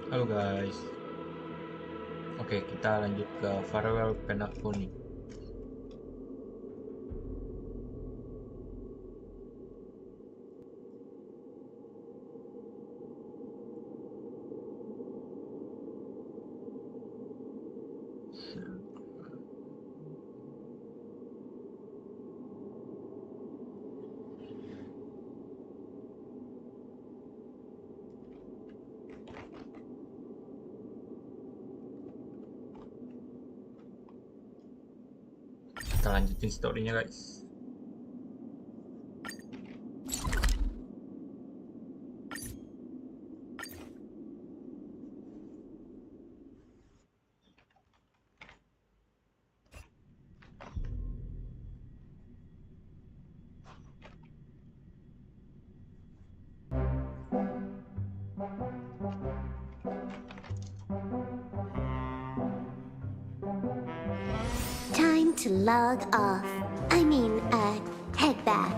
Halo guys, oke kita lanjut ke Farewell Pencacony. Kita lanjutin storynya guys. Time to log off. Head back.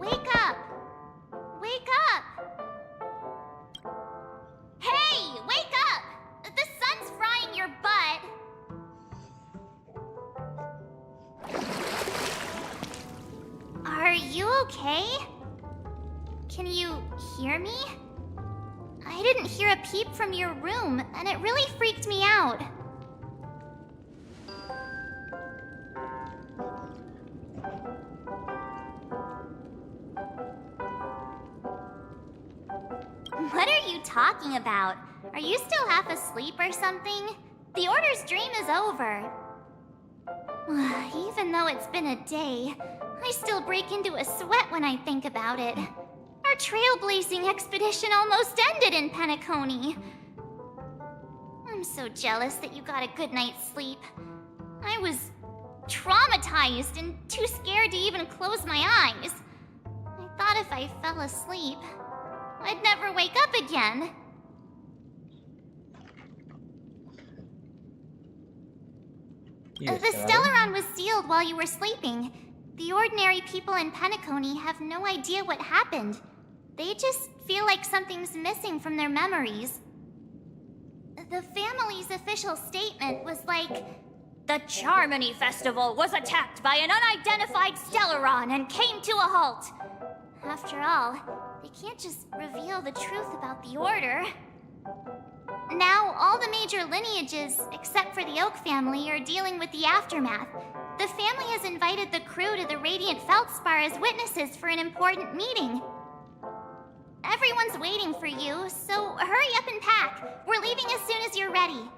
Wake up! Wake up! Hey, wake up! The sun's frying your butt. Are you okay? Can you hear me? I didn't hear a peep from your room, and it really freaked me out. What are you talking about? Are you still half asleep or something? The Order's dream is over. Even though it's been a day, I still break into a sweat when I think about it. Our trailblazing expedition almost ended in Pencacony. I'm so jealous that you got a good night's sleep. I was traumatized and too scared to even close my eyes. I thought if I fell asleep, I'd never wake up again. Iya, The sekarang Stellaron was sealed while you were sleeping. The ordinary people in Pencacony have no idea what happened. They just feel like something's missing from their memories. The family's official statement was like, "The Charmony Festival was attacked by an unidentified Stellaron and came to a halt." After all, they can't just reveal the truth about the Order. Now, all the major lineages, except for the Oak family, are dealing with the aftermath. The family has invited the crew to the Radiant Feldspar as witnesses for an important meeting. Everyone's waiting for you, so hurry up and pack. We're leaving as soon as you're ready.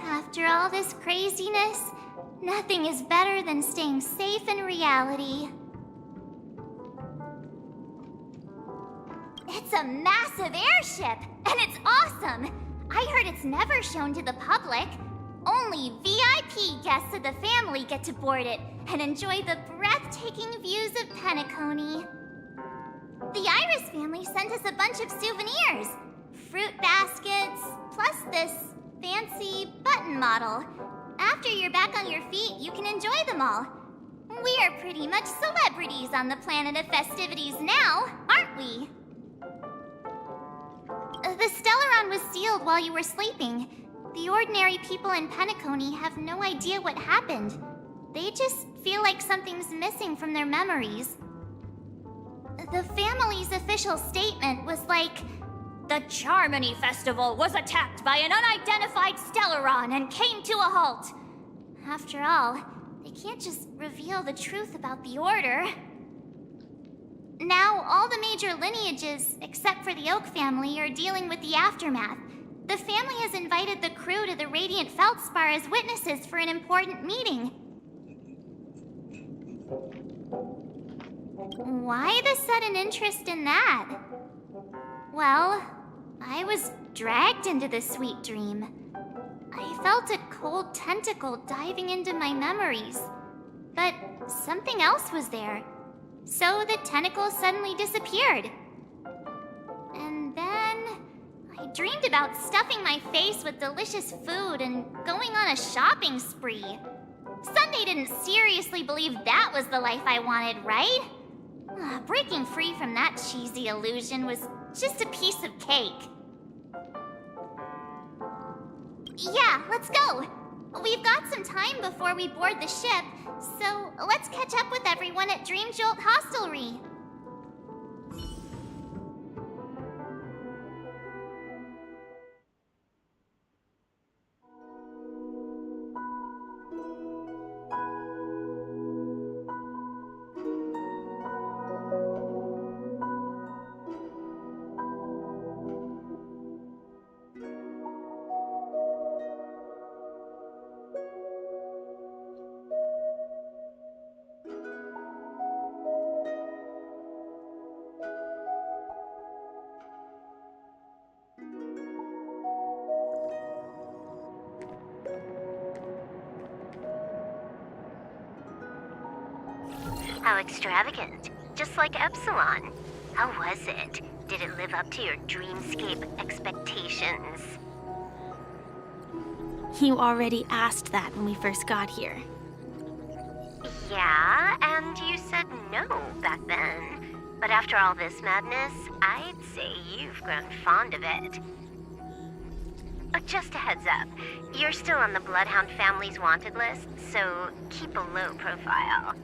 After all this craziness, nothing is better than staying safe in reality. It's a massive airship, and it's awesome! I heard it's never shown to the public. Only VIP guests of the family get to board it and enjoy the breathtaking views of Pencacony. The Iris family sent us a bunch of souvenirs. Fruit baskets, plus this fancy button model. After you're back on your feet, you can enjoy them all. We are pretty much celebrities on the planet of festivities now, aren't we? The Stellaron was sealed while you were sleeping. The ordinary people in Pencacony have no idea what happened. They just feel like something's missing from their memories. The family's official statement was like, "The Charmony Festival was attacked by an unidentified Stellaron and came to a halt." After all, they can't just reveal the truth about the Order. Now, all the major lineages, except for the Oak family, are dealing with the aftermath. The family has invited the crew to the Radiant Feldspar as witnesses for an important meeting. Why the sudden interest in that? Well, I was dragged into the sweet dream. I felt a cold tentacle diving into my memories. But something else was there. So the tentacle suddenly disappeared. And then I dreamed about stuffing my face with delicious food and going on a shopping spree. Sunday didn't seriously believe that was the life I wanted, right? Breaking free from that cheesy illusion was just a piece of cake. Yeah, let's go. We've got some time before we board the ship, so let's catch up with everyone at Dream Jolt Hostelry. How extravagant. Just like Epsilon. How was it? Did it live up to your dreamscape expectations? You already asked that when we first got here. Yeah, and you said no back then. But after all this madness, I'd say you've grown fond of it. Just a heads up, you're still on the Bloodhound family's wanted list, so keep a low profile.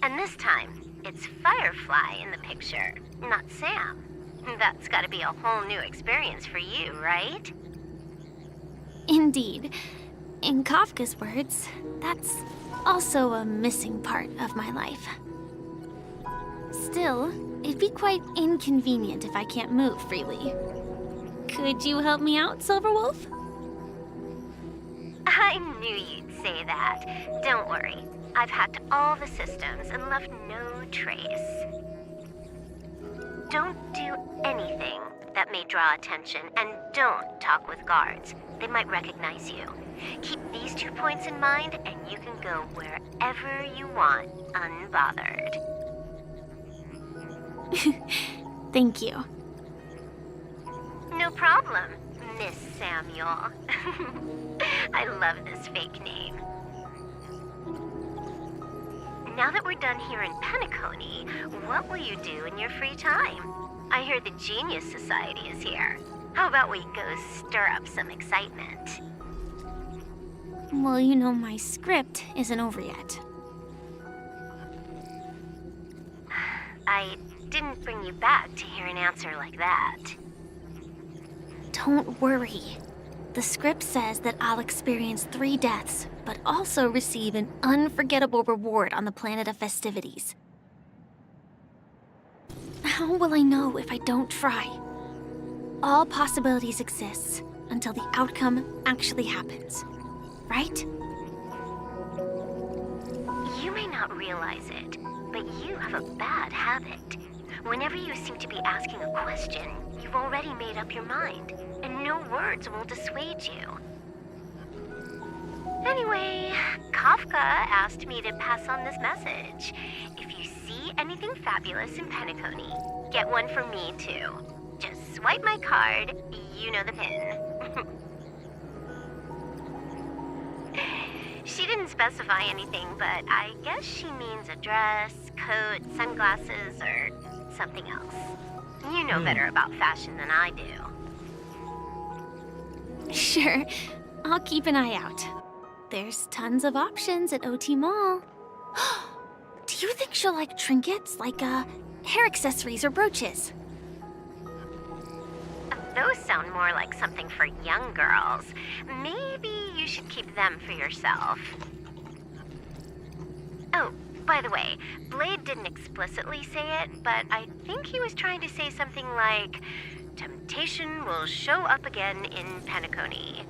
And this time, it's Firefly in the picture, not Sam. That's gotta be a whole new experience for you, right? Indeed. In Kafka's words, that's also a missing part of my life. Still, it'd be quite inconvenient if I can't move freely. Could you help me out, Silverwolf? I knew you'd say that. Don't worry. I've hacked all the systems and left no trace. Don't do anything that may draw attention, and don't talk with guards. They might recognize you. Keep these 2 points in mind, and you can go wherever you want, unbothered. Thank you. No problem, Miss Samuel. I love this fake name. Now that we're done here in Pencacony, what will you do in your free time? I hear the Genius Society is here. How about we go stir up some excitement? Well, you know my script isn't over yet. I didn't bring you back to hear an answer like that. Don't worry. The script says that I'll experience 3 deaths, but also receive an unforgettable reward on the planet of festivities. How will I know if I don't try? All possibilities exist until the outcome actually happens, right? You may not realize it, but you have a bad habit. Whenever you seem to be asking a question, you've already made up your mind, and no words will dissuade you. Anyway, Kafka asked me to pass on this message. If you see anything fabulous in Pencacony, get one from me too. Just swipe my card, you know the pin. She didn't specify anything, but I guess she means a dress, coat, sunglasses, or something else. You know better about fashion than I do. Sure, I'll keep an eye out. There's tons of options at OT Mall. Do you think she'll like trinkets, like hair accessories or brooches? Those sound more like something for young girls. Maybe you should keep them for yourself. Oh, By the way, Blade didn't explicitly say it, but I think he was trying to say something like, temptation will show up again in Pencacony.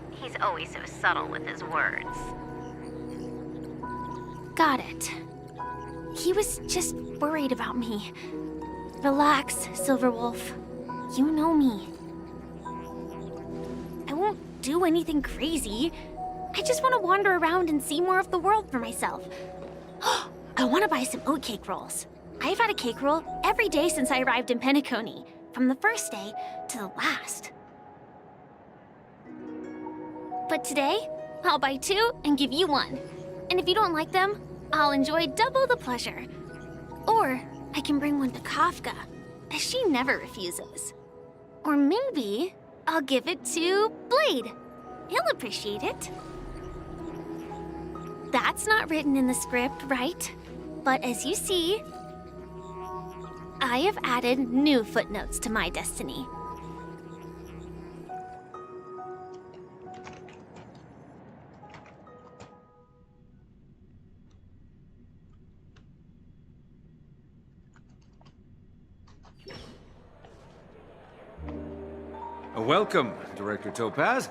He's always so subtle with his words. Got it. He was just worried about me. Relax, Silverwolf. You know me. I won't do anything crazy. I just want to wander around and see more of the world for myself. I want to buy some oatcake rolls. I've had a cake roll every day since I arrived in Pencacony, from the first day to the last. But today, I'll buy 2 and give you 1. And if you don't like them, I'll enjoy double the pleasure. Or I can bring one to Kafka, as she never refuses. Or maybe I'll give it to Blade. He'll appreciate it. That's not written in the script, right? But as you see, I have added new footnotes to my destiny. Welcome, Director Topaz.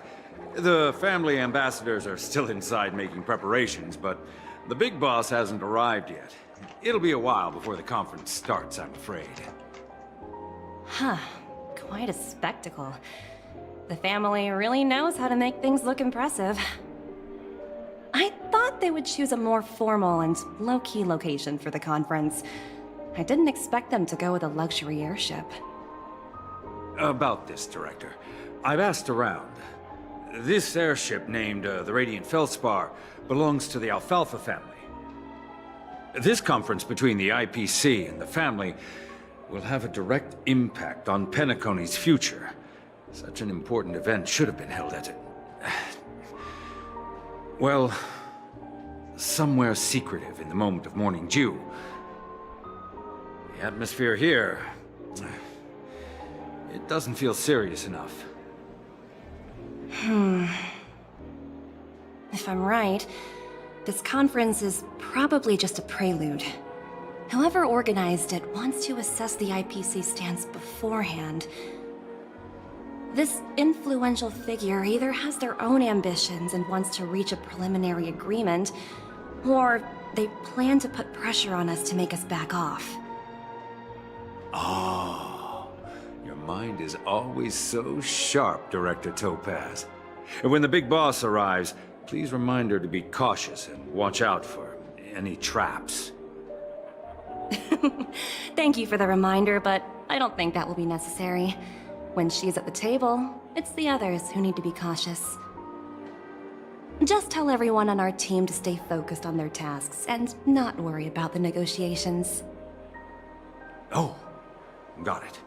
The family ambassadors are still inside making preparations, but the big boss hasn't arrived yet. It'll be a while before the conference starts, I'm afraid. Huh. Quite a spectacle. The family really knows how to make things look impressive. I thought they would choose a more formal and low-key location for the conference. I didn't expect them to go with a luxury airship. About this, Director. I've asked around. This airship, named the Radiant Feldspar, belongs to the Alfalfa family. This conference between the IPC and the family will have a direct impact on Pencacony's future. Such an important event should have been held at it. Well, somewhere secretive in the moment of morning dew. The atmosphere here, it doesn't feel serious enough. If I'm right, this conference is probably just a prelude. Whoever organized it wants to assess the IPC stance beforehand. This influential figure either has their own ambitions and wants to reach a preliminary agreement, or they plan to put pressure on us to make us back off. Oh, your mind is always so sharp, Director Topaz. And when the big boss arrives, please remind her to be cautious and watch out for any traps. Thank you for the reminder, but I don't think that will be necessary. When she's at the table, it's the others who need to be cautious. Just tell everyone on our team to stay focused on their tasks and not worry about the negotiations. Oh, got it.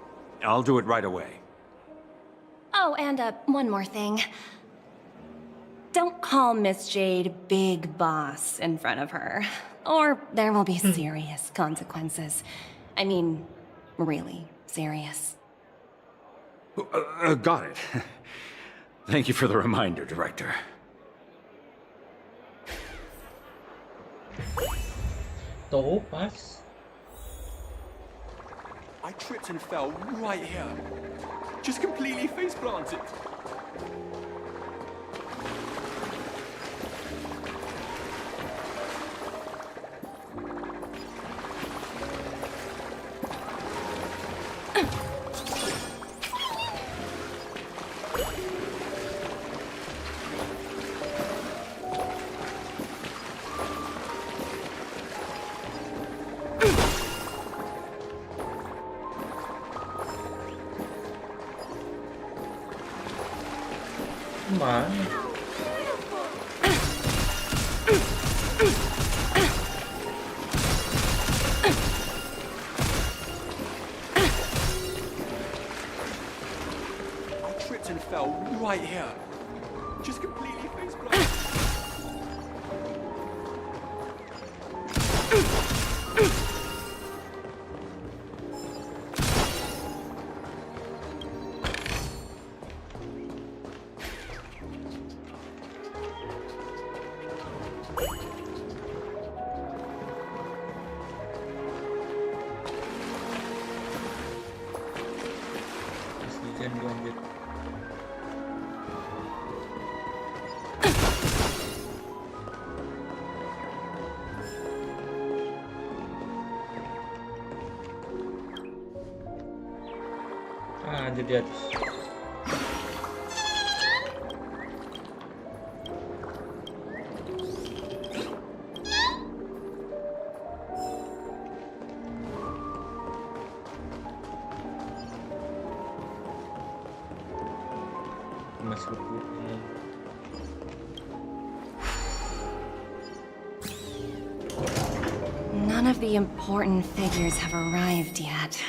I'll do it right away. Oh, and one more thing. Don't call Miss Jade Big Boss in front of her, or there will be serious consequences. I mean, really serious. Got it. Thank you for the reminder, Director. Topaz. I tripped and fell right here. Just completely face planted. Mana? I tripped and fell right here. Just completely face planted. Anjir di atas. Masuk putih. None of the important figures have arrived yet.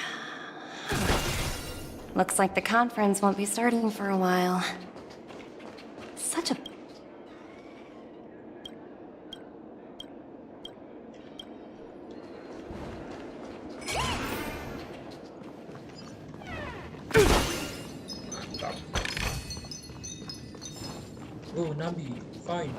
Looks like the conference won't be starting for a while. Such a... Mantap. Oh, Nabi, fine.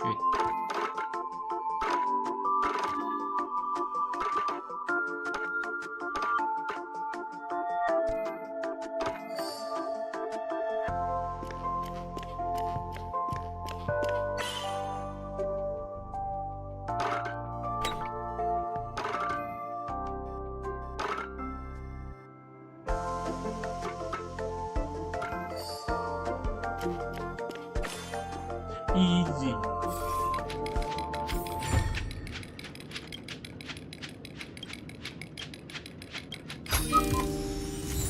Shit. Easy.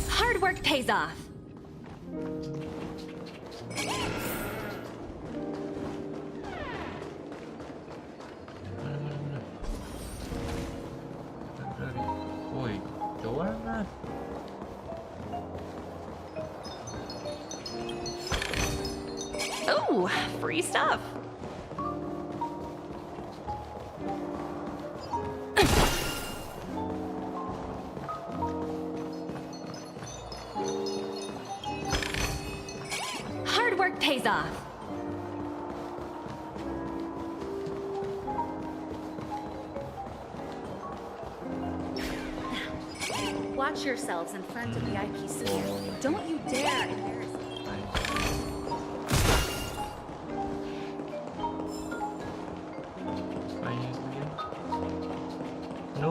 Hard work pays off. Woi, jangan. Ooh, free stuff. Hard work pays off. Watch yourselves in front of the IPC. Don't you dare embarrass me. No.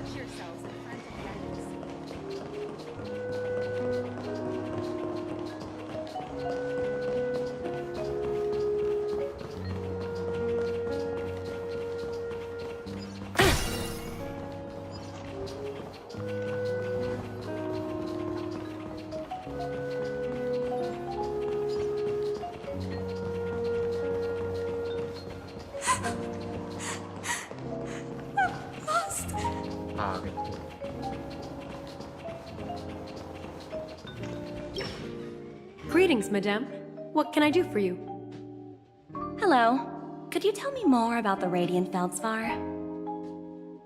watch yourselves in front of the IPC. Kaget tuh. Greetings, madame. What can I do for you? Hello. Could you tell me more about the Radiant Feldspar?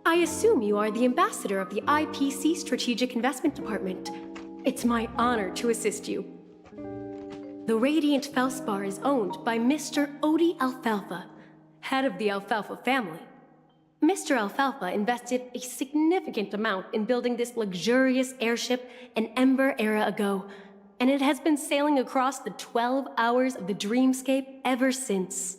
I assume you are the ambassador of the IPC Strategic Investment Department. It's my honor to assist you. The Radiant Feldspar is owned by Mr. Odie Alfalfa, head of the Alfalfa family. Mr. Alfalfa invested a significant amount in building this luxurious airship an Ember era ago, and it has been sailing across the 12 hours of the dreamscape ever since.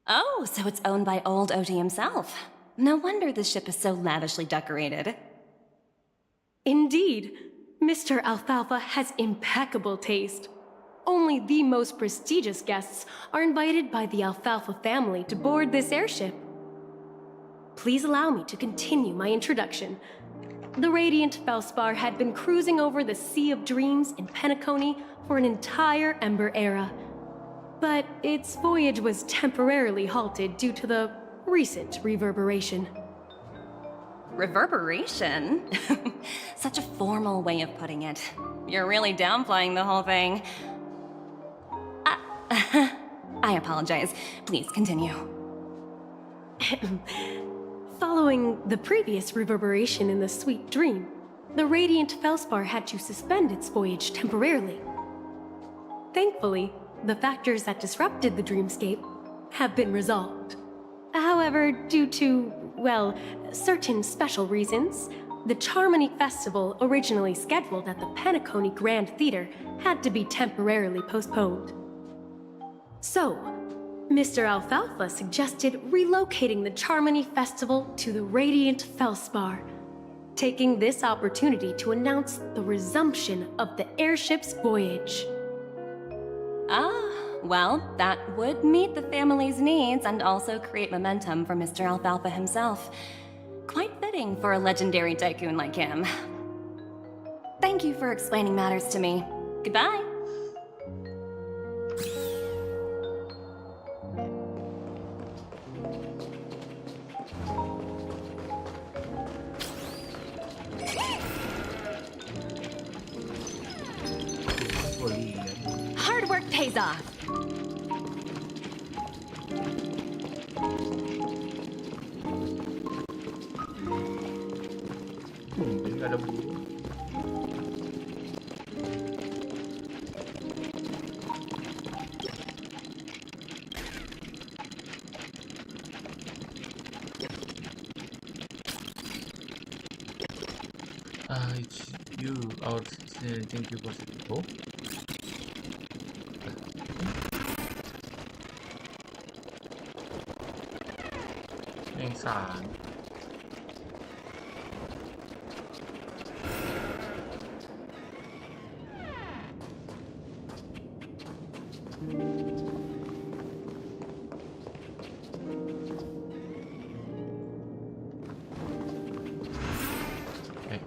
Oh, so it's owned by old Odie himself. No wonder the ship is so lavishly decorated. Indeed, Mr. Alfalfa has impeccable taste. Only the most prestigious guests are invited by the Alfalfa family to board this airship. Please allow me to continue my introduction. The Radiant Feldspar had been cruising over the Sea of Dreams in Pencacony for an entire Ember era. But its voyage was temporarily halted due to the recent reverberation. Reverberation? Such a formal way of putting it. You're really downplaying the whole thing. I apologize. Please continue. Following the previous reverberation in the Sweet Dream, the Radiant Feldspar had to suspend its voyage temporarily. Thankfully, the factors that disrupted the dreamscape have been resolved. However, due to, well, certain special reasons, the Charmony Festival, originally scheduled at the Pencacony Grand Theater, had to be temporarily postponed. So, Mr. Alfalfa suggested relocating the Charmony Festival to the Radiant Feldspar, taking this opportunity to announce the resumption of the airship's voyage. Well, that would meet the family's needs and also create momentum for Mr. Alfalfa himself. Quite fitting for a legendary tycoon like him. Thank you for explaining matters to me. Goodbye. Gue liat. Hard work pays off. Mungkin gak ada bulu. It's you, our citizen. Thank you for the oh. Yang saan.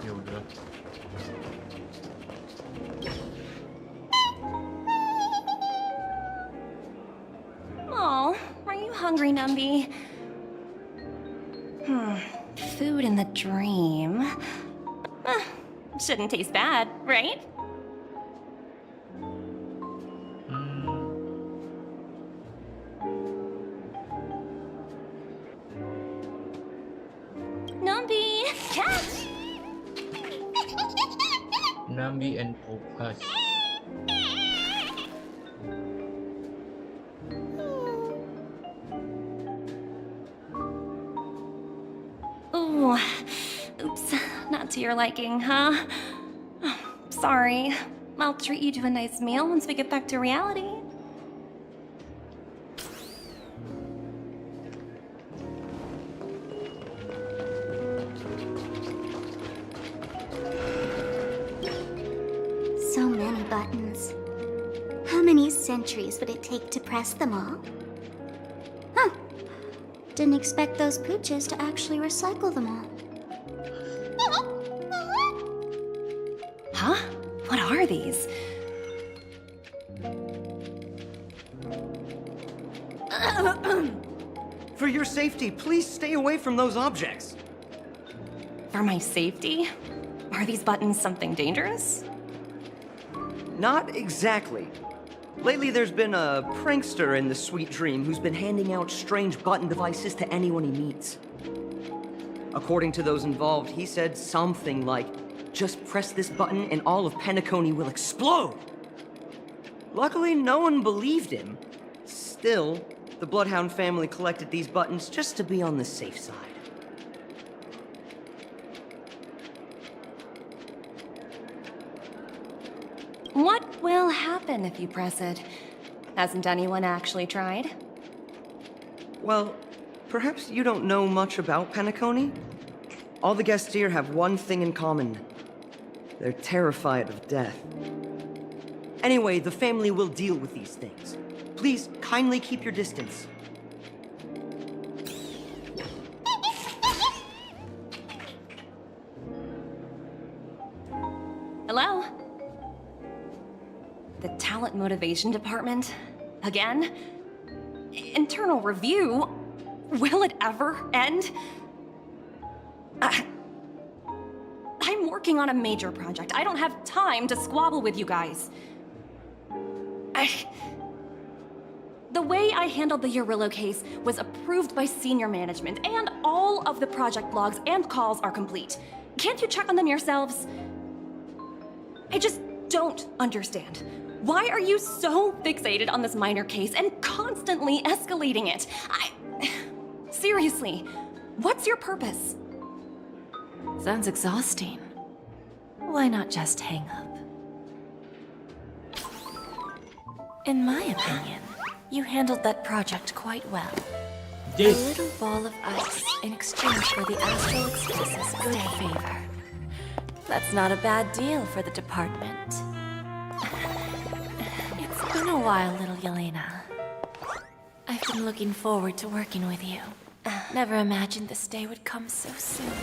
Ya udah. Oh, are you hungry, Numby? Food in the dream. Shouldn't taste bad, right? Numby, catch! Nambi and Focus. Ooh, oops, not to your liking, huh? Sorry. I'll treat you to a nice meal once we get back to reality. centuries would it take to press them all? Huh. Didn't expect those pooches to actually recycle them all. Huh? What are these? For your safety, please stay away from those objects. For my safety? Are these buttons something dangerous? Not exactly. Lately, there's been a prankster in the Sweet Dream who's been handing out strange button devices to anyone he meets. According to those involved, he said something like, "Just press this button and all of Pencacony will explode!" Luckily, no one believed him. Still, the Bloodhound family collected these buttons just to be on the safe side. What will happen if you press it? Hasn't anyone actually tried? Well, perhaps you don't know much about Pencacony? All the guests here have one thing in common. They're terrified of death. Anyway, the family will deal with these things. Please, kindly keep your distance. Hello? The Talent Motivation Department? Again? Internal review? Will it ever end? I'm working on a major project. I don't have time to squabble with you guys. The way I handled the Urillo case was approved by senior management, and all of the project logs and calls are complete. Can't you check on them yourselves? I just don't understand. Why are you so fixated on this minor case and constantly escalating it? Seriously, what's your purpose? Sounds exhausting. Why not just hang up? In my opinion, you handled that project quite well. A little ball of ice in exchange for the Astral Express's good favor. That's not a bad deal for the department. It's been a while, little Yelena. I've been looking forward to working with you. Never imagined this day would come so soon.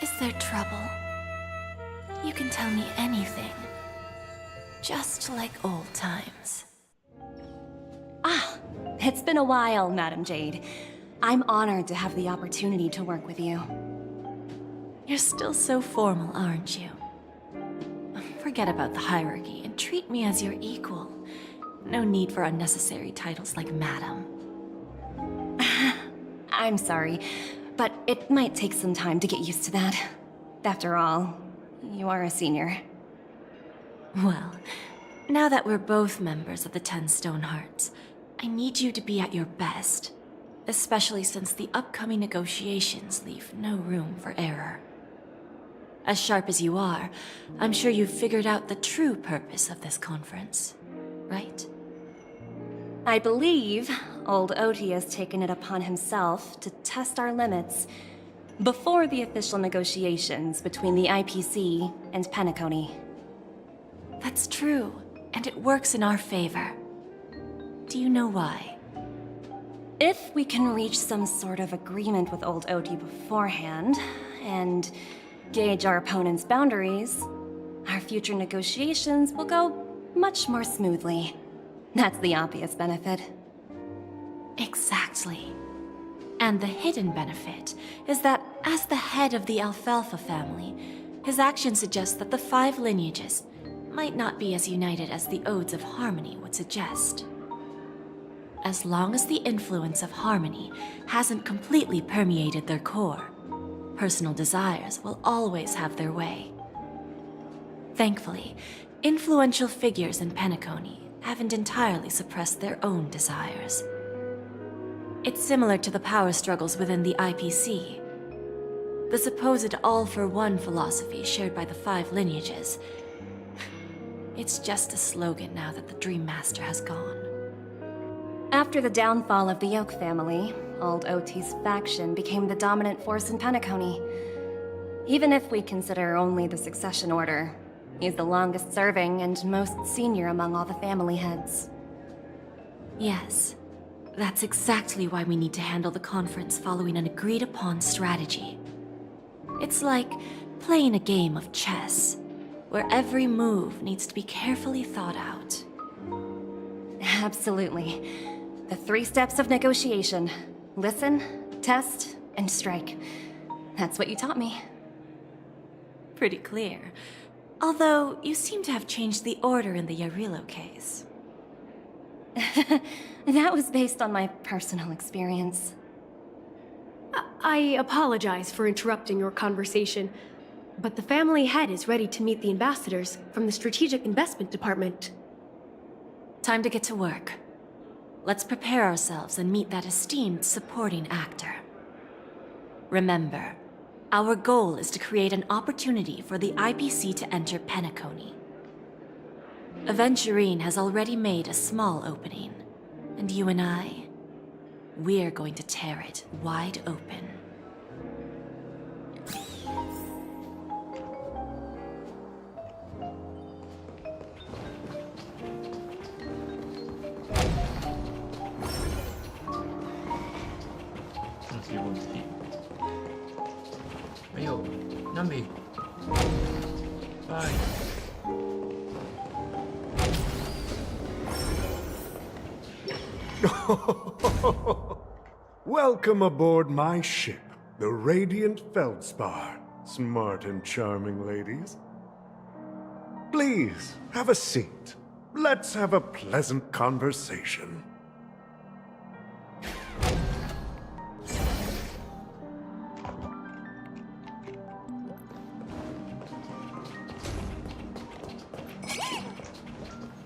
Is there trouble? You can tell me anything. Just like old times. It's been a while, Madam Jade. I'm honored to have the opportunity to work with you. You're still so formal, aren't you? Forget about the hierarchy and treat me as your equal. No need for unnecessary titles like Madam. I'm sorry, but it might take some time to get used to that. After all, you are a senior. Well, now that we're both members of the 10 Stone Hearts, I need you to be at your best, especially since the upcoming negotiations leave no room for error. As sharp as you are, I'm sure you've figured out the true purpose of this conference, right? I believe old Oti has taken it upon himself to test our limits before the official negotiations between the IPC and Pencacony. That's true, and it works in our favor. Do you know why? If we can reach some sort of agreement with old Oti beforehand, and gauge our opponent's boundaries, our future negotiations will go much more smoothly. That's the obvious benefit. Exactly. And the hidden benefit is that as the head of the Alfalfa family, his actions suggest that the 5 lineages might not be as united as the Odes of Harmony would suggest. As long as the influence of Harmony hasn't completely permeated their core, personal desires will always have their way. Thankfully, influential figures in Pencacony haven't entirely suppressed their own desires. It's similar to the power struggles within the IPC. The supposed all-for-one philosophy shared by the 5 lineages. It's just a slogan now that the Dream Master has gone. After the downfall of the Yoke family, old Oti's faction became the dominant force in Pencacony. Even if we consider only the succession order, He's the longest serving and most senior among all the family heads. Yes, that's exactly why we need to handle the conference following an agreed-upon strategy. It's like playing a game of chess, where every move needs to be carefully thought out. Absolutely. The 3 steps of negotiation. Listen, test, and strike. That's what you taught me. Pretty clear. Although, you seem to have changed the order in the Yarilo case. That was based on my personal experience. I apologize for interrupting your conversation, but the family head is ready to meet the ambassadors from the Strategic Investment Department. Time to get to work. Let's prepare ourselves and meet that esteemed supporting actor. Remember, our goal is to create an opportunity for the IPC to enter Pencacony. Aventurine has already made a small opening, and you and I, we're going to tear it wide open. Masih bunyi. Ayo, Nambi. Bye. Welcome aboard my ship, the Radiant Feldspar. Smart and charming ladies. Please, have a seat. Let's have a pleasant conversation.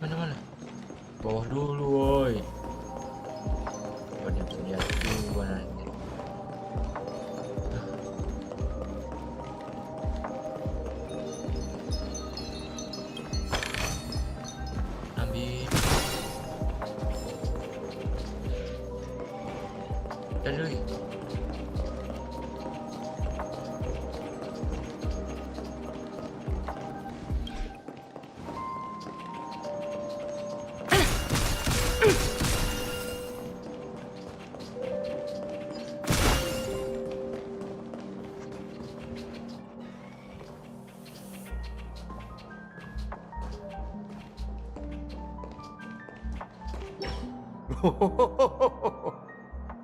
Mana? Bawah dulu, woi. Banyak senjata nanti. Ambil. Dan dulu.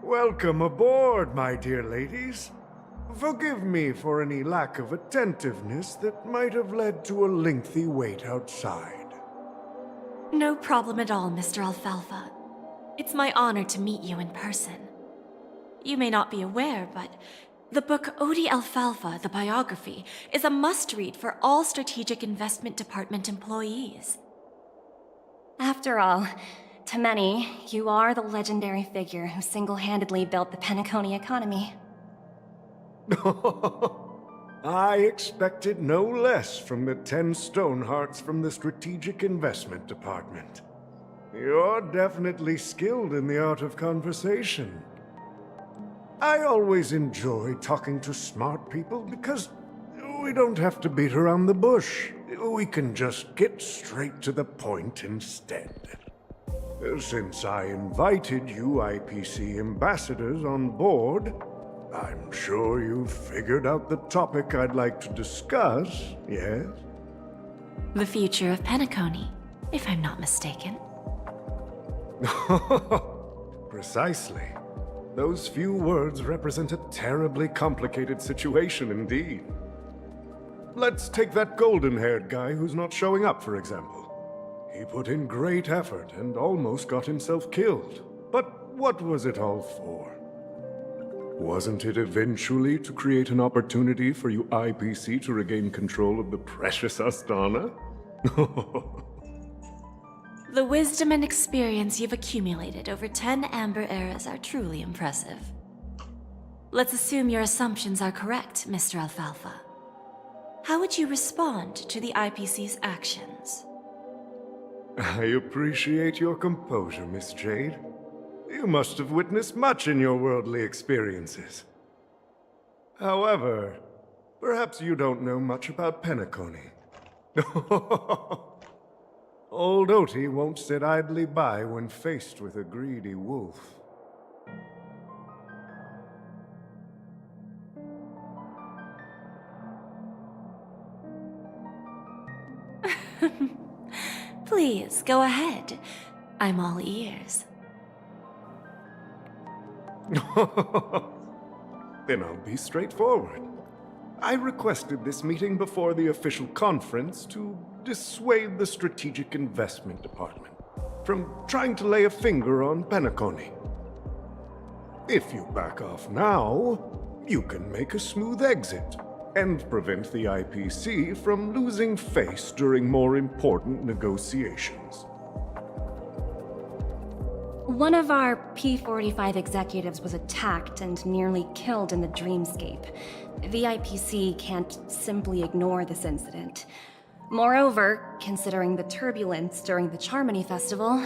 Welcome aboard, my dear ladies. Forgive me for any lack of attentiveness that might have led to a lengthy wait outside. No problem at all, Mr. Alfalfa. It's my honor to meet you in person. You may not be aware, but the book Odi Alfalfa, the biography, is a must-read for all Strategic Investment Department employees. After all, to many, you are the legendary figure who single-handedly built the Pencacony economy. I expected no less from the 10 Stonehearts from the Strategic Investment Department. You're definitely skilled in the art of conversation. I always enjoy talking to smart people because we don't have to beat around the bush. We can just get straight to the point instead. Since I invited you IPC ambassadors on board, I'm sure you've figured out the topic I'd like to discuss, yes? The future of Pencacony, if I'm not mistaken. Precisely. Those few words represent a terribly complicated situation indeed. Let's take that golden-haired guy who's not showing up, for example. He put in great effort and almost got himself killed. But what was it all for? Wasn't it eventually to create an opportunity for you IPC to regain control of the precious Astana? The wisdom and experience you've accumulated over 10 Amber Eras are truly impressive. Let's assume your assumptions are correct, Mr. Alfalfa. How would you respond to the IPC's actions? I appreciate your composure, Miss Jade. You must have witnessed much in your worldly experiences. However, perhaps you don't know much about Pencacony. Old Oti won't sit idly by when faced with a greedy wolf. Please, go ahead. I'm all ears. Then I'll be straightforward. I requested this meeting before the official conference to dissuade the Strategic Investment Department from trying to lay a finger on Pencacony. If you back off now, you can make a smooth exit and prevent the IPC from losing face during more important negotiations. One of our P-45 executives was attacked and nearly killed in the dreamscape. The IPC can't simply ignore this incident. Moreover, considering the turbulence during the Charmony Festival,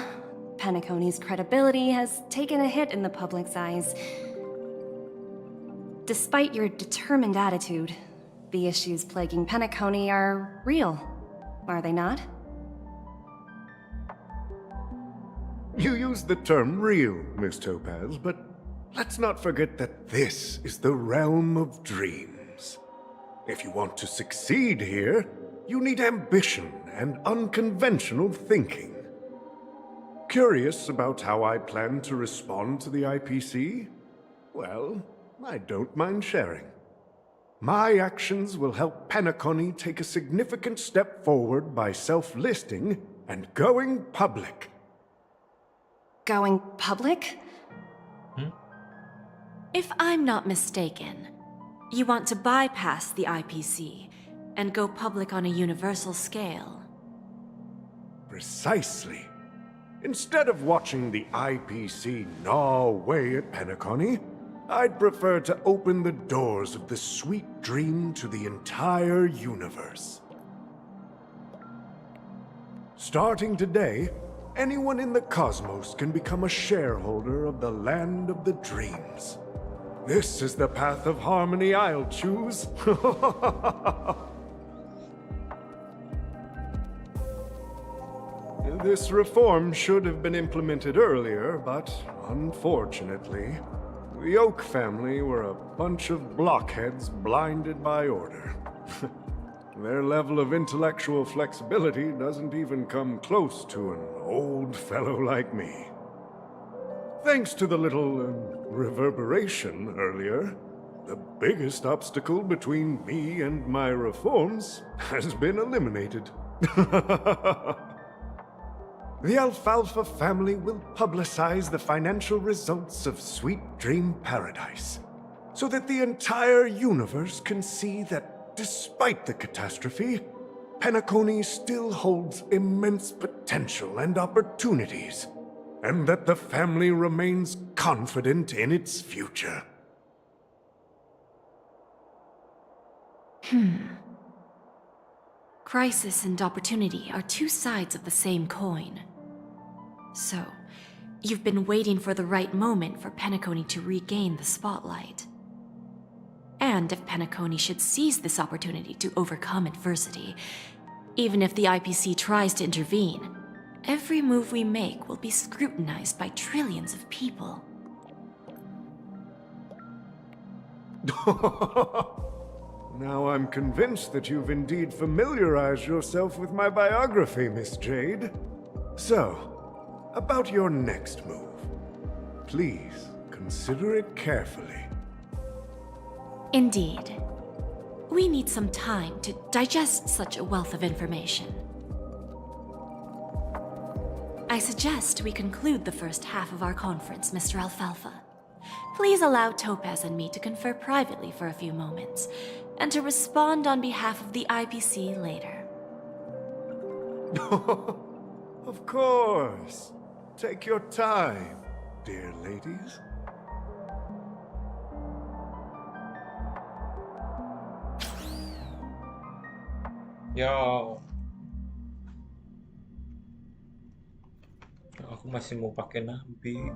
Pencacony's credibility has taken a hit in the public's eyes. Despite your determined attitude, the issues plaguing Pencacony are real, are they not? You used the term real, Miss Topaz, but let's not forget that this is the realm of dreams. If you want to succeed here, you need ambition and unconventional thinking. Curious about how I plan to respond to the IPC? Well, I don't mind sharing. My actions will help Pencacony take a significant step forward by self-listing and going public. Going public? If I'm not mistaken, you want to bypass the IPC and go public on a universal scale. Precisely. Instead of watching the IPC gnaw away at Pencacony, I'd prefer to open the doors of the sweet dream to the entire universe. Starting today, anyone in the cosmos can become a shareholder of the land of the dreams. This is the path of harmony I'll choose. This reform should have been implemented earlier, but unfortunately, the Oak family were a bunch of blockheads blinded by order. Their level of intellectual flexibility doesn't even come close to an old fellow like me. Thanks to the little reverberation earlier, the biggest obstacle between me and my reforms has been eliminated. The Alfalfa family will publicize the financial results of Sweet Dream Paradise, so that the entire universe can see that despite the catastrophe, Pencacony still holds immense potential and opportunities, and that the family remains confident in its future. Crisis and opportunity are two sides of the same coin. So, you've been waiting for the right moment for Pencacony to regain the spotlight. And if Pencacony should seize this opportunity to overcome adversity, even if the IPC tries to intervene, every move we make will be scrutinized by trillions of people. Now I'm convinced that you've indeed familiarized yourself with my biography, Miss Jade. So, about your next move. Please, consider it carefully. Indeed. We need some time to digest such a wealth of information. I suggest we conclude the first half of our conference, Mr. Alfalfa. Please allow Topaz and me to confer privately for a few moments, and to respond on behalf of the IPC later. Of course. Take your time, dear ladies. Ya, aku masih mau pakai nabi.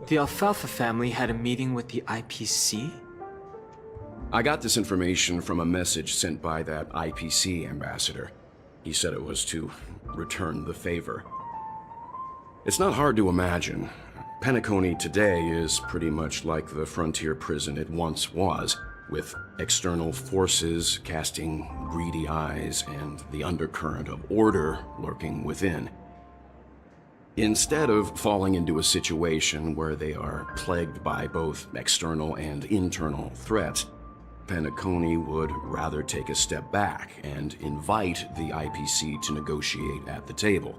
The Alfalfa family had a meeting with the IPC? I got this information from a message sent by that IPC ambassador. He said it was to return the favor. It's not hard to imagine. Pencacony today is pretty much like the frontier prison it once was, with external forces casting greedy eyes and the undercurrent of order lurking within. Instead of falling into a situation where they are plagued by both external and internal threats, Pencacony would rather take a step back and invite the IPC to negotiate at the table,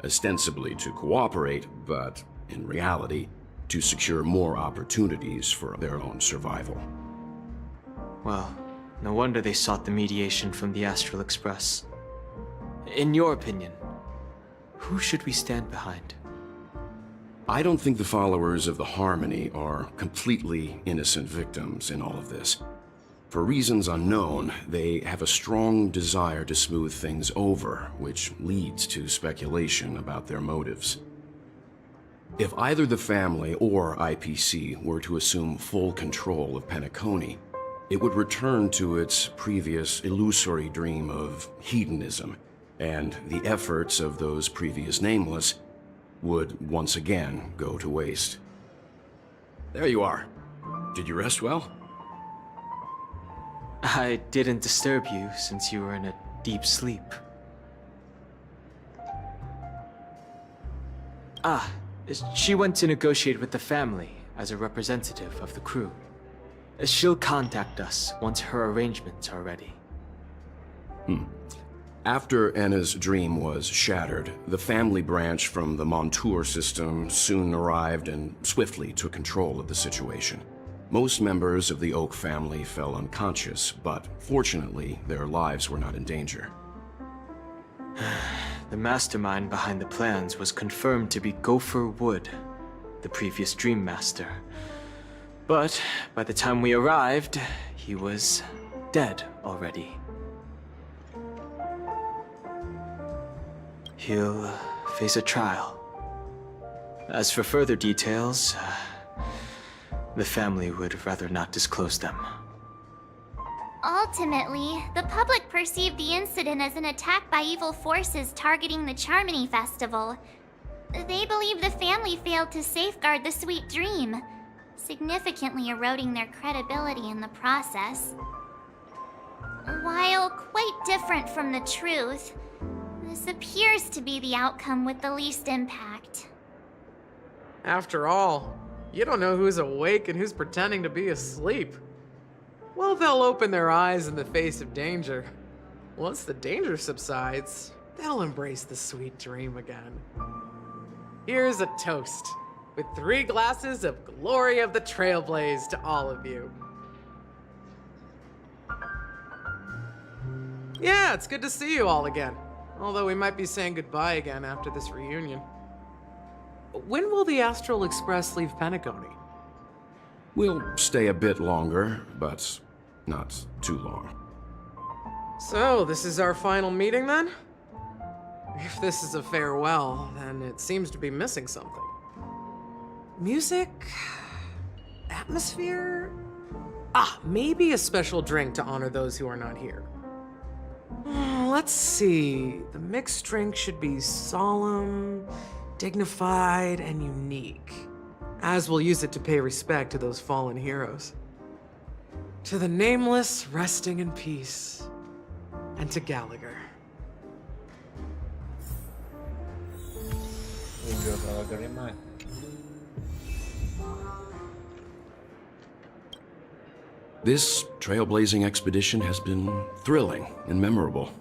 ostensibly to cooperate, but in reality, to secure more opportunities for their own survival. Well, no wonder they sought the mediation from the Astral Express. In your opinion, who should we stand behind? I don't think the followers of the Harmony are completely innocent victims in all of this. For reasons unknown, they have a strong desire to smooth things over, which leads to speculation about their motives. If either the family or IPC were to assume full control of Pencacony, it would return to its previous illusory dream of hedonism, and the efforts of those previous nameless would once again go to waste. There you are. Did you rest well? I didn't disturb you since you were in a deep sleep. She went to negotiate with the family as a representative of the crew. She'll contact us once her arrangements are ready. After Enna's dream was shattered, the family branch from the Montour system soon arrived and swiftly took control of the situation. Most members of the Oak family fell unconscious, but fortunately, their lives were not in danger. The mastermind behind the plans was confirmed to be Gopher Wood, the previous Dream Master. But by the time we arrived, he was dead already. He'll face a trial. As for further details, the family would rather not disclose them. Ultimately, the public perceived the incident as an attack by evil forces targeting the Charmony Festival. They believe the family failed to safeguard the Sweet Dream, significantly eroding their credibility in the process. While quite different from the truth, this appears to be the outcome with the least impact. After all, you don't know who's awake and who's pretending to be asleep. Well, they'll open their eyes in the face of danger. Once the danger subsides, they'll embrace the sweet dream again. Here's a toast, with 3 glasses of Glory of the Trailblaze to all of you. Yeah, it's good to see you all again. Although we might be saying goodbye again after this reunion. When will the Astral Express leave Pencacony? We'll stay a bit longer, but not too long. So, this is our final meeting then? If this is a farewell, then it seems to be missing something. Music? Atmosphere? Maybe a special drink to honor those who are not here. Let's see. The mixed drink should be solemn, dignified, and unique, as we'll use it to pay respect to those fallen heroes. To the nameless resting in peace, and to Gallagher. This trailblazing expedition has been thrilling and memorable.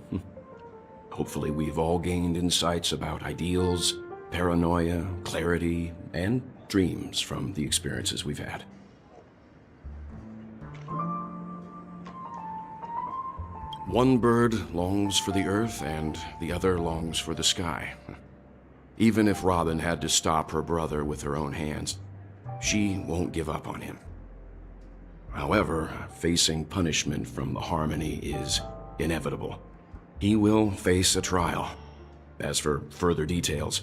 Hopefully we've all gained insights about ideals, paranoia, clarity, and dreams from the experiences we've had. One bird longs for the earth and the other longs for the sky. Even if Robin had to stop her brother with her own hands, she won't give up on him. However, facing punishment from the Harmony is inevitable. He will face a trial. As for further details,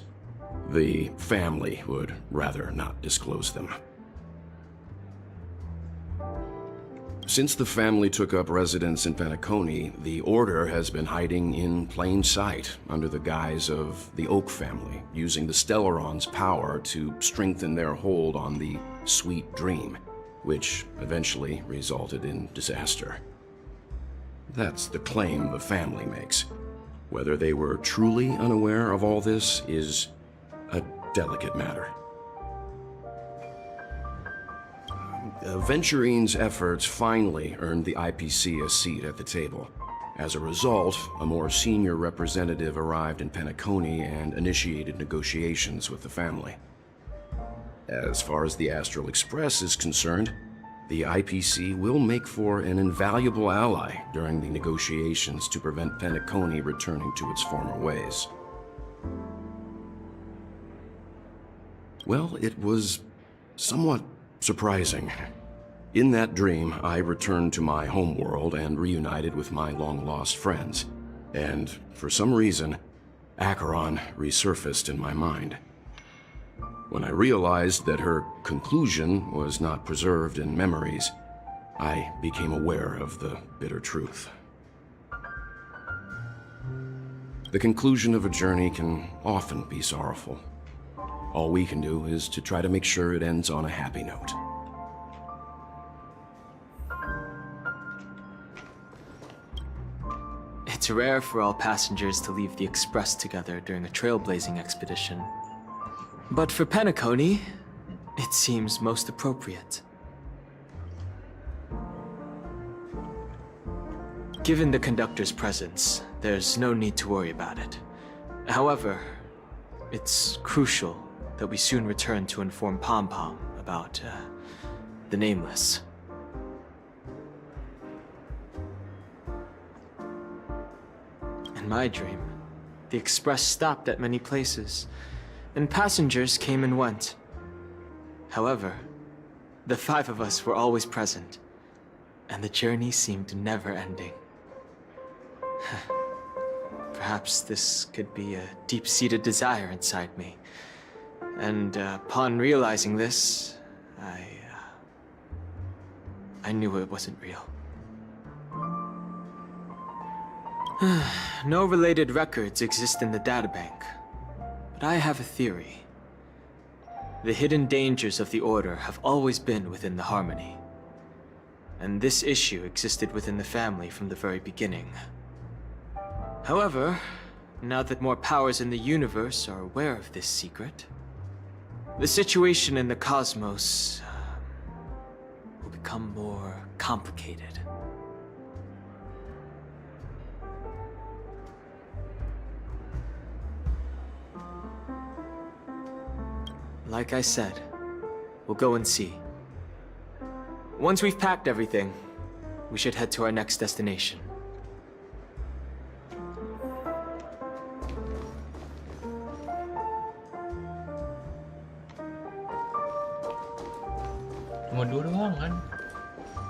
the family would rather not disclose them. Since the family took up residence in Pencacony, the Order has been hiding in plain sight under the guise of the Oak family, using the Stellaron's power to strengthen their hold on the Sweet Dream, which eventually resulted in disaster. That's the claim the family makes. Whether they were truly unaware of all this is a delicate matter. Venturine's efforts finally earned the IPC a seat at the table. As a result, a more senior representative arrived in Pencacony and initiated negotiations with the family. As far as the Astral Express is concerned, the IPC will make for an invaluable ally during the negotiations to prevent Pencacony returning to its former ways. Well, it was somewhat surprising. In that dream, I returned to my homeworld and reunited with my long-lost friends. And for some reason, Acheron resurfaced in my mind. When I realized that her conclusion was not preserved in memories, I became aware of the bitter truth. The conclusion of a journey can often be sorrowful. All we can do is to try to make sure it ends on a happy note. It's rare for all passengers to leave the Express together during a trailblazing expedition. But for Pencacony, it seems most appropriate. Given the conductor's presence, there's no need to worry about it. However, it's crucial that we soon return to inform Pom Pom about the Nameless. In my dream, the Express stopped at many places, and passengers came and went. However, the 5 of us were always present, and the journey seemed never ending. Perhaps this could be a deep-seated desire inside me. And upon realizing this, I knew it wasn't real. No related records exist in the databank, but I have a theory. The hidden dangers of the Order have always been within the Harmony, and this issue existed within the family from the very beginning. However, now that more powers in the universe are aware of this secret, the situation in the cosmos will become more complicated. Like I said, we'll go and see. Once we've packed everything, we should head to our next destination. Cuma 2 doang kan?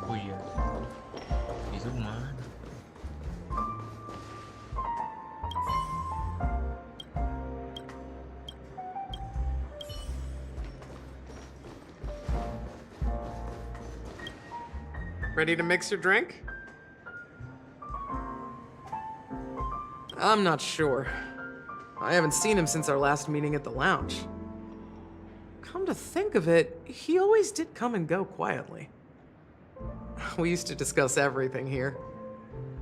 Oh iya. Itu mana? Ready to mix your drink? I'm not sure. I haven't seen him since our last meeting at the lounge. Come to think of it, he always did come and go quietly. We used to discuss everything here.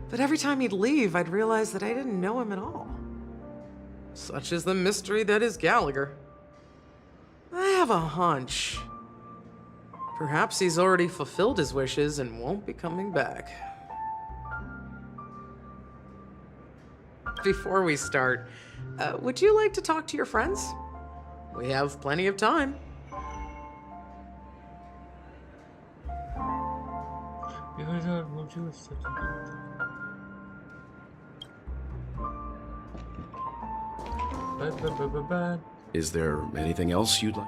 But every time he'd leave, I'd realize that I didn't know him at all. Such is the mystery that is Gallagher. I have a hunch. Perhaps he's already fulfilled his wishes and won't be coming back. Before we start, would you like to talk to your friends? We have plenty of time. Is there anything else you'd like?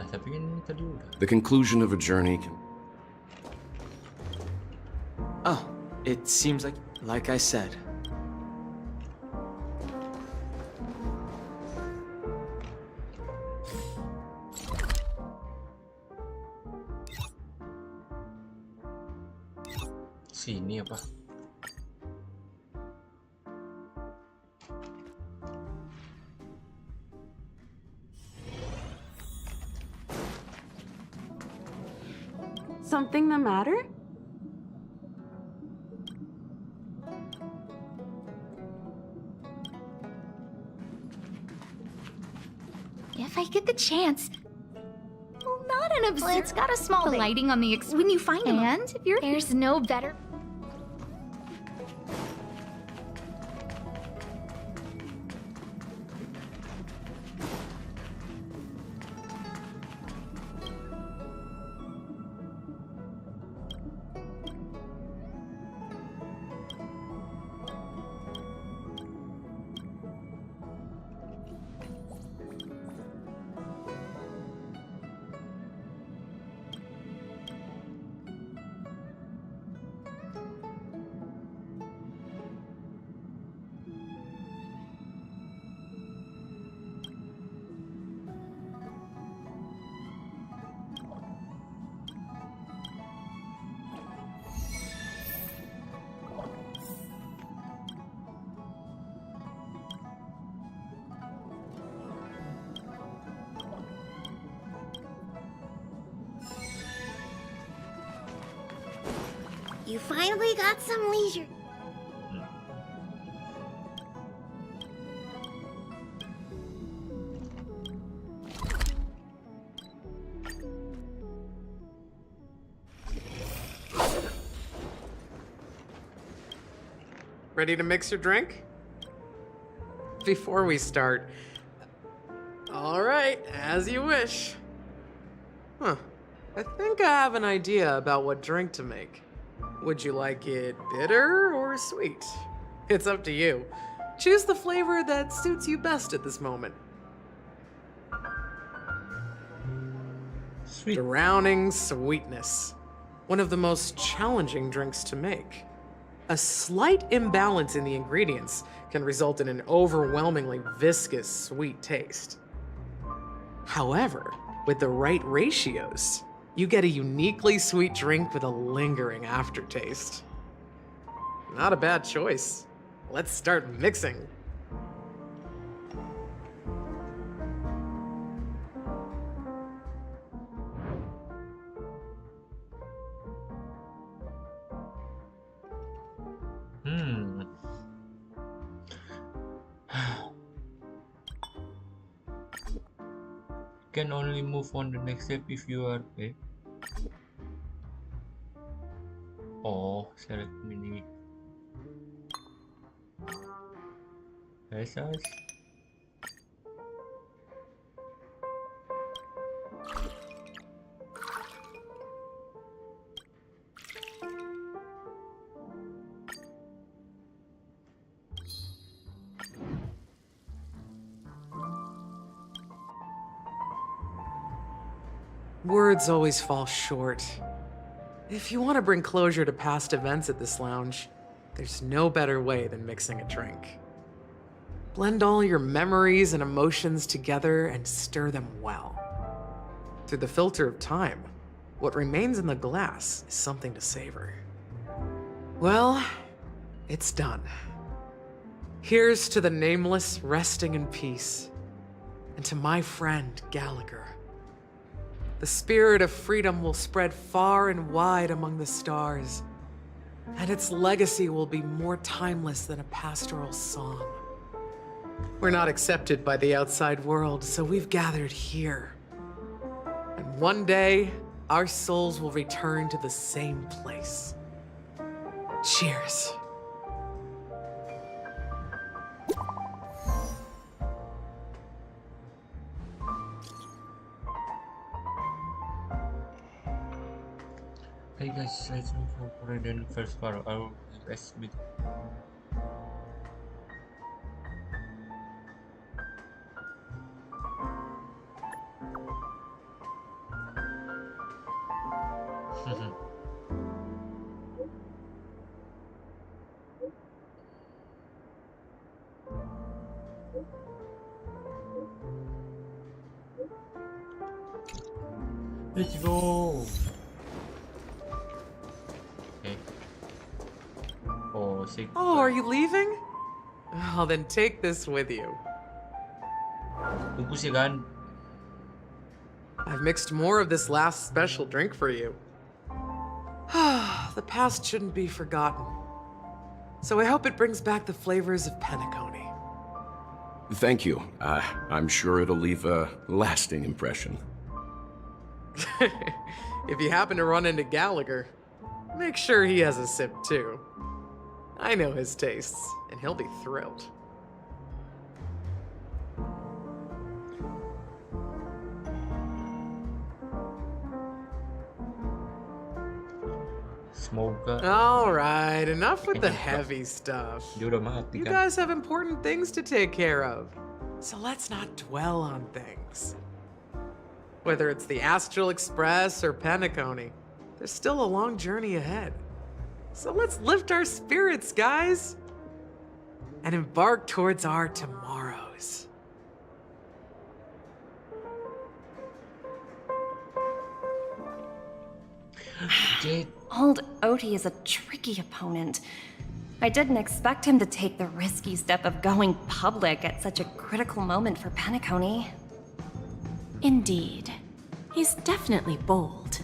Tapi kan ini tadi udah. The conclusion of a journey can... Oh, it seems like I said. Sini apa? Something the matter? If I get the chance. Well, not an observer. Well, it's got a small The base. lighting on the when you find him. And if you're there's no better. You finally got some leisure. Ready to mix your drink? Before we start... All right, as you wish. Huh. I think I have an idea about what drink to make. Would you like it bitter or sweet? It's up to you. Choose the flavor that suits you best at this moment. Sweet. Drowning sweetness. One of the most challenging drinks to make. A slight imbalance in the ingredients can result in an overwhelmingly viscous sweet taste. However, with the right ratios, you get a uniquely sweet drink with a lingering aftertaste. Not a bad choice. Let's start mixing. Can only move on the next step if you are paid. Oh, select mini. Yes. Words always fall short. If you want to bring closure to past events at this lounge, there's no better way than mixing a drink. Blend all your memories and emotions together and stir them well. Through the filter of time, what remains in the glass is something to savor. Well, it's done. Here's to the nameless resting in peace, and to my friend Gallagher. The spirit of freedom will spread far and wide among the stars, and its legacy will be more timeless than a pastoral song. We're not accepted by the outside world, so we've gathered here. And one day, our souls will return to the same place. Cheers. Hey guys, let's move forward and first part. I will rest bit. Let's go. Okay. say Oh, are you leaving? Oh, then take this with you. bungkus ya kan? I've mixed more of this last special drink for you. The past shouldn't be forgotten. So I hope it brings back the flavors of Pencacony. Thank you. I'm sure it'll leave a lasting impression. If you happen to run into Gallagher, make sure he has a sip too. I know his tastes, and he'll be thrilled. Semoga Alright, enough with the heavy stuff. dia udah mati You kan. guys have important things to take care of, so let's not dwell on things. Whether it's the Astral Express or Pencacony, there's still a long journey ahead. So let's lift our spirits, guys, and embark towards our tomorrows. Jade, Old Odie is a tricky opponent. I didn't expect him to take the risky step of going public at such a critical moment for Pencacony. Indeed. He's definitely bold.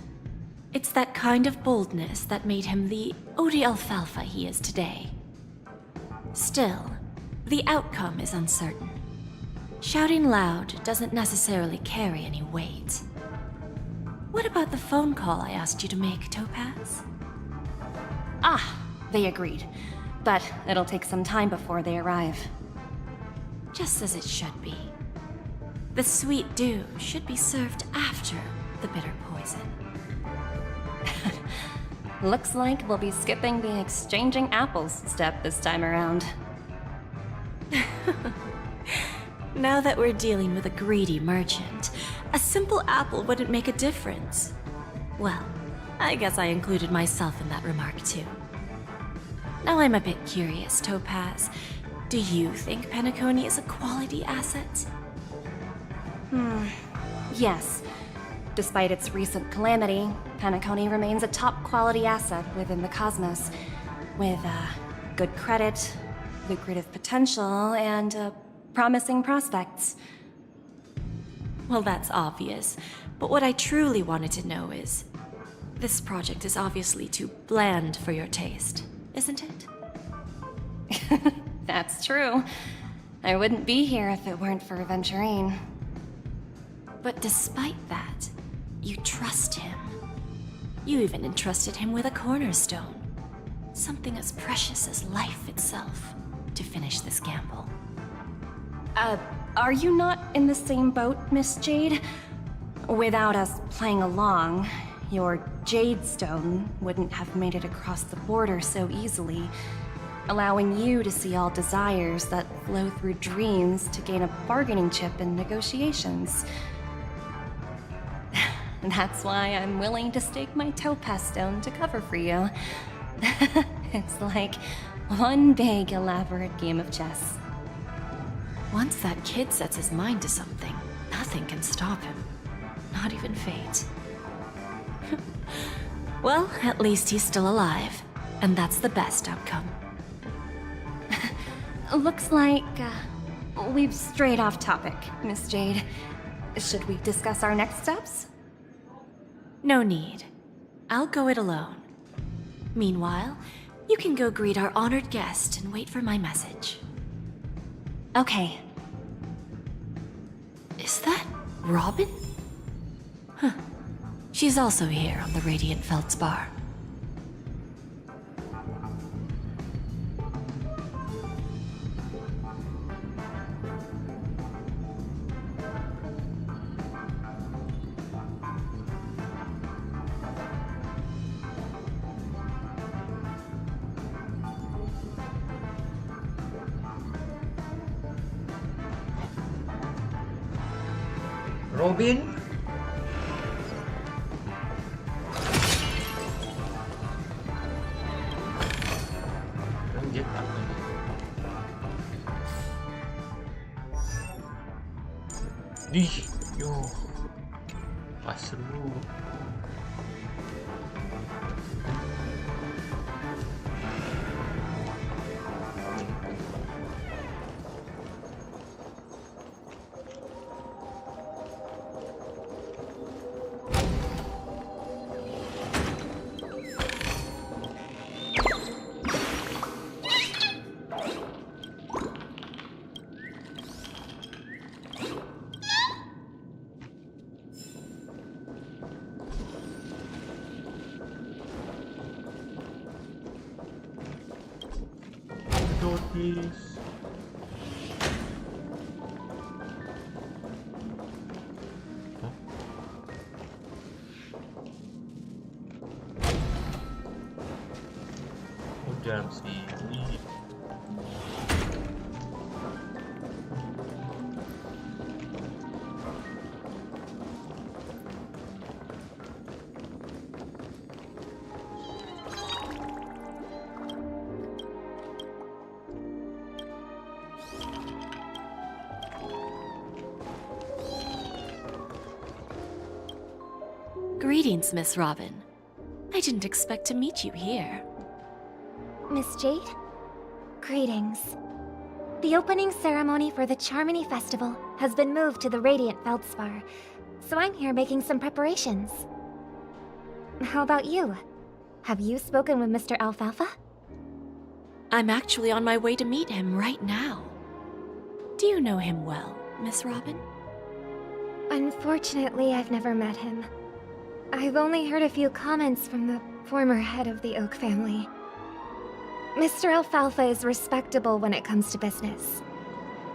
It's that kind of boldness that made him the Odie Alfalfa he is today. Still, the outcome is uncertain. Shouting loud doesn't necessarily carry any weight. What about the phone call I asked you to make, Topaz? Ah, they agreed. But it'll take some time before they arrive. Just as it should be. The sweet dew should be served after the bitter poison. Looks like we'll be skipping the exchanging apples step this time around. Now that we're dealing with a greedy merchant, a simple apple wouldn't make a difference. Well, I guess I included myself in that remark too. Now I'm a bit curious, Topaz. Do you think Pencacony is a quality asset? Yes. Despite its recent calamity, Pencacony remains a top quality asset within the cosmos, with good credit, lucrative potential, and promising prospects. Well, that's obvious, but what I truly wanted to know is, this project is obviously too bland for your taste, isn't it? That's true. I wouldn't be here if it weren't for Aventurine. But despite that, you trust him. You even entrusted him with a cornerstone. Something as precious as life itself, to finish this gamble. Are you not in the same boat, Miss Jade? Without us playing along, your Jade Stone wouldn't have made it across the border so easily, allowing you to see all desires that flow through dreams to gain a bargaining chip in negotiations. That's why I'm willing to stake my Topaz Stone to cover for you. It's like one big, elaborate game of chess. Once that kid sets his mind to something, nothing can stop him. Not even fate. Well, at least he's still alive, and that's the best outcome. Looks like we've strayed off topic, Miss Jade. Should we discuss our next steps? No need. I'll go it alone. Meanwhile, you can go greet our honored guest and wait for my message. Okay. Is that Robin? Huh. She's also here on the Radiant Feldspar. Robin? Lanjut apa nih? Ih, yo, pas seru. for this. Huh? Oh damn, see. Greetings, Miss Robin. I didn't expect to meet you here. Miss Jade? Greetings. The opening ceremony for the Charmony Festival has been moved to the Radiant Feldspar, so I'm here making some preparations. How about you? Have you spoken with Mr. Alfalfa? I'm actually on my way to meet him right now. Do you know him well, Miss Robin? Unfortunately, I've never met him. I've only heard a few comments from the former head of the Oak family. Mr. Alfalfa is respectable when it comes to business,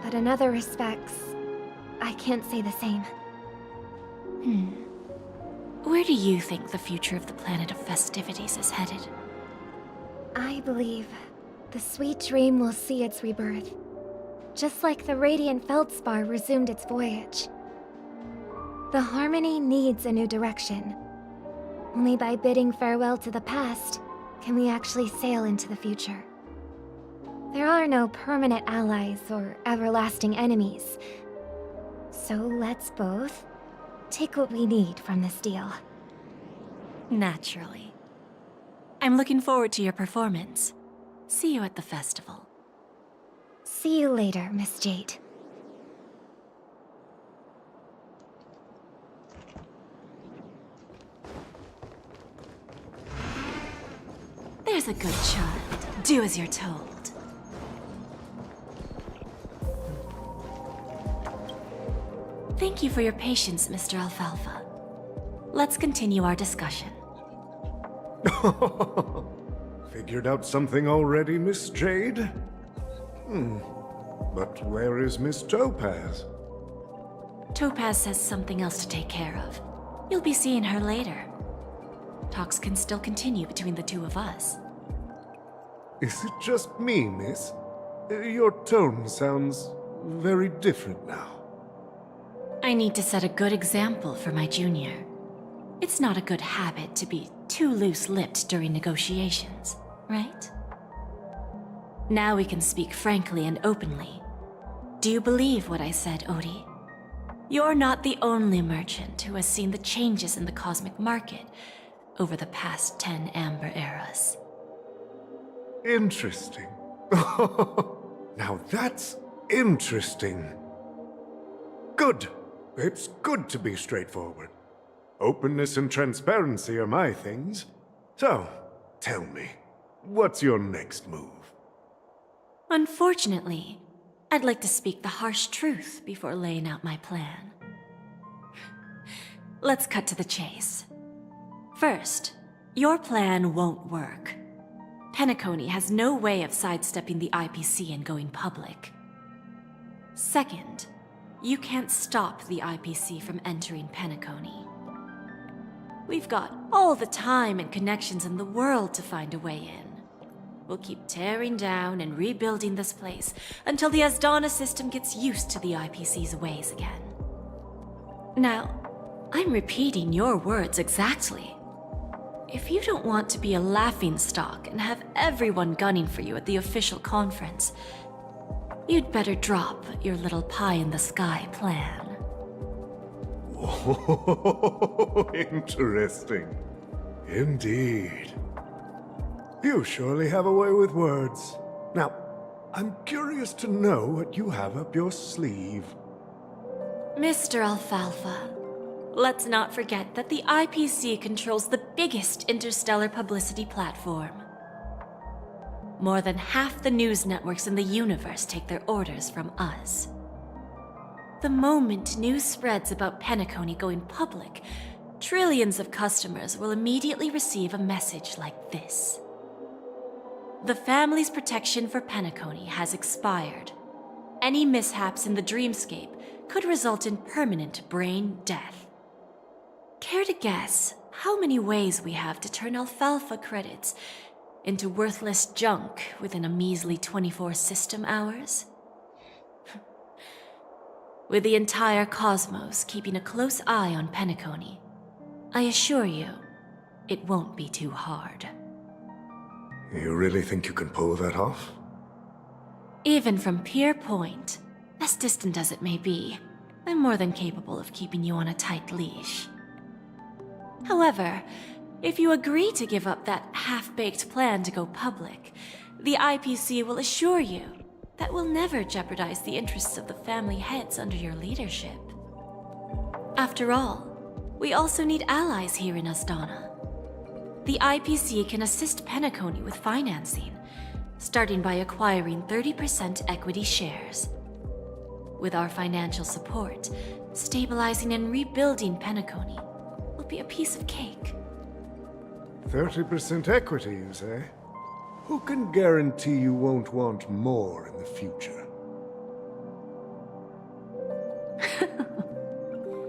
but in other respects, I can't say the same. Where do you think the future of the planet of festivities is headed? I believe the sweet dream will see its rebirth, just like the Radiant Feldspar resumed its voyage. The Harmony needs a new direction. Only by bidding farewell to the past can we actually sail into the future. There are no permanent allies or everlasting enemies. So let's both take what we need from this deal. Naturally. I'm looking forward to your performance. See you at the festival. See you later, Miss Jade. There's a good child. Do as you're told. Thank you for your patience, Mr. Alfalfa. Let's continue our discussion. Figured out something already, Miss Jade? But where is Miss Topaz? Topaz says something else to take care of. You'll be seeing her later. Talks can still continue between the two of us. Is it just me, miss? Your tone sounds very different now. I need to set a good example for my junior. It's not a good habit to be too loose-lipped during negotiations, right? Now we can speak frankly and openly. Do you believe what I said, Odie? You're not the only merchant who has seen the changes in the cosmic market over the past 10 Amber Eras. Interesting. Now that's interesting. Good. It's good to be straightforward. Openness and transparency are my things. So, tell me, what's your next move? Unfortunately, I'd like to speak the harsh truth before laying out my plan. Let's cut to the chase. First, your plan won't work. Pencacony has no way of sidestepping the IPC and going public. Second, you can't stop the IPC from entering Pencacony. We've got all the time and connections in the world to find a way in. We'll keep tearing down and rebuilding this place until the Asdana system gets used to the IPC's ways again. Now, I'm repeating your words exactly. If you don't want to be a laughingstock and have everyone gunning for you at the official conference, you'd better drop your little pie-in-the-sky plan. Oh, interesting. Indeed. You surely have a way with words. Now, I'm curious to know what you have up your sleeve. Mr. Alfalfa, let's not forget that the IPC controls the biggest interstellar publicity platform. More than half the news networks in the universe take their orders from us. The moment news spreads about Pencacony going public, trillions of customers will immediately receive a message like this. The family's protection for Pencacony has expired. Any mishaps in the dreamscape could result in permanent brain death. Care to guess how many ways we have to turn alfalfa credits into worthless junk within a measly 24 system hours? With the entire cosmos keeping a close eye on Pencacony, I assure you, it won't be too hard. You really think you can pull that off? Even from Pier Point, as distant as it may be, I'm more than capable of keeping you on a tight leash. However, if you agree to give up that half-baked plan to go public, the IPC will assure you that we'll never jeopardize the interests of the family heads under your leadership. After all, we also need allies here in Asdana. The IPC can assist Pencacony with financing, starting by acquiring 30% equity shares. With our financial support, stabilizing and rebuilding Pencacony will be a piece of cake. 30% equity, you say? Who can guarantee you won't want more in the future?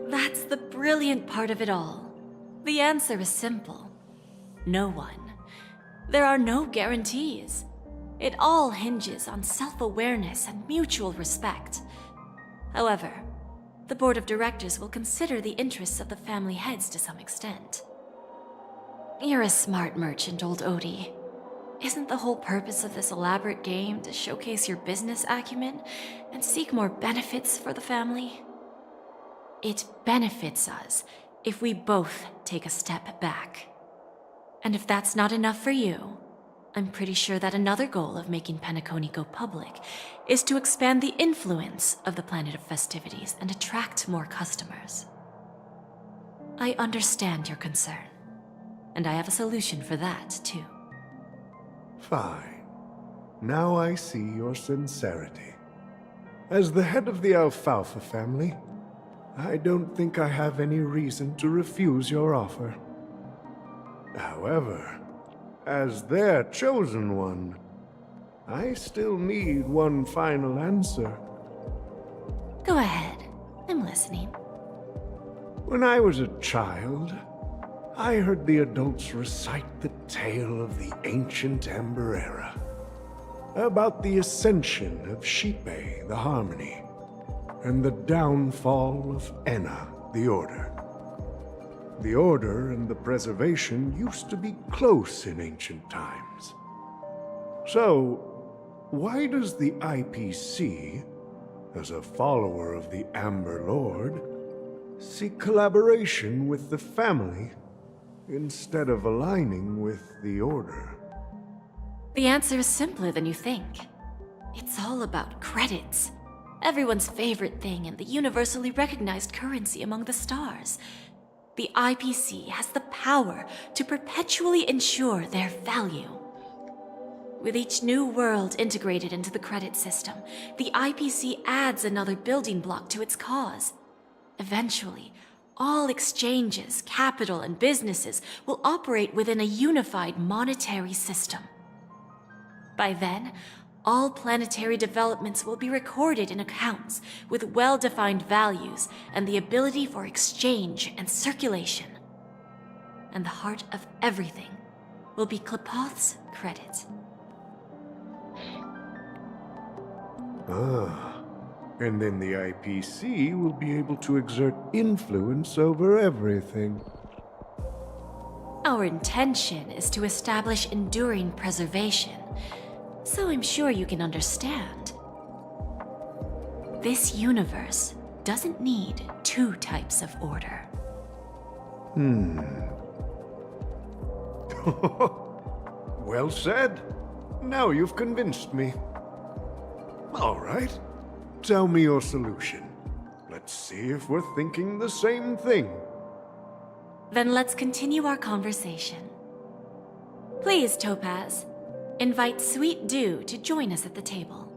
That's the brilliant part of it all. The answer is simple. No one. There are no guarantees. It all hinges on self-awareness and mutual respect. However, the board of directors will consider the interests of the family heads to some extent. You're a smart merchant, old Odie. Isn't the whole purpose of this elaborate game to showcase your business acumen and seek more benefits for the family? It benefits us if we both take a step back. And if that's not enough for you, I'm pretty sure that another goal of making Pencacony go public is to expand the influence of the Planet of Festivities and attract more customers. I understand your concern, and I have a solution for that, too. Fine. Now I see your sincerity. As the head of the Alfalfa family, I don't think I have any reason to refuse your offer. However, as their chosen one, I still need one final answer. Go ahead. I'm listening. When I was a child, I heard the adults recite the tale of the ancient Ember Era, about the ascension of Shipe, the Harmony, and the downfall of Enna, the Order. The Order and the Preservation used to be close in ancient times. So, why does the IPC, as a follower of the Amber Lord, seek collaboration with the family instead of aligning with the Order? The answer is simpler than you think. It's all about credits. Everyone's favorite thing and the universally recognized currency among the stars. The IPC has the power to perpetually ensure their value. With each new world integrated into the credit system, the IPC adds another building block to its cause. Eventually, all exchanges, capital, and businesses will operate within a unified monetary system. By then, all planetary developments will be recorded in accounts with well-defined values and the ability for exchange and circulation. And the heart of everything will be Klepoth's credit. Ah, and then the IPC will be able to exert influence over everything. Our intention is to establish enduring preservation, so I'm sure you can understand. This universe doesn't need two types of order. Well said. Now you've convinced me. All right. Tell me your solution. Let's see if we're thinking the same thing. Then let's continue our conversation. Please, Topaz, invite Sweet Dew to join us at the table.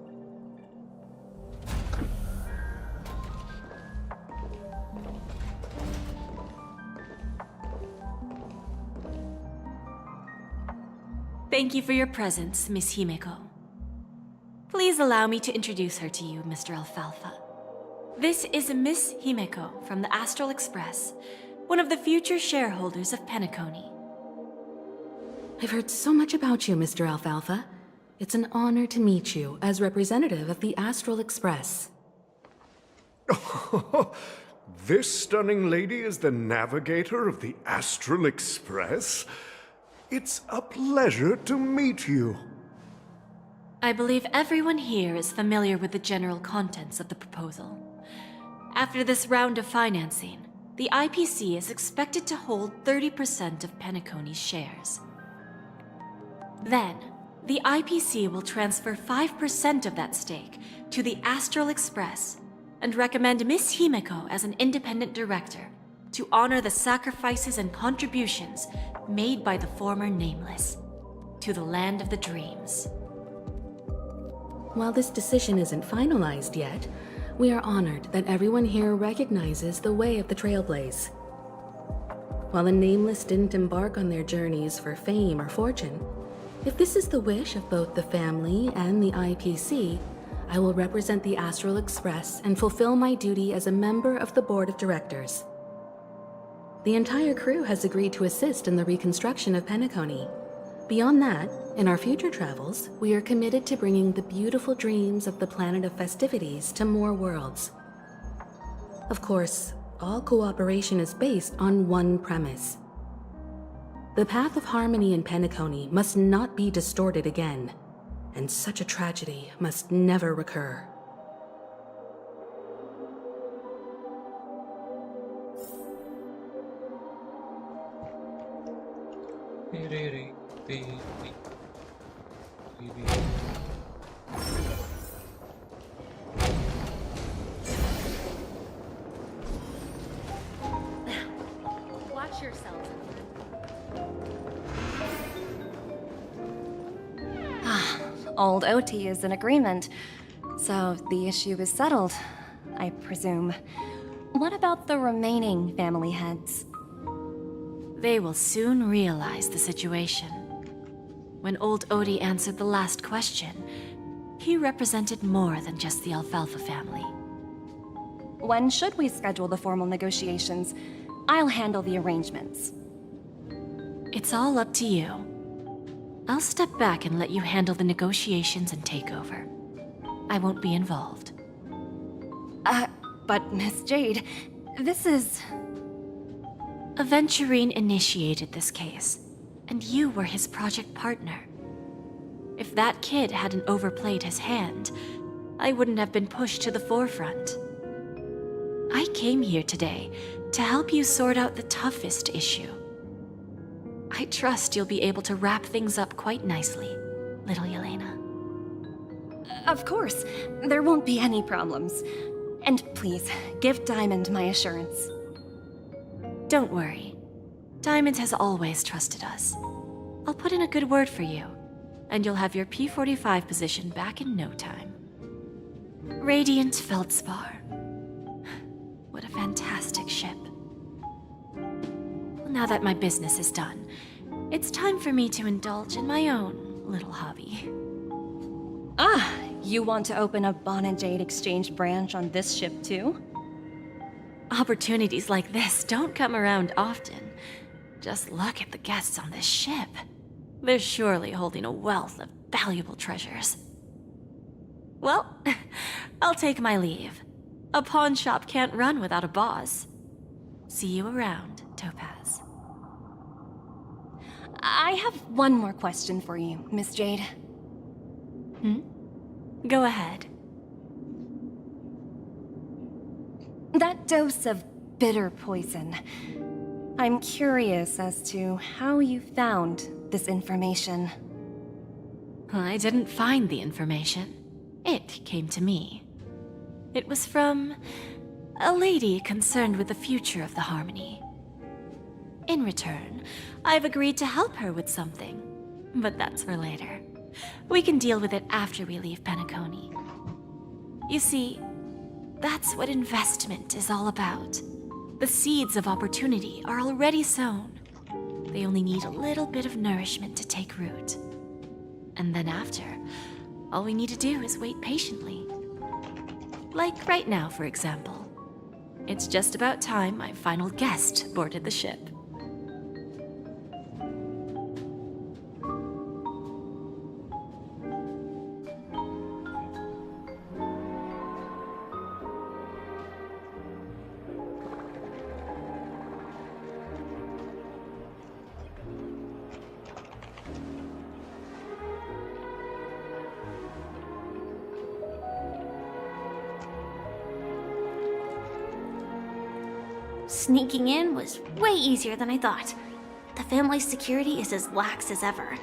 Thank you for your presence, Miss Himeko. Please allow me to introduce her to you, Mr. Alfalfa. This is Miss Himeko from the Astral Express, one of the future shareholders of Pencacony. I've heard so much about you, Mr. Alfalfa. It's an honor to meet you as representative of the Astral Express. This stunning lady is the navigator of the Astral Express? It's a pleasure to meet you. I believe everyone here is familiar with the general contents of the proposal. After this round of financing, the IPC is expected to hold 30% of Pencacony's shares. Then, the IPC will transfer 5% of that stake to the Astral Express and recommend Miss Himeko as an independent director to honor the sacrifices and contributions made by the former Nameless to the land of the dreams. While this decision isn't finalized yet, we are honored that everyone here recognizes the way of the Trailblaze. While the Nameless didn't embark on their journeys for fame or fortune, if this is the wish of both the family and the IPC, I will represent the Astral Express and fulfill my duty as a member of the board of directors. The entire crew has agreed to assist in the reconstruction of Pencacony. Beyond that, in our future travels, we are committed to bringing the beautiful dreams of the planet of festivities to more worlds. Of course, all cooperation is based on one premise. The path of harmony in Pencacony must not be distorted again, and such a tragedy must never recur. Watch yourselves. Old OT is in agreement, so the issue is settled, I presume. What about the remaining family heads? They will soon realize the situation. When old Odie answered the last question, he represented more than just the Alfalfa family. When should we schedule the formal negotiations? I'll handle the arrangements. It's all up to you. I'll step back and let you handle the negotiations and takeover. I won't be involved. But Miss Jade, this is... Aventurine initiated this case, and you were his project partner. If that kid hadn't overplayed his hand, I wouldn't have been pushed to the forefront. I came here today to help you sort out the toughest issue. I trust you'll be able to wrap things up quite nicely, little Yelena. Of course, there won't be any problems. And please, give Diamond my assurance. Don't worry. Diamond has always trusted us. I'll put in a good word for you, and you'll have your P-45 position back in no time. Radiant Feldspar. What a fantastic ship. Well, now that my business is done, it's time for me to indulge in my own little hobby. You want to open a Bon and Jade exchange branch on this ship too? Opportunities like this don't come around often. Just look at the guests on this ship. They're surely holding a wealth of valuable treasures. Well, I'll take my leave. A pawn shop can't run without a boss. See you around, Topaz. I have one more question for you, Miss Jade. Go ahead. That dose of bitter poison. I'm curious as to how you found this information. I didn't find the information. It came to me. It was from a lady concerned with the future of the Harmony. In return, I've agreed to help her with something, but that's for later. We can deal with it after we leave Pencacony. You see, that's what investment is all about. The seeds of opportunity are already sown. They only need a little bit of nourishment to take root. And then after, all we need to do is wait patiently. Like right now, for example. It's just about time my final guest boarded the ship. Sneaking in was way easier than I thought. The family's security is as lax as ever.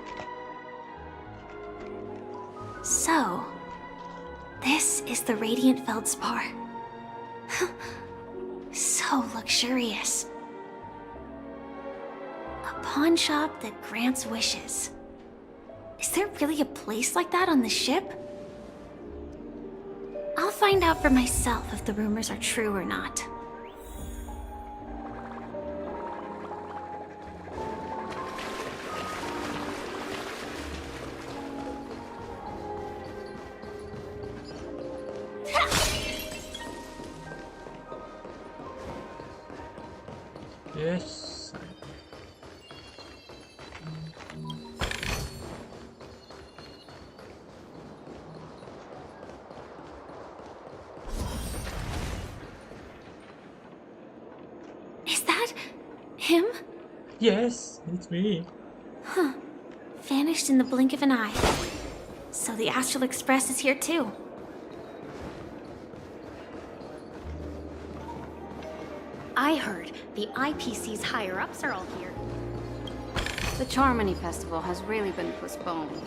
So, this is the Radiant Feldspar. So luxurious. A pawn shop that grants wishes. Is there really a place like that on the ship? I'll find out for myself if the rumors are true or not. Yes. Is that him? Yes, it's me. Huh. Vanished in the blink of an eye. So the Astral Express is here too. I heard the IPC's higher-ups are all here. The Charmony Festival has really been postponed.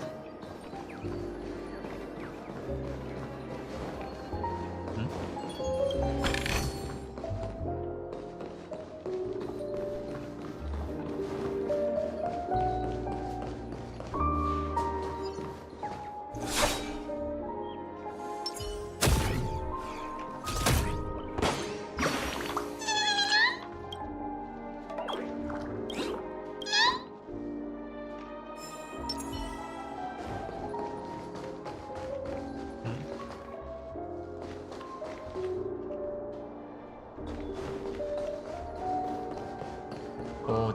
Oh,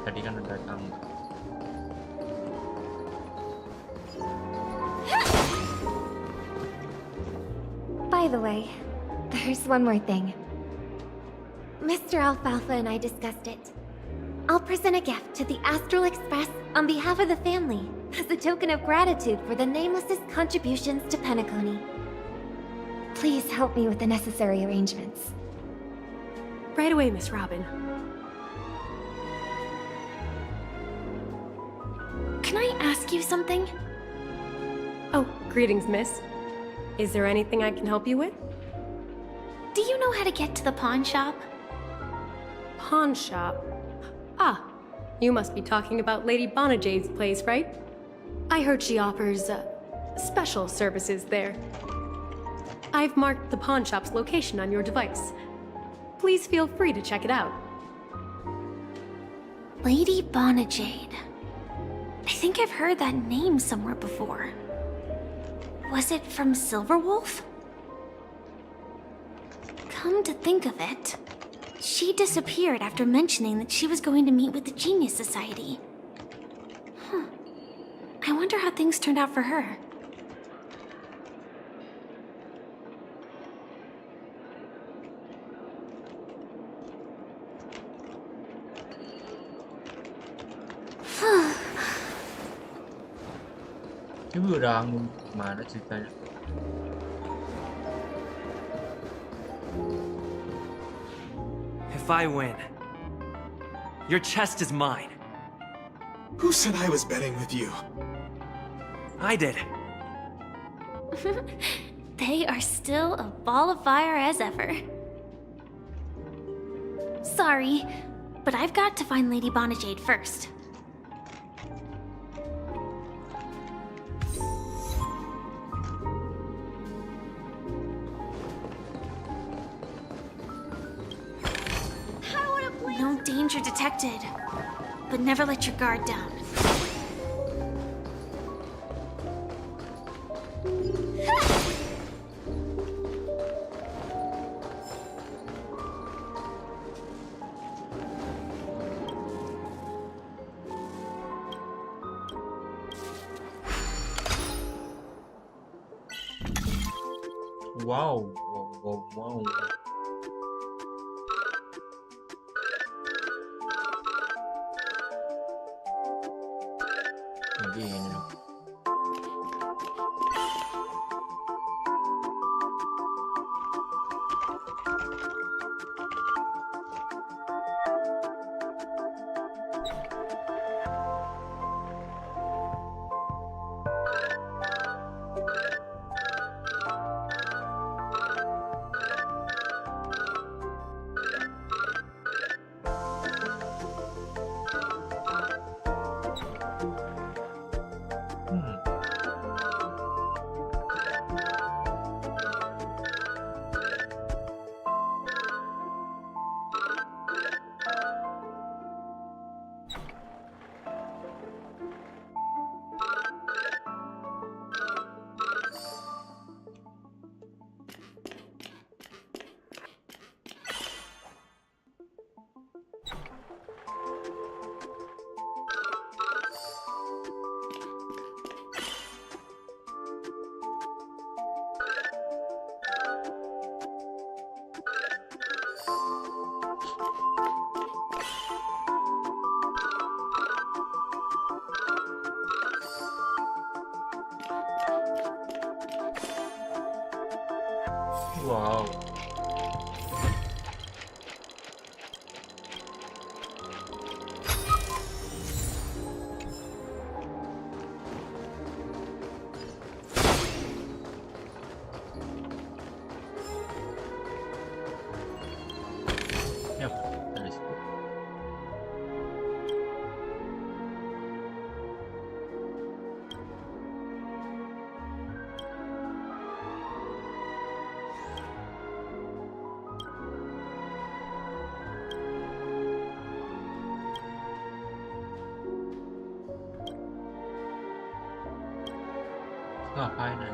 tadi kan ada datang. By the way, there's one more thing. Mr. Alfalfa and I discussed it. I'll present a gift to the Astral Express on behalf of the family as a token of gratitude for the Nameless's contributions to Pencacony. Please help me with the necessary arrangements. Right away, Miss Robin. Can I ask you something? Oh, greetings, miss. Is there anything I can help you with? Do you know how to get to the pawn shop? Pawn shop? Ah, you must be talking about Lady Bonajade's place, right? I heard she offers, special services there. I've marked the pawn shop's location on your device. Please feel free to check it out. Lady Bonajade. I think I've heard that name somewhere before. Was it from Silverwolf? Come to think of it, she disappeared after mentioning that she was going to meet with the Genius Society. I wonder how things turned out for her. Coba udah gimana ceritanya? If I win, your chest is mine. Who said I was betting with you? I did. They are still a ball of fire as ever. Sorry, but I've got to find Lady Bonajade first. No danger detected. but never let your guard down. Wow, wow, wow, wow. Hindi, ano. Wow. Yep, that is cool. Ah, finally.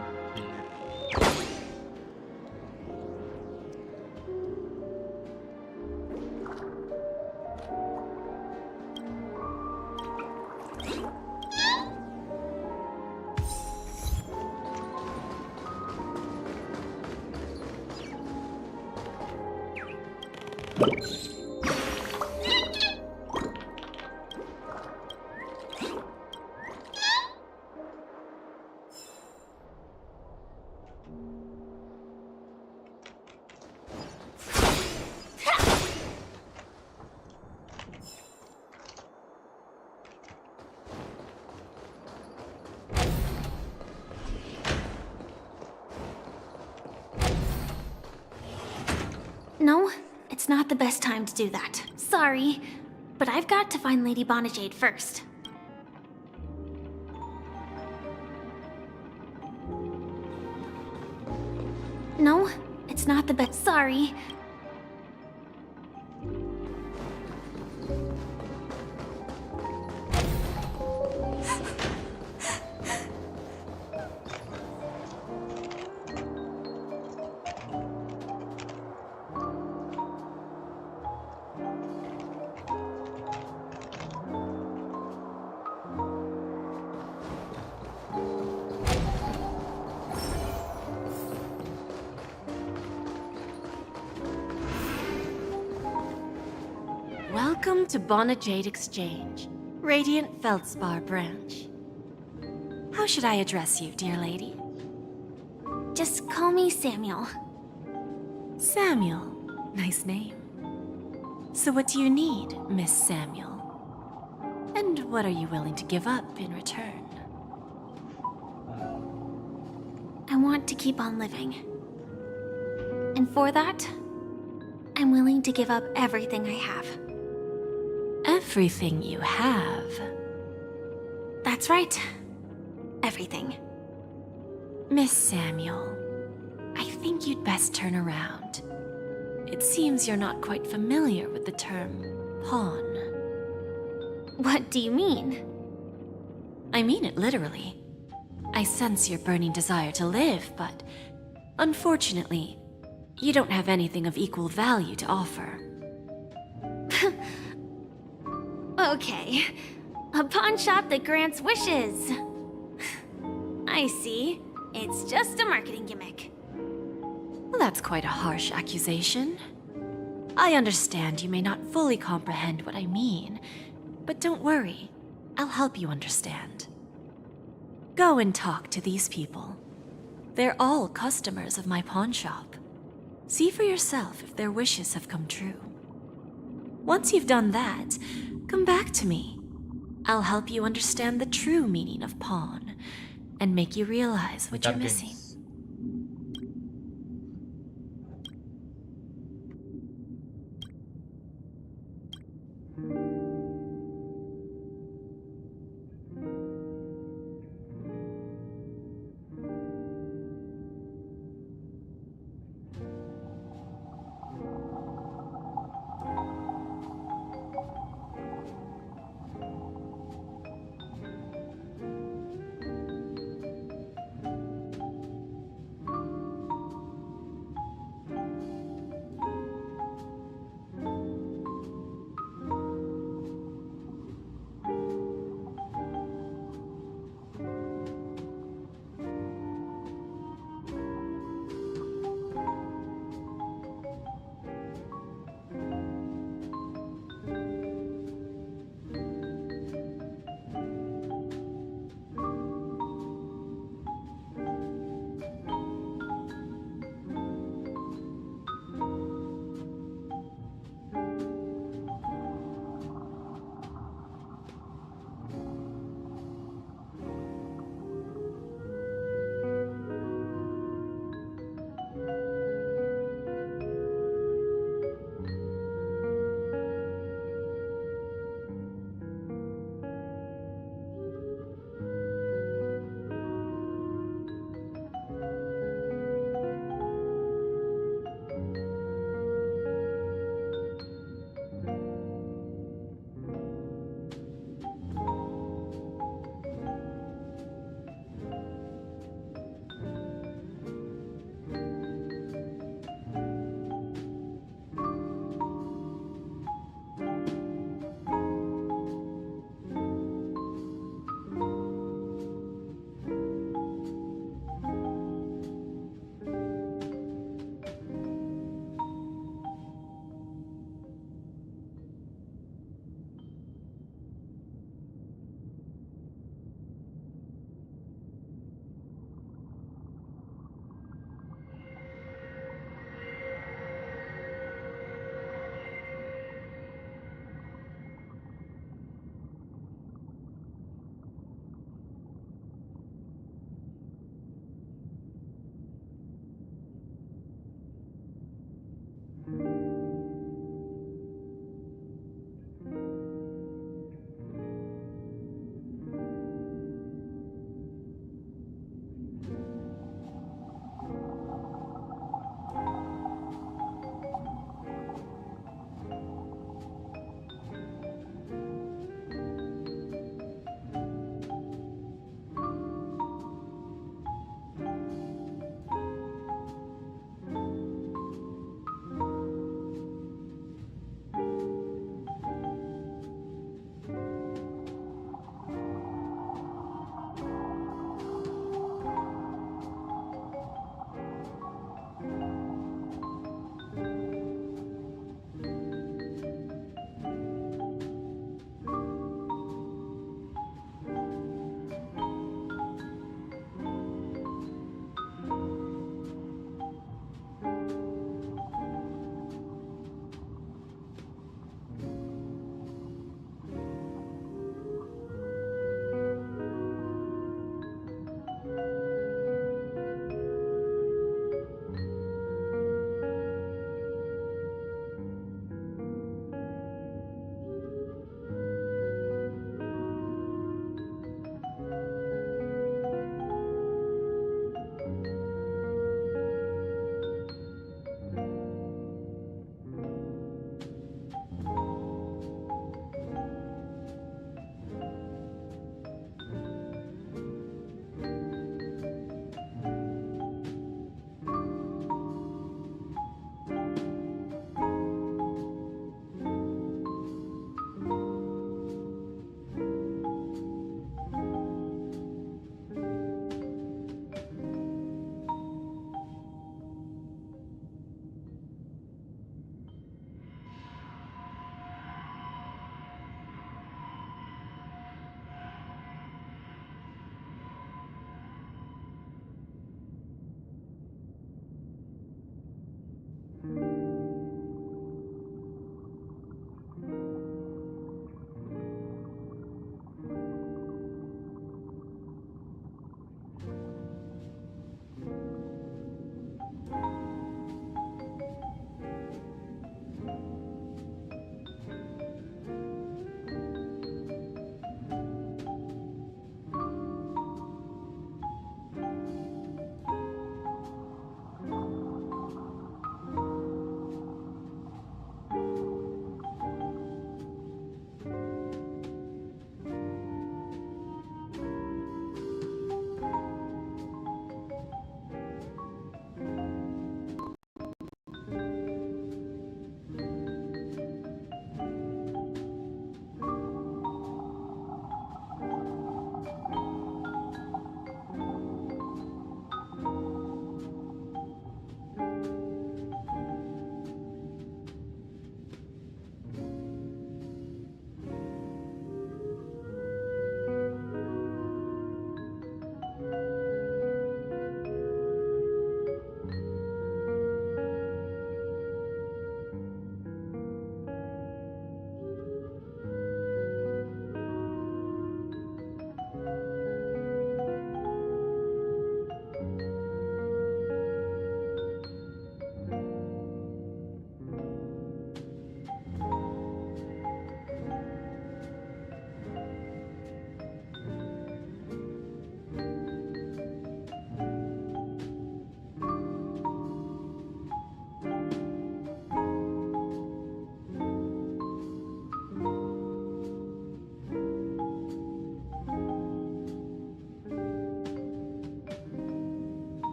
No, it's not the best time to do that. Sorry, but I've got to find Lady Bonajade first. No, it's not the best. Sorry. Welcome to Bonajade Exchange, Radiant Feldspar branch. How should I address you, dear lady? Just call me Samuel. Samuel. Nice name. So what do you need, Miss Samuel? And what are you willing to give up in return? I want to keep on living. And for that, I'm willing to give up everything I have. Everything you have? That's right. Everything. Miss Samuel, I think you'd best turn around. It seems you're not quite familiar with the term pawn. What do you mean? I mean it literally. I sense your burning desire to live, but unfortunately, you don't have anything of equal value to offer. Okay. A pawn shop that grants wishes. I see. It's just a marketing gimmick. Well, that's quite a harsh accusation. I understand you may not fully comprehend what I mean, but don't worry. I'll help you understand. Go and talk to these people. They're all customers of my pawn shop. See for yourself if their wishes have come true. Once you've done that, come back to me. I'll help you understand the true meaning of pawn and make you realize what you're missing.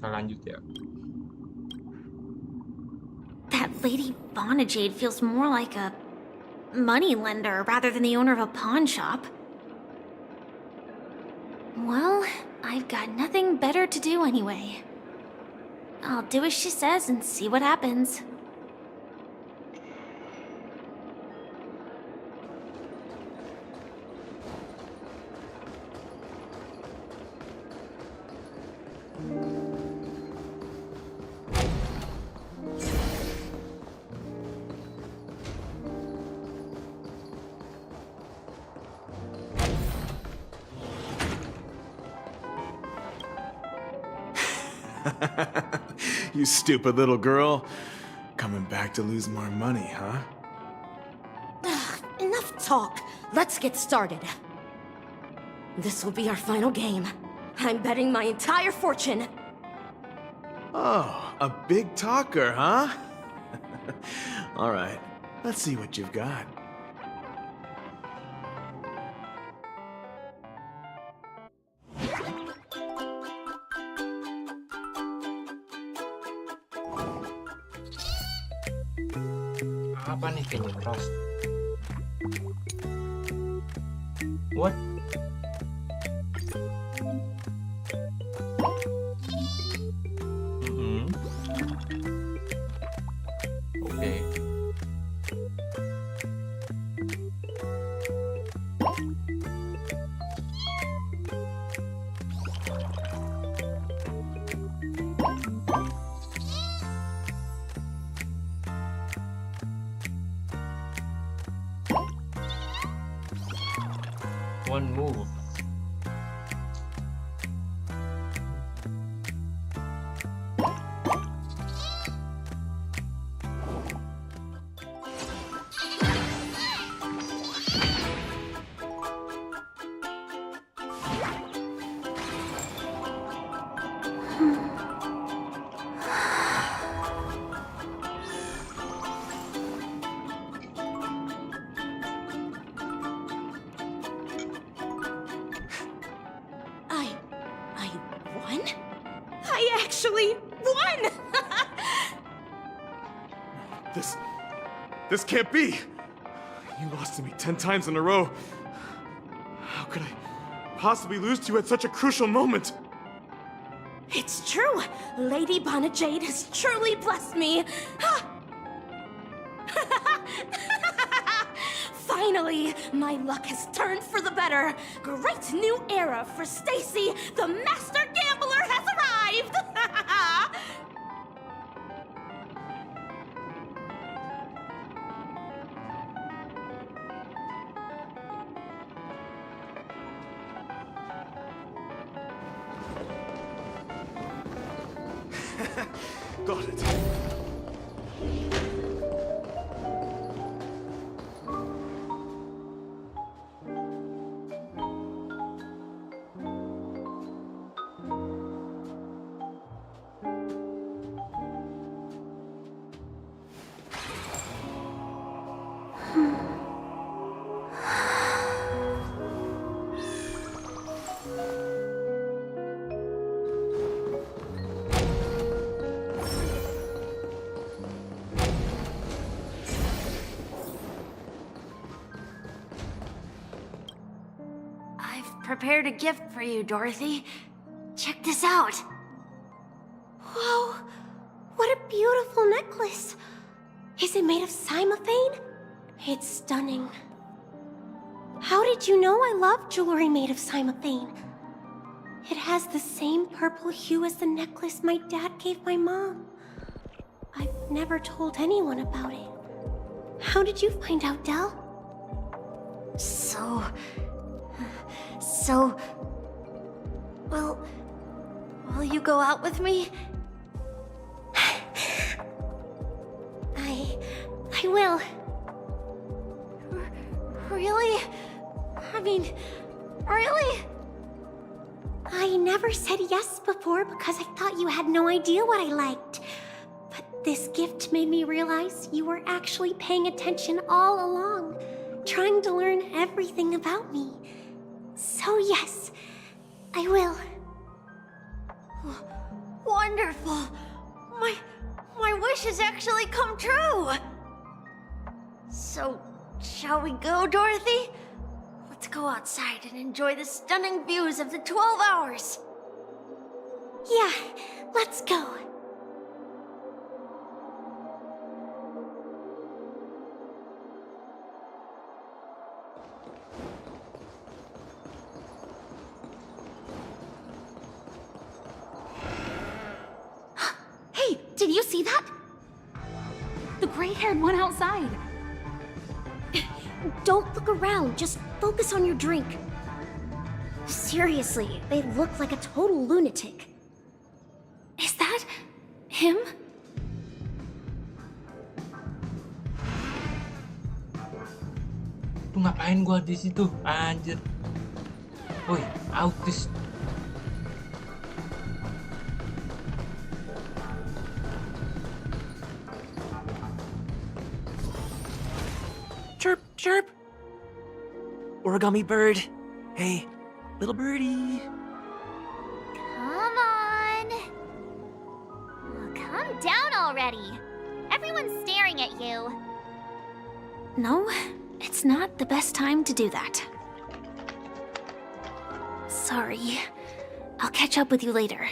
bakal lanjut ya. That Lady Bonajade feels more like a money lender rather than the owner of a pawn shop. Well, I've got nothing better to do anyway. I'll do as she says and see what happens. You stupid little girl. Coming back to lose more money, huh? Enough talk. Let's get started. This will be our final game. I'm betting my entire fortune. Oh, a big talker, huh? All right, let's see what you've got. Apa nih kayaknya trust? What? Okay. One move. I won? I actually won! This can't be! You lost to me 10 times in a row. How could I possibly lose to you at such a crucial moment? It's true! Lady Bonajade has truly blessed me! Finally, my luck has turned for the better. Great new era for Stacy. The master gambler has arrived. Got it. Prepared a gift for you, Dorothy. Check this out. Whoa! What a beautiful necklace! Is it made of cymophane? It's stunning. How did you know I love jewelry made of cymophane? It has the same purple hue as the necklace my dad gave my mom. I've never told anyone about it. How did you find out, Del? Will you go out with me? I will. Really? I mean, really? I never said yes before because I thought you had no idea what I liked. But this gift made me realize you were actually paying attention all along, trying to learn everything about me. So yes, I will. Wonderful! My wish has actually come true! So, shall we go, Dorothy? Let's go outside and enjoy the stunning views of the 12 hours! Yeah, let's go. Hey, did you see that? The gray-haired one outside. Don't look around, just focus on your drink. Seriously, they look like a total lunatic. Is that him? Tuh ngapain gua di situ? Anjir. Woi, autis. Chirp, chirp. Origami bird. Hey, little birdie. Come on. Oh, calm down already. Everyone's staring at you. No, it's not the best time to do that. Sorry. I'll catch up with you later.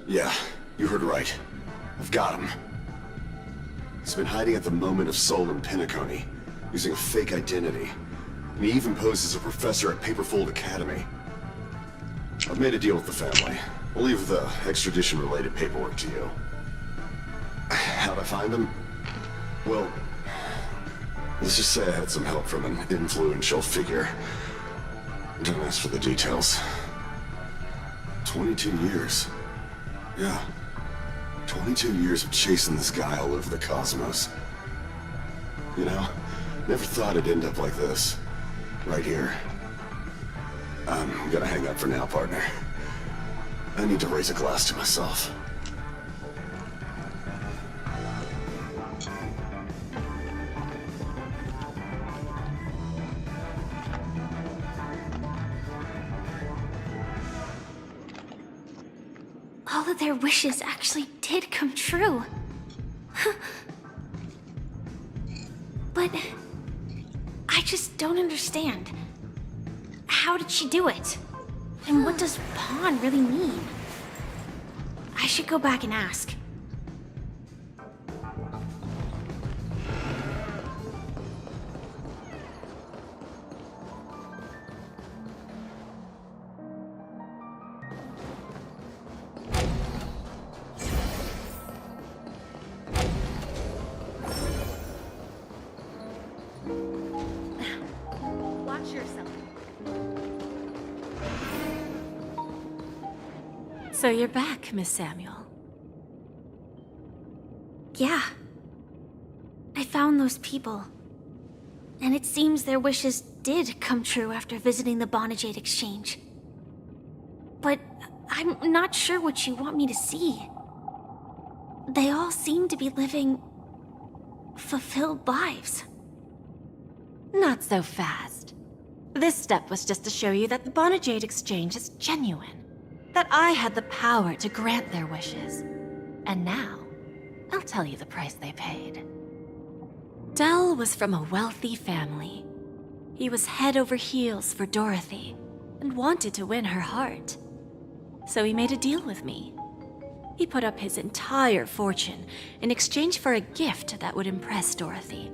Yeah, you heard right. I've got him. He's been hiding at the Moment of Soul in Pencacony, using a fake identity. And he even posed as a professor at Paperfold Academy. I've made a deal with the family. We'll leave the extradition-related paperwork to you. How'd I find him? Well, let's just say I had some help from an influential figure. Don't ask for the details. 22 years. Yeah. 22 years of chasing this guy all over the cosmos. You know, never thought it'd end up like this. Right here. I'm gonna hang up for now, partner. I need to raise a glass to myself. All of their wishes actually did come true. But I just don't understand. How did she do it? And what does pawn really mean? I should go back and ask. Watch yourself. So you're back, Miss Samuel. Yeah. I found those people. And it seems their wishes did come true after visiting the Bonajade Exchange. But I'm not sure what you want me to see. They all seem to be living fulfilled lives. Not so fast. This step was just to show you that the Bonajade Exchange is genuine. That I had the power to grant their wishes. And now, I'll tell you the price they paid. Dell was from a wealthy family. He was head over heels for Dorothy, and wanted to win her heart. So he made a deal with me. He put up his entire fortune in exchange for a gift that would impress Dorothy.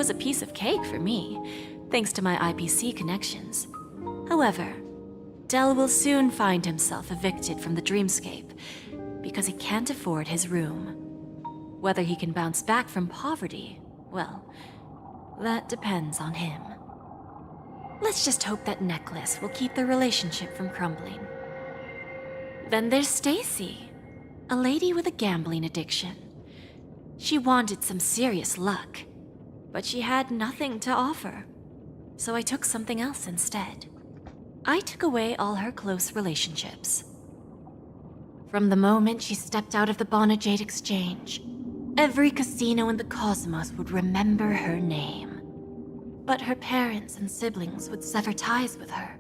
was a piece of cake for me, thanks to my IPC connections. However, Del will soon find himself evicted from the dreamscape because he can't afford his room. Whether he can bounce back from poverty, well, that depends on him. Let's just hope that necklace will keep the relationship from crumbling. Then there's Stacy, a lady with a gambling addiction. She wanted some serious luck, but she had nothing to offer, so I took something else instead. I took away all her close relationships. From the moment she stepped out of the Bonajade Exchange, every casino in the cosmos would remember her name. But her parents and siblings would sever ties with her,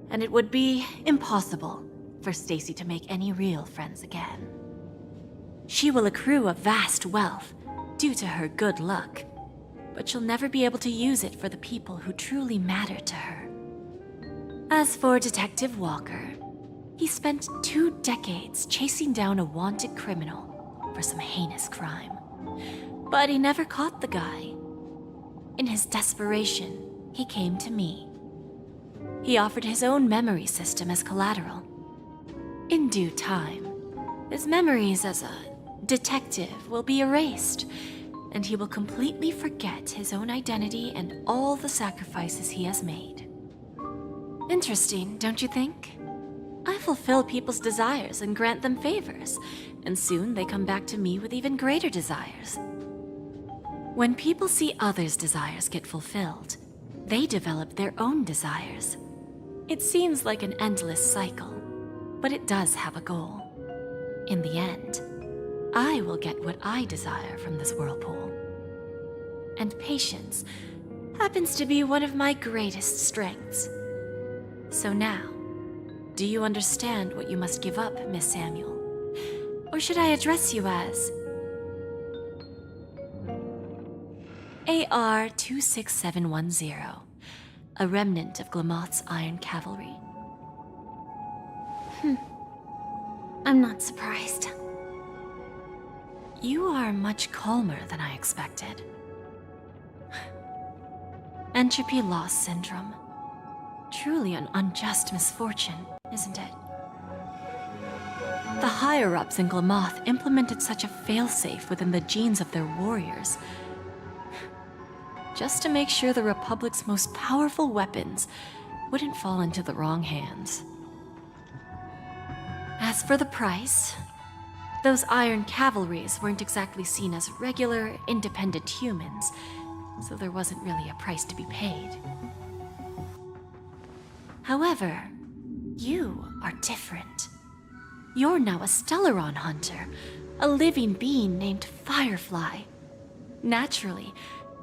and it would be impossible for Stacy to make any real friends again. She will accrue a vast wealth due to her good luck, but she'll never be able to use it for the people who truly matter to her. As for Detective Walker, he spent 2 decades chasing down a wanted criminal for some heinous crime. But he never caught the guy. In his desperation, he came to me. He offered his own memory system as collateral. In due time, his memories as a detective will be erased, and he will completely forget his own identity and all the sacrifices he has made. Interesting, don't you think? I fulfill people's desires and grant them favors, and soon they come back to me with even greater desires. When people see others' desires get fulfilled, they develop their own desires. It seems like an endless cycle, but it does have a goal. In the end, I will get what I desire from this whirlpool. And patience happens to be one of my greatest strengths. So now, do you understand what you must give up, Miss Samuel? Or should I address you as AR-26710, a remnant of Glamoth's Iron Cavalry? I'm not surprised. You are much calmer than I expected. Entropy loss syndrome. Truly an unjust misfortune, isn't it? The higher-ups in Glamoth implemented such a failsafe within the genes of their warriors, just to make sure the Republic's most powerful weapons wouldn't fall into the wrong hands. As for the price, those Iron Cavalries weren't exactly seen as regular, independent humans, so there wasn't really a price to be paid. However, you are different. You're now a Stellaron hunter, a living being named Firefly. Naturally,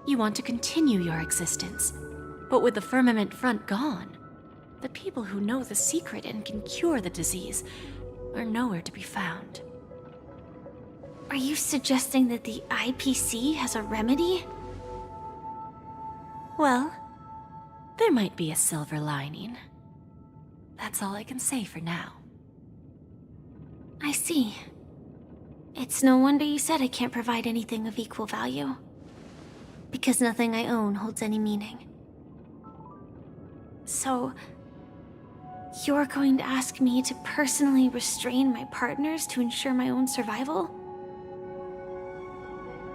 you want to continue your existence, but with the Firmament Front gone, the people who know the secret and can cure the disease are nowhere to be found. Are you suggesting that the IPC has a remedy? Well, there might be a silver lining. That's all I can say for now. I see. It's no wonder you said I can't provide anything of equal value. Because nothing I own holds any meaning. So, you're going to ask me to personally restrain my partners to ensure my own survival?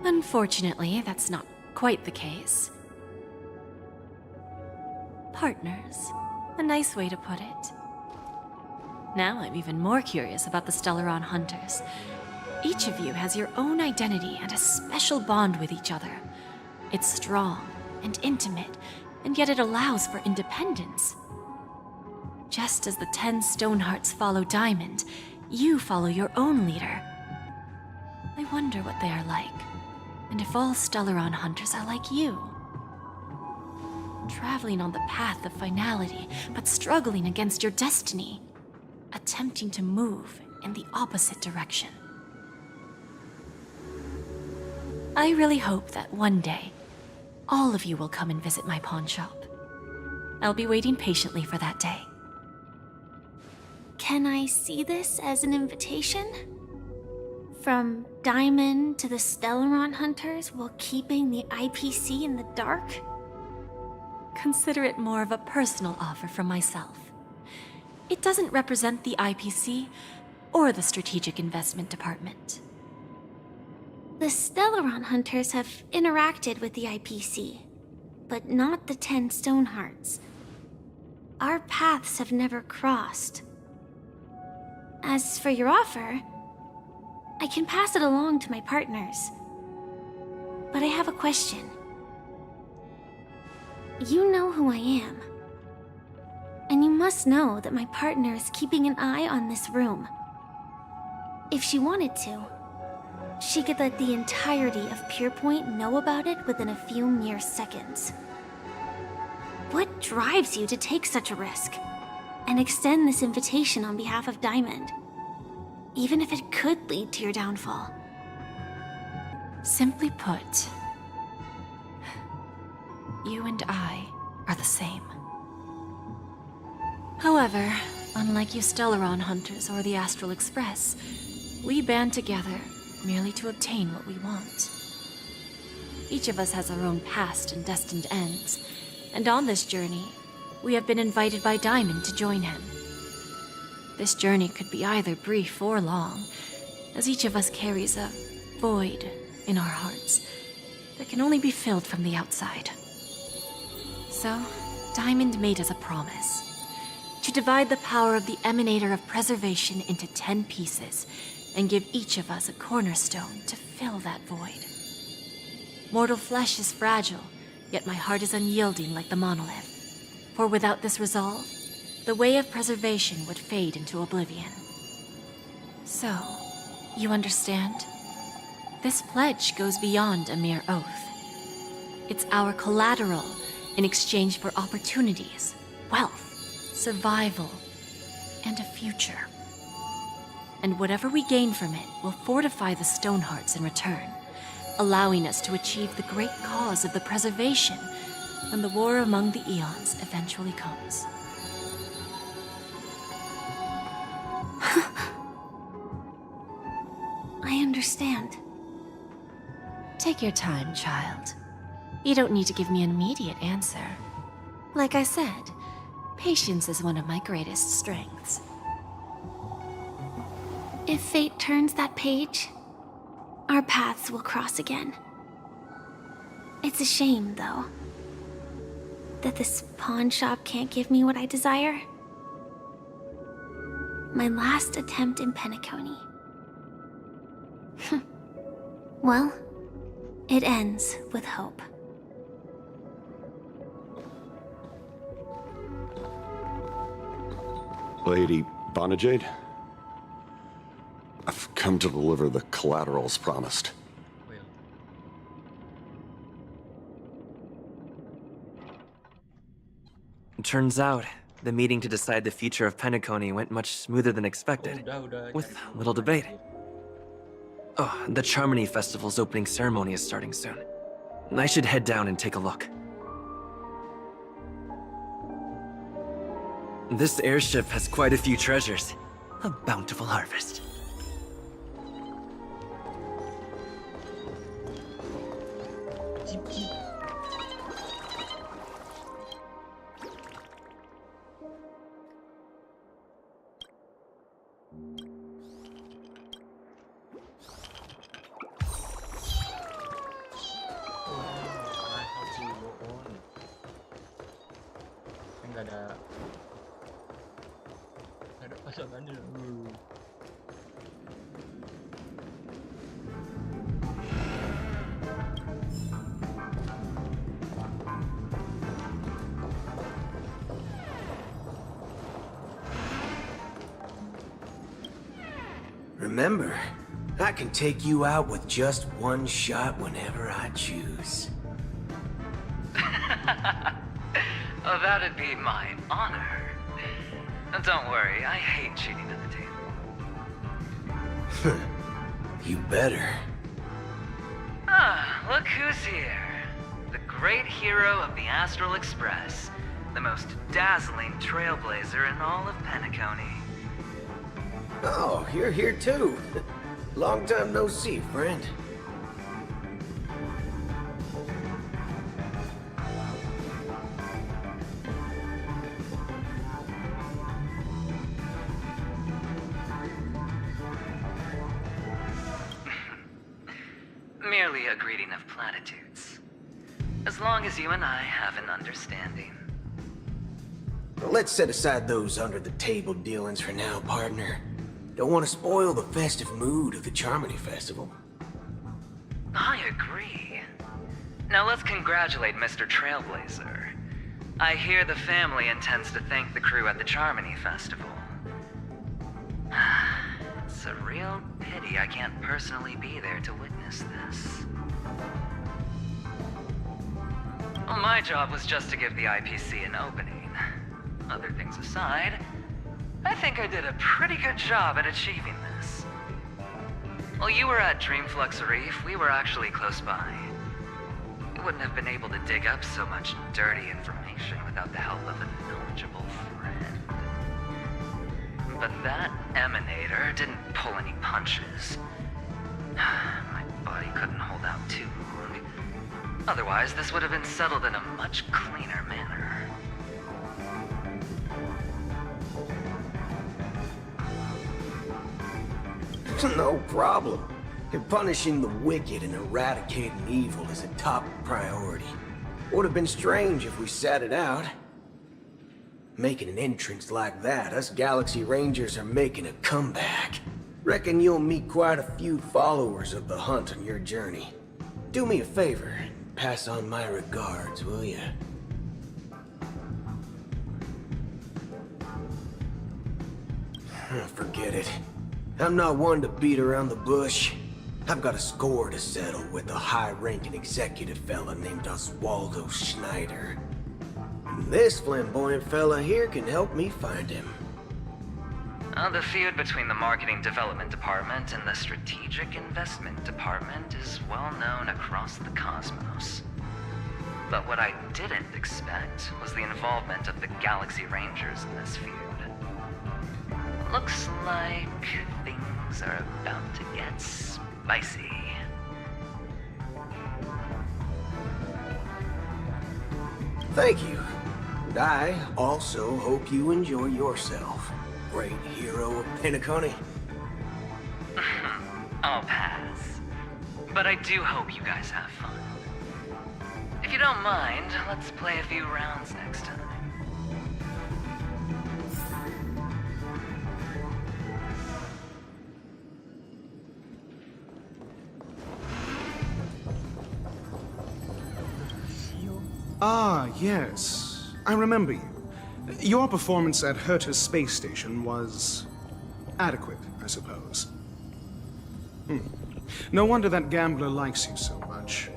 Unfortunately, that's not quite the case. Partners. A nice way to put it. Now I'm even more curious about the Stellaron Hunters. Each of you has your own identity and a special bond with each other. It's strong and intimate, and yet it allows for independence. Just as the 10 Stonehearts follow Diamond, you follow your own leader. I wonder what they are like, and if all Stellaron Hunters are like you. Traveling on the path of finality, but struggling against your destiny. Attempting to move in the opposite direction. I really hope that one day, all of you will come and visit my pawn shop. I'll be waiting patiently for that day. Can I see this as an invitation? from Diamond to the Stellaron Hunters while keeping the IPC in the dark? Consider it more of a personal offer from myself. It doesn't represent the IPC or the Strategic Investment Department. The Stellaron Hunters have interacted with the IPC, but not the 10 Stonehearts. Our paths have never crossed. As for your offer, I can pass it along to my partners. But I have a question. You know who I am. And you must know that my partner is keeping an eye on this room. If she wanted to, she could let the entirety of Pierpoint know about it within a few mere seconds. What drives you to take such a risk and extend this invitation on behalf of Diamond, even if it could lead to your downfall? Simply put, you and I are the same. However, unlike you Stellaron Hunters or the Astral Express, we band together merely to obtain what we want. Each of us has our own past and destined ends, and on this journey, we have been invited by Diamond to join him. This journey could be either brief or long, as each of us carries a void in our hearts that can only be filled from the outside. So, Diamond made us a promise to divide the power of the Emanator of Preservation into 10 pieces and give each of us a cornerstone to fill that void. Mortal flesh is fragile, yet my heart is unyielding like the monolith. For without this resolve, the way of preservation would fade into oblivion. So, you understand? This pledge goes beyond a mere oath. It's our collateral in exchange for opportunities, wealth, survival, and a future. And whatever we gain from it will fortify the Stonehearts in return, allowing us to achieve the great cause of the preservation when the war among the eons eventually comes. I understand. Take your time, child. You don't need to give me an immediate answer. Like I said, patience is one of my greatest strengths. If fate turns that page, our paths will cross again. It's a shame, though, that this pawn shop can't give me what I desire. My last attempt in Pencacony. Well, it ends with hope. Lady Bonajade? I've come to deliver the collaterals promised. Turns out, the meeting to decide the future of Pencacony went much smoother than expected, with little debate. Oh, the Charmony Festival's opening ceremony is starting soon. I should head down and take a look. This airship has quite a few treasures. A bountiful harvest. Nggak ada pasangannya. Remember, I can take you out with just one shot whenever I choose. Oh, that'd be my honor. Don't worry, I hate cheating at the table. You better. Ah, look who's here. The great hero of the Astral Express. The most dazzling trailblazer in all of Pencacony. Oh, you're here too. Long time no see, friend. Merely a greeting of platitudes. As long as you and I have an understanding. Well, let's set aside those under-the-table dealings for now, partner. Don't want to spoil the festive mood of the Charmony Festival. I agree. Now let's congratulate Mr. Trailblazer. I hear the family intends to thank the crew at the Charmony Festival. It's a real pity I can't personally be there to witness this. Well, my job was just to give the IPC an opening. Other things aside, I think I did a pretty good job at achieving this. While you were at Dreamflux Reef, we were actually close by. You wouldn't have been able to dig up so much dirty information without the help of a knowledgeable friend. But that emanator didn't pull any punches. My body couldn't hold out too long. Otherwise, this would have been settled in a much cleaner manner. No problem. Punishing the wicked and eradicating evil is a top priority. Would have been strange if we sat it out. Making an entrance like that, us Galaxy Rangers are making a comeback. Reckon you'll meet quite a few followers of the hunt on your journey. Do me a favor, pass on my regards, will ya? Forget it. I'm not one to beat around the bush. I've got a score to settle with a high-ranking executive fella named Oswaldo Schneider. This flamboyant fella here can help me find him. The feud between the Marketing Development Department and the Strategic Investment Department is well known across the cosmos. But what I didn't expect was the involvement of the Galaxy Rangers in this feud. Looks like things are about to get spicy. Thank you. And I also hope you enjoy yourself, great hero of Pencacony. I'll pass. But I do hope you guys have fun. If you don't mind, let's play a few rounds next time. Ah, yes. I remember you. Your performance at Herta's space station was adequate, I suppose. No wonder that gambler likes you so much.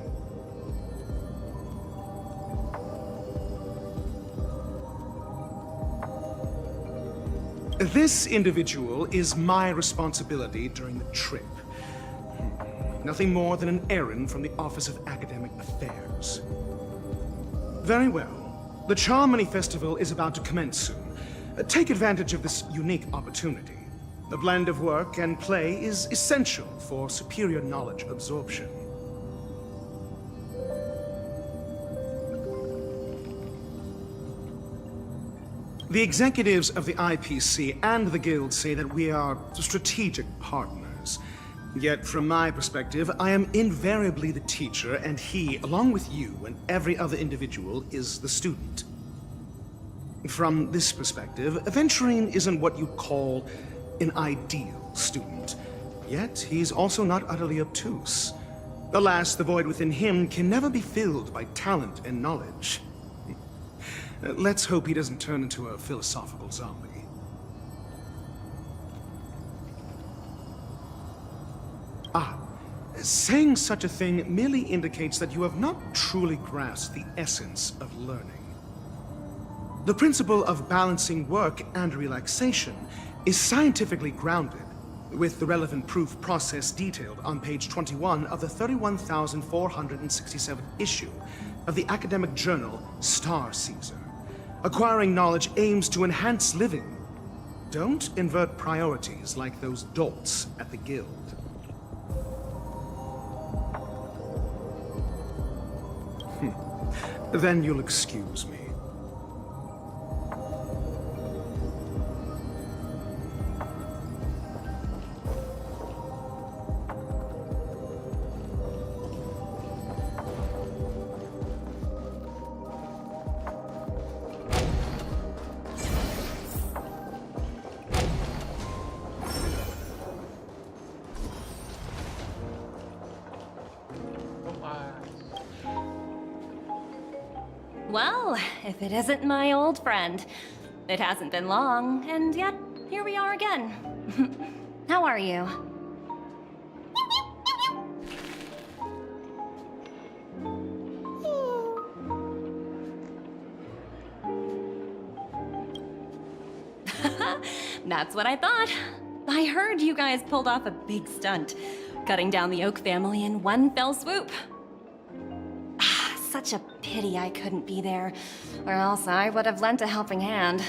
This individual is my responsibility during the trip. Nothing more than an errand from the Office of Academic Affairs. Very well. The Charmony Festival is about to commence soon. Take advantage of this unique opportunity. The blend of work and play is essential for superior knowledge absorption. The executives of the IPC and the Guild say that we are strategic partners. Yet, from my perspective, I am invariably the teacher, and he, along with you and every other individual, is the student. From this perspective, Aventurine isn't what you'd call an ideal student. Yet, he's also not utterly obtuse. Alas, the void within him can never be filled by talent and knowledge. Let's hope he doesn't turn into a philosophical zombie. Saying such a thing merely indicates that you have not truly grasped the essence of learning. The principle of balancing work and relaxation is scientifically grounded, with the relevant proof process detailed on page 21 of the 31,467th issue of the academic journal Star Caesar. Acquiring knowledge aims to enhance living. Don't invert priorities like those dolts at the Guild. Then you'll excuse me. Well, if it isn't my old friend. It hasn't been long, and yet here we are again. How are you? That's what I thought. I heard you guys pulled off a big stunt, cutting down the Oak family in one fell swoop. Such a pity I couldn't be there, or else I would have lent a helping hand.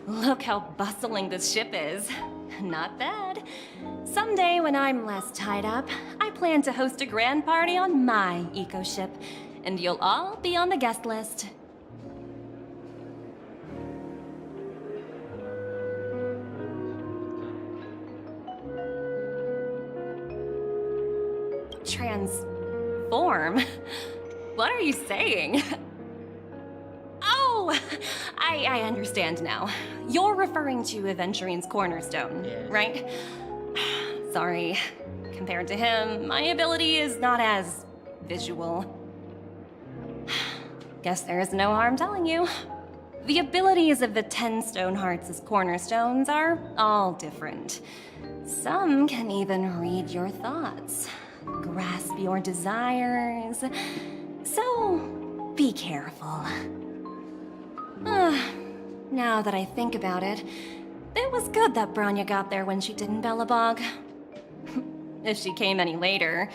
Look how bustling this ship is. Not bad. Someday when I'm less tied up, I plan to host a grand party on my eco-ship, and you'll all be on the guest list. Transform? What are you saying? Oh, I understand now. You're referring to Aventurine's cornerstone, right? Sorry. Compared to him, my ability is not as visual. Guess there is no harm telling you. The abilities of the 10 Stonehearts' cornerstones are all different. Some can even read your thoughts, grasp your desires. So, be careful. Now that I think about it, it was good that Branya got there when she did in Bellabog. If she came any later,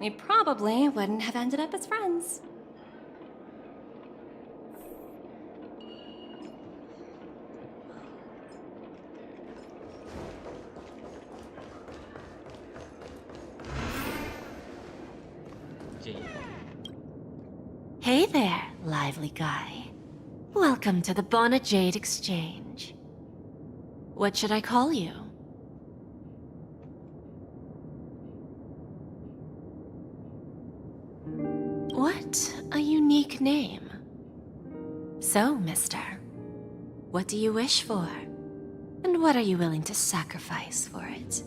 we probably wouldn't have ended up as friends. Hey there, lively guy. Welcome to the Bonnet Jade Exchange. What should I call you? What a unique name. So, mister, what do you wish for? And what are you willing to sacrifice for it?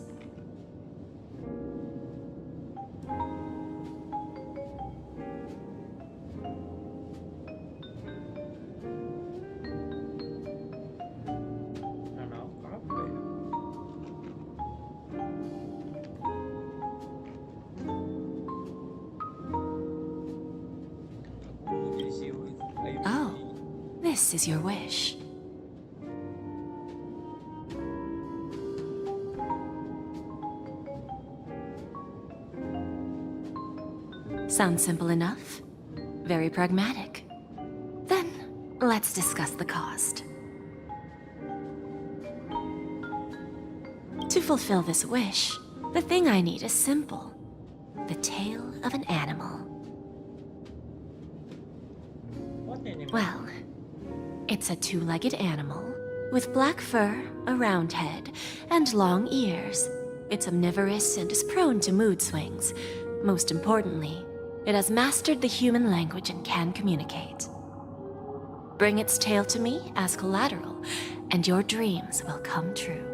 Oh, this is your wish. Sounds simple enough. Very pragmatic. Then, let's discuss the cost. To fulfill this wish, the thing I need is simple. The tail of an animal. Well, it's a two-legged animal with black fur, a round head, and long ears. It's omnivorous and is prone to mood swings. Most importantly, it has mastered the human language and can communicate. Bring its tail to me as collateral, and your dreams will come true.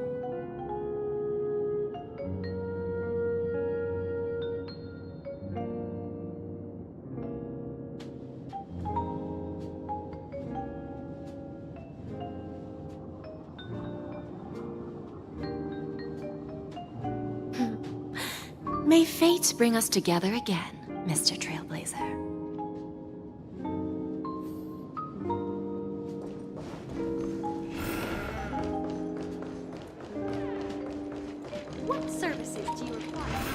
May fate bring us together again, Mr. Trailblazer. What services do you require?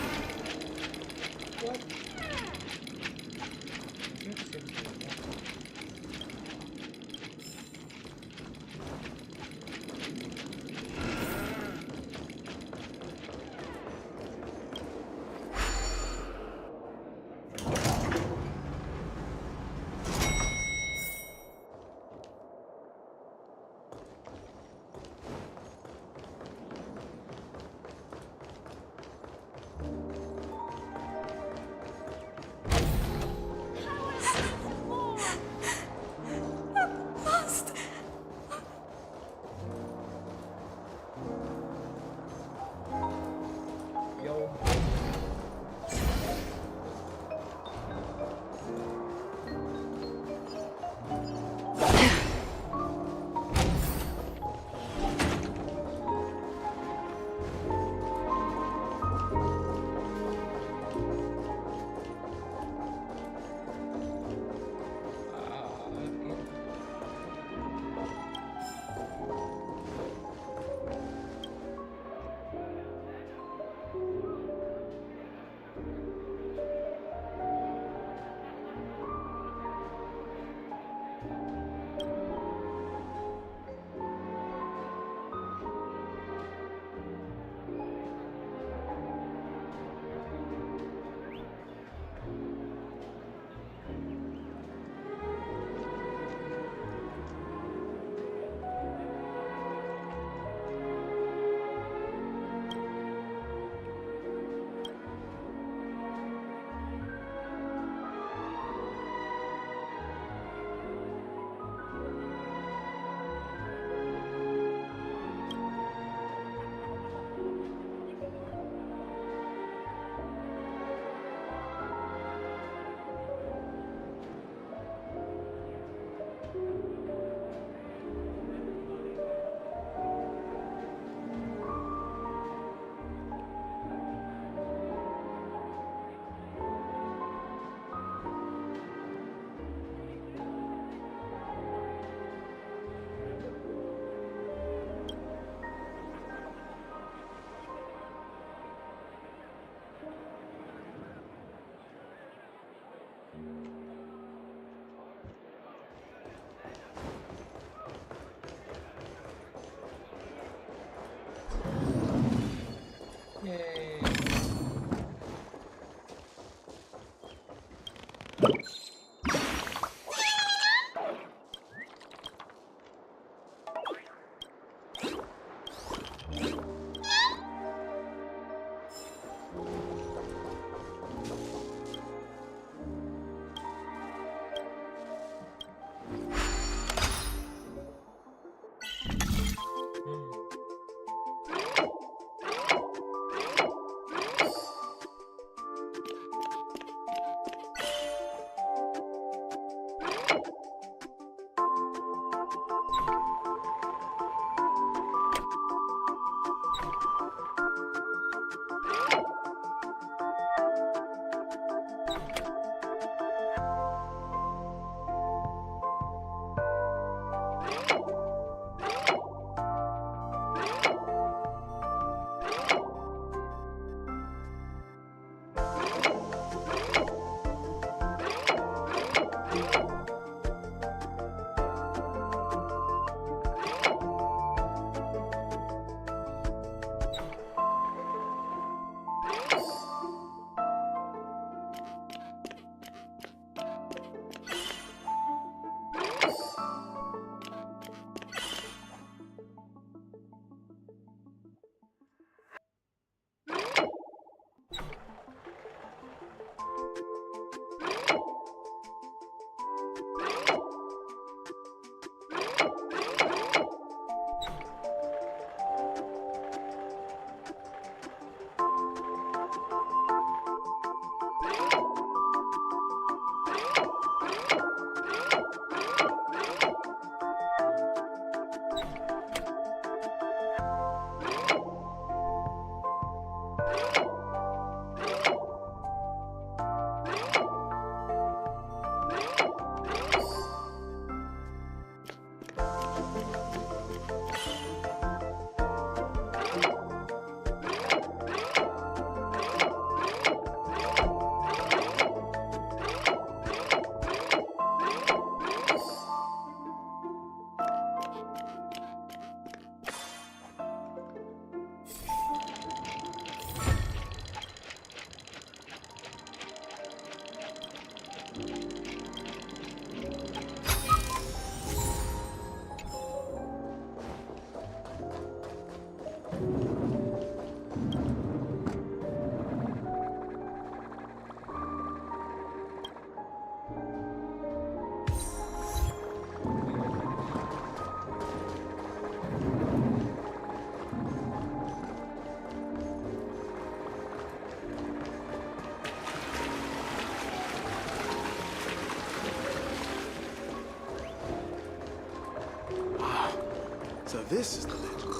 this is the legend.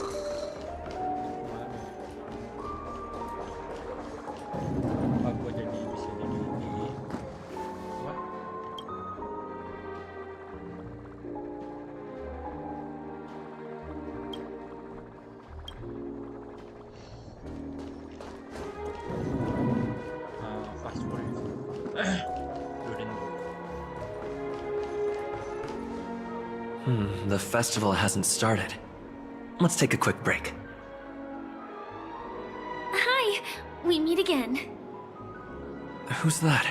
Aku jadi bisa jadi ini. What? Fast forward. The festival hasn't started. Let's take a quick break. Hi, we meet again. Who's that?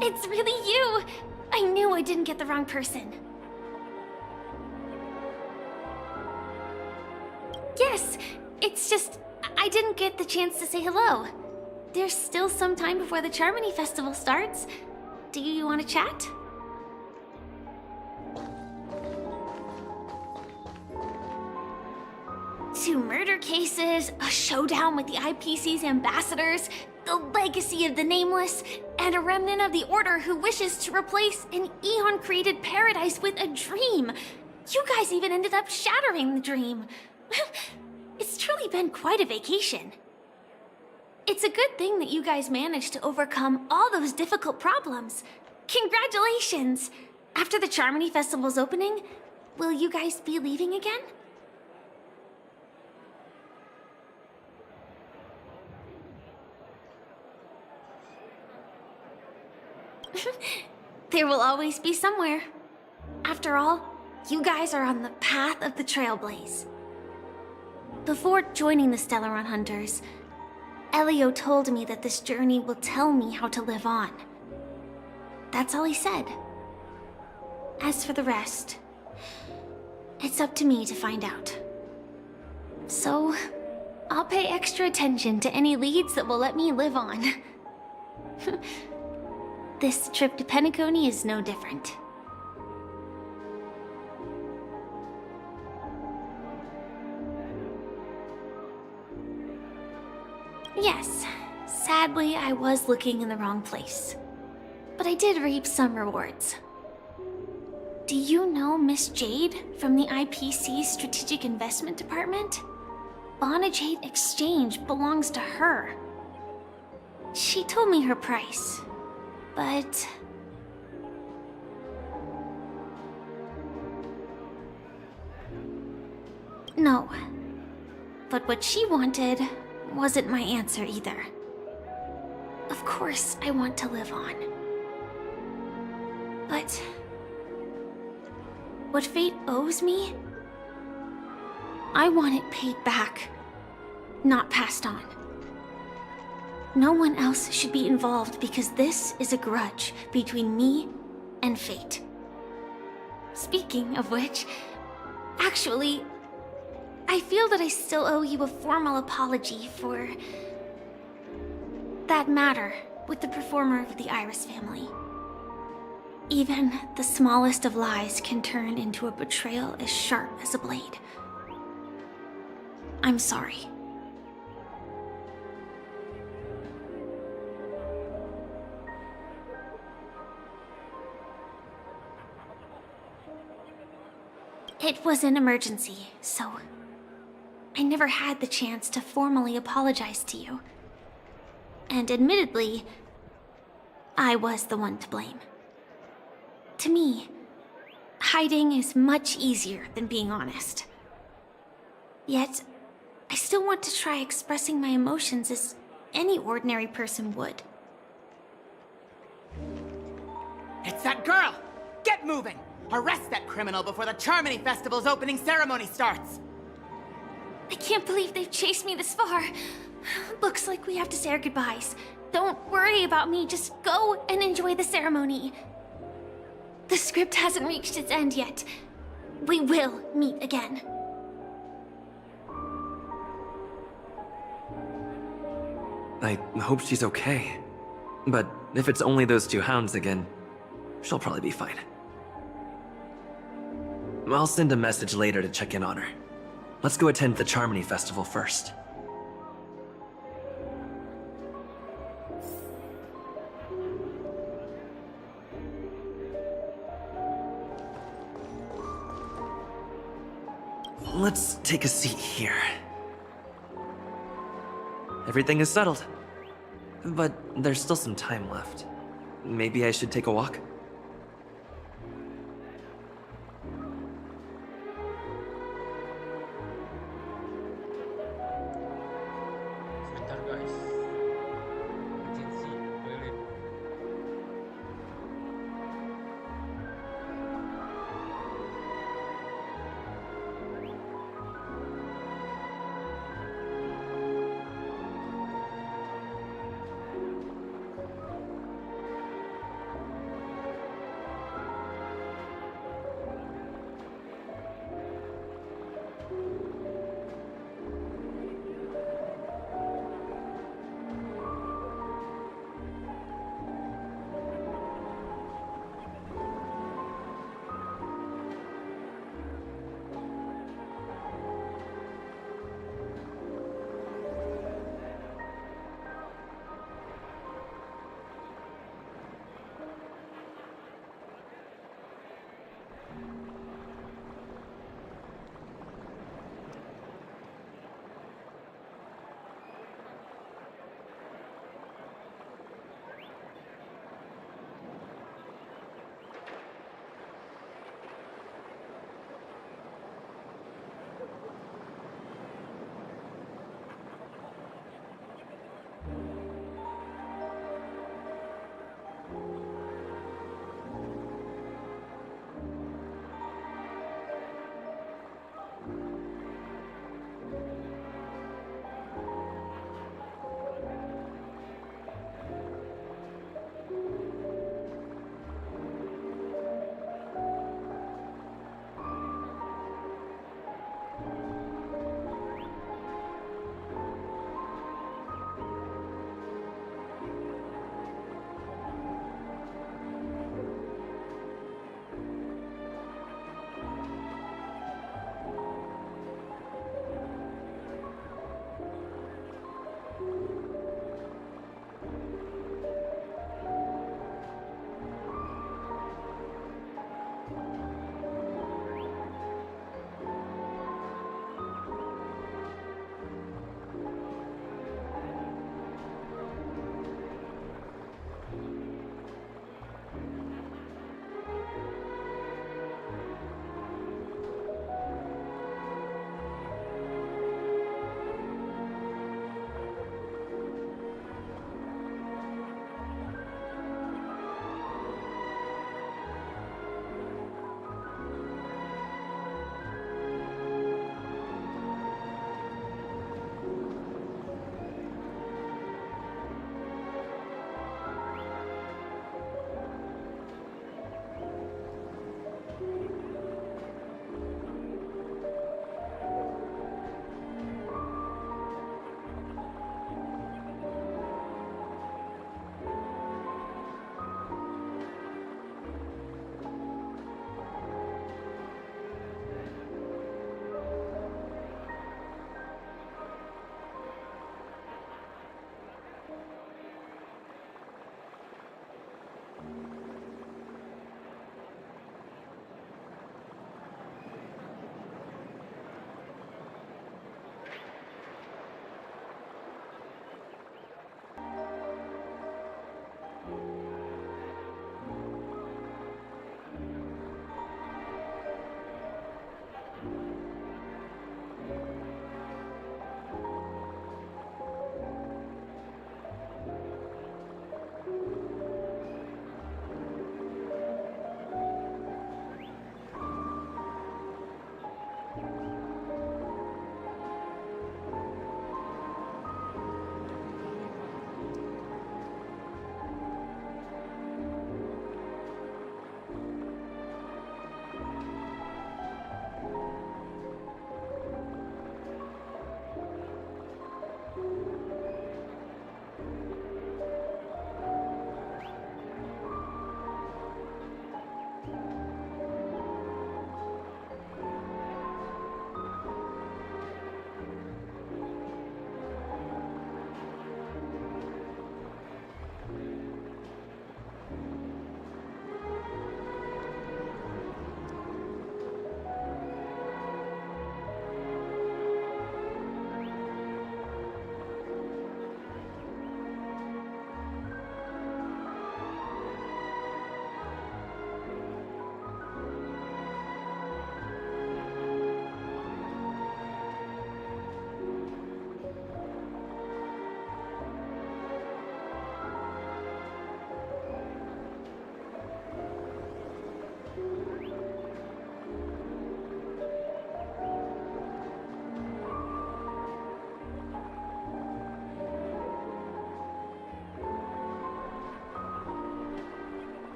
It's really you! I knew I didn't get the wrong person. Yes, it's just I didn't get the chance to say hello. There's still some time before the Charmony Festival starts. Do you want to chat? Two murder cases, a showdown with the IPC's ambassadors, the legacy of the Nameless, and a remnant of the Order who wishes to replace an Eon-created paradise with a dream. You guys even ended up shattering the dream. It's truly been quite a vacation. It's a good thing that you guys managed to overcome all those difficult problems. Congratulations! After the Charmony Festival's opening, will you guys be leaving again? There will always be somewhere. After all, you guys are on the path of the Trailblaze. Before joining the Stellaron Hunters, Elio told me that this journey will tell me how to live on. That's all he said. As for the rest, it's up to me to find out. So, I'll pay extra attention to any leads that will let me live on. This trip to Pencacony is no different. Yes, sadly I was looking in the wrong place. But I did reap some rewards. Do you know Miss Jade from the IPC's Strategic Investment Department? Bonajade Exchange belongs to her. She told me her price, but... No. But what she wanted wasn't my answer either. Of course, I want to live on. But... what fate owes me? I want it paid back, not passed on. No one else should be involved because this is a grudge between me and fate. Speaking of which, actually, I feel that I still owe you a formal apology for that matter with the performer of the Iris family. Even the smallest of lies can turn into a betrayal as sharp as a blade. I'm sorry. It was an emergency, so I never had the chance to formally apologize to you. And admittedly, I was the one to blame. To me, hiding is much easier than being honest. Yet, I still want to try expressing my emotions as any ordinary person would. It's that girl! Get moving! Arrest that criminal before the Charmony Festival's opening ceremony starts! I can't believe they've chased me this far. Looks like we have to say our goodbyes. Don't worry about me, just go and enjoy the ceremony. The script hasn't reached its end yet. We will meet again. I hope she's okay. But if it's only those two hounds again, she'll probably be fine. I'll send a message later to check in on her. Let's go attend the Charmony Festival first. let's take a seat here. Everything is settled. But there's still some time left. Maybe I should take a walk? Sebentar guys. Emergency toilet.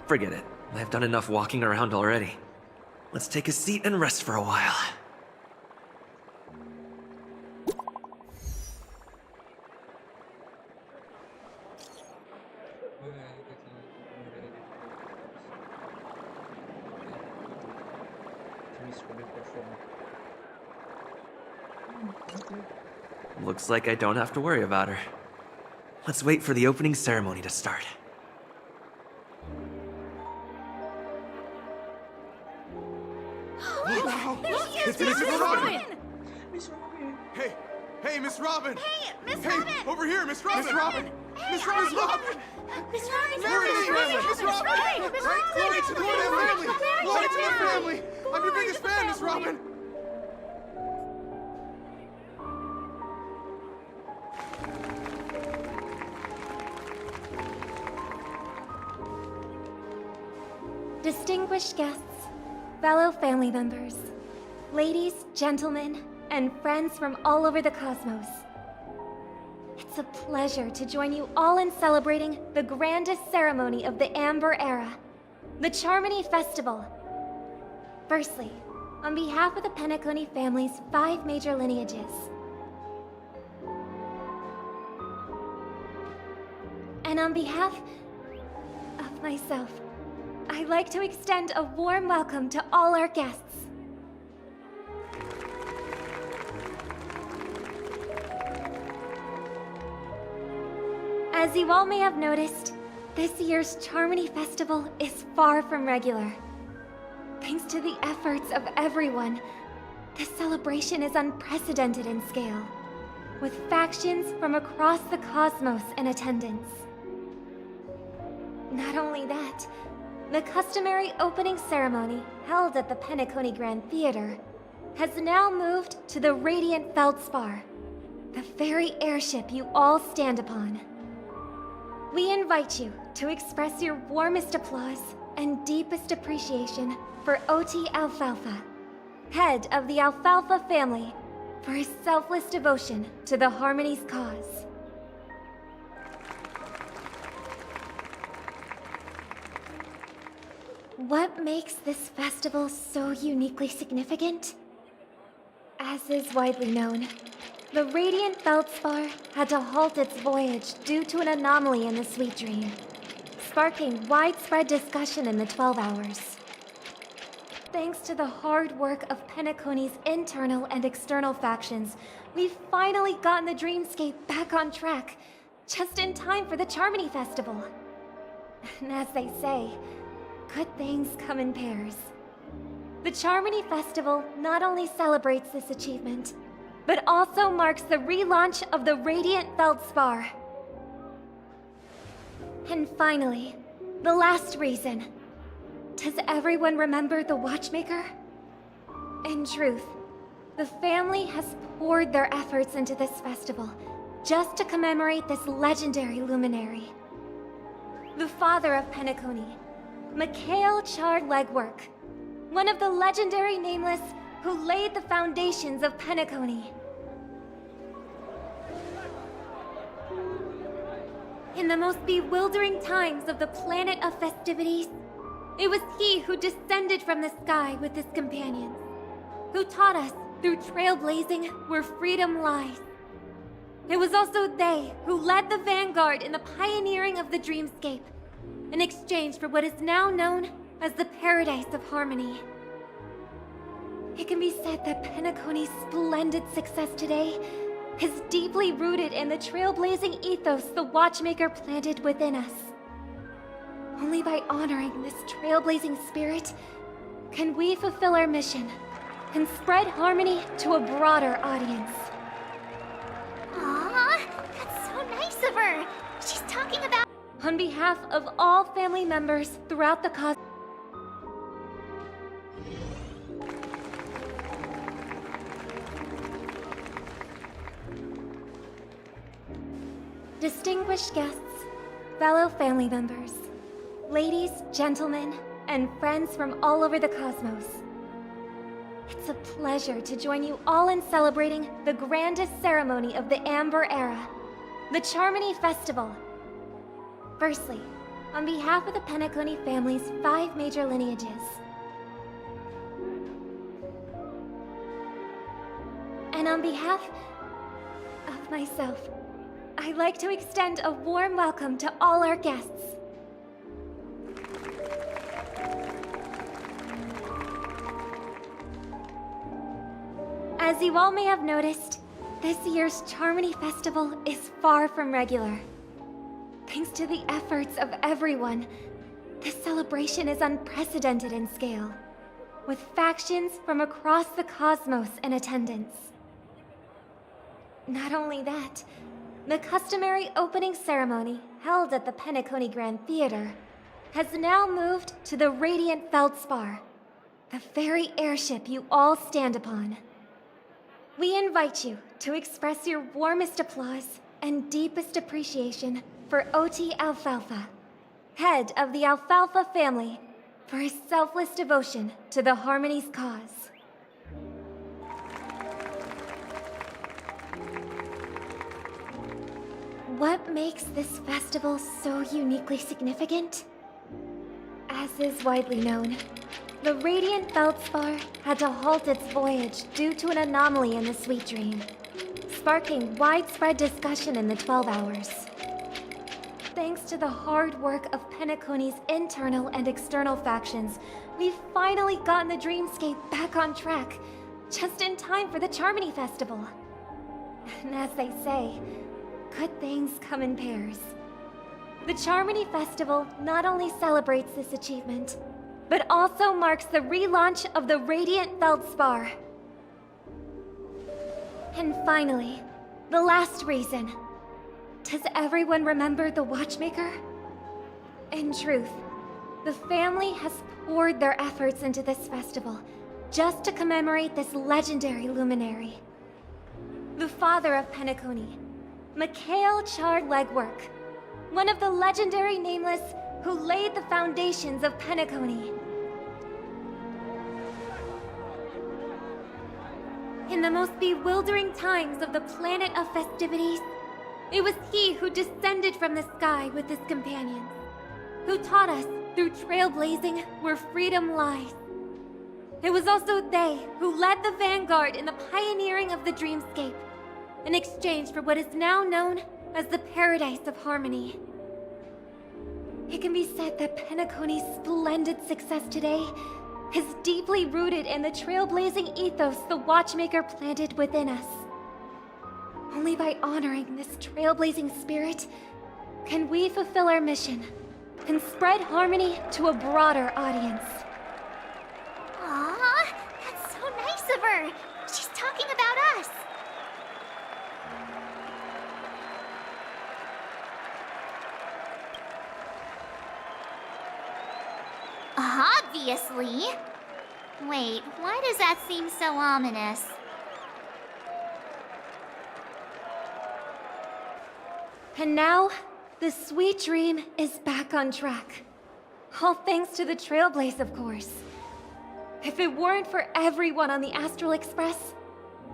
Forget it. I've done enough walking around already. Let's take a seat and rest for a while. Looks like I don't have to worry about her. Let's wait for the opening ceremony to start. It's Miss Robin! Hey, hey, Miss Robin! Hey, Miss Hey, Robin! over here, Miss Robin! Miss Robin! Miss Robin! Miss Robin! Miss Robin! Mary, Miss Robin! Miss Robin! Glory to the family! Glory to the family! I'm your biggest fan, Miss Robin! Distinguished guests, fellow family members, ladies, gentlemen, and friends from all over the cosmos. It's a pleasure to join you all in celebrating the grandest ceremony of the Amber Era, the Charmony Festival. Firstly, on behalf of the Pencacony family's 5 major lineages, and on behalf of myself, I'd like to extend a warm welcome to all our guests. As you all may have noticed, this year's Charmony Festival is far from regular. Thanks to the efforts of everyone, this celebration is unprecedented in scale, with factions from across the cosmos in attendance. Not only that, the customary opening ceremony held at the Pencacony Grand Theater has now moved to the Radiant Feldspar, the very airship you all stand upon. We invite you to express your warmest applause and deepest appreciation for OT Alfalfa, head of the Alfalfa family, for his selfless devotion to the Harmony's cause. What makes this festival so uniquely significant? As is widely known, the Radiant Feldspar had to halt its voyage due to an anomaly in the Sweet Dream, sparking widespread discussion in the 12 Hours. Thanks to the hard work of Pencacony's internal and external factions, we've finally gotten the dreamscape back on track, just in time for the Charmony Festival. And as they say, good things come in pairs. The Charmony Festival not only celebrates this achievement, but also marks the relaunch of the Radiant Feldspar. And finally, the last reason. Does everyone remember the Watchmaker? In truth, the family has poured their efforts into this festival just to commemorate this legendary luminary. The father of Pencacony, Mikhail Chard Legwork, one of the legendary Nameless who laid the foundations of Pencacony. In the most bewildering times of the planet of festivities, it was he who descended from the sky with his companions, who taught us through trailblazing where freedom lies. It was also they who led the vanguard in the pioneering of the dreamscape, in exchange for what is now known as the Paradise of Harmony. It can be said that Pencacony's splendid success today is deeply rooted in the trailblazing ethos the Watchmaker planted within us. Only by honoring this trailblazing spirit can we fulfill our mission and spread harmony to a broader audience. Aww, that's so nice of her. She's talking about... On behalf of all family members throughout the cosmos, distinguished guests, fellow family members, ladies, gentlemen, and friends from all over the cosmos. It's a pleasure to join you all in celebrating the grandest ceremony of the Amber Era, the Charmony Festival. Firstly, on behalf of the Pencacony family's 5 major lineages. And on behalf of myself, I'd like to extend a warm welcome to all our guests. As you all may have noticed, this year's Charmony Festival is far from regular. Thanks to the efforts of everyone, this celebration is unprecedented in scale, with factions from across the cosmos in attendance. Not only that, the customary opening ceremony held at the Pencacony Grand Theater has now moved to the Radiant Feldspar, the very airship you all stand upon. We invite you to express your warmest applause and deepest appreciation for OT Alfalfa, head of the Alfalfa family, for his selfless devotion to the Harmony's cause. What makes this festival so uniquely significant? As is widely known, the Radiant Feldspar had to halt its voyage due to an anomaly in the Sweet Dream, sparking widespread discussion in the 12 Hours. Thanks to the hard work of Pencacony's internal and external factions, we've finally gotten the dreamscape back on track, just in time for the Charmony Festival. And as they say, good things come in pairs. The Charmony Festival not only celebrates this achievement, but also marks the relaunch of the Radiant Feldspar. And finally, the last reason. Does everyone remember the Watchmaker? In truth, the family has poured their efforts into this festival just to commemorate this legendary luminary. The father of Pencacony, Mikhail Chard Legwork, one of the legendary Nameless who laid the foundations of Pencacony. In the most bewildering times of the planet of festivities, it was he who descended from the sky with his companions, who taught us through trailblazing where freedom lies. It was also they who led the vanguard in the pioneering of the dreamscape, in exchange for what is now known as the Paradise of Harmony. It can be said that Pencacony's splendid success today is deeply rooted in the trailblazing ethos the Watchmaker planted within us. Only by honoring this trailblazing spirit can we fulfill our mission and spread harmony to a broader audience. Aw, that's so nice of her. She's talking about us. Obviously. Wait, why does that seem so ominous? And now, the Sweet Dream is back on track. All thanks to the Trailblaze, of course. If it weren't for everyone on the Astral Express,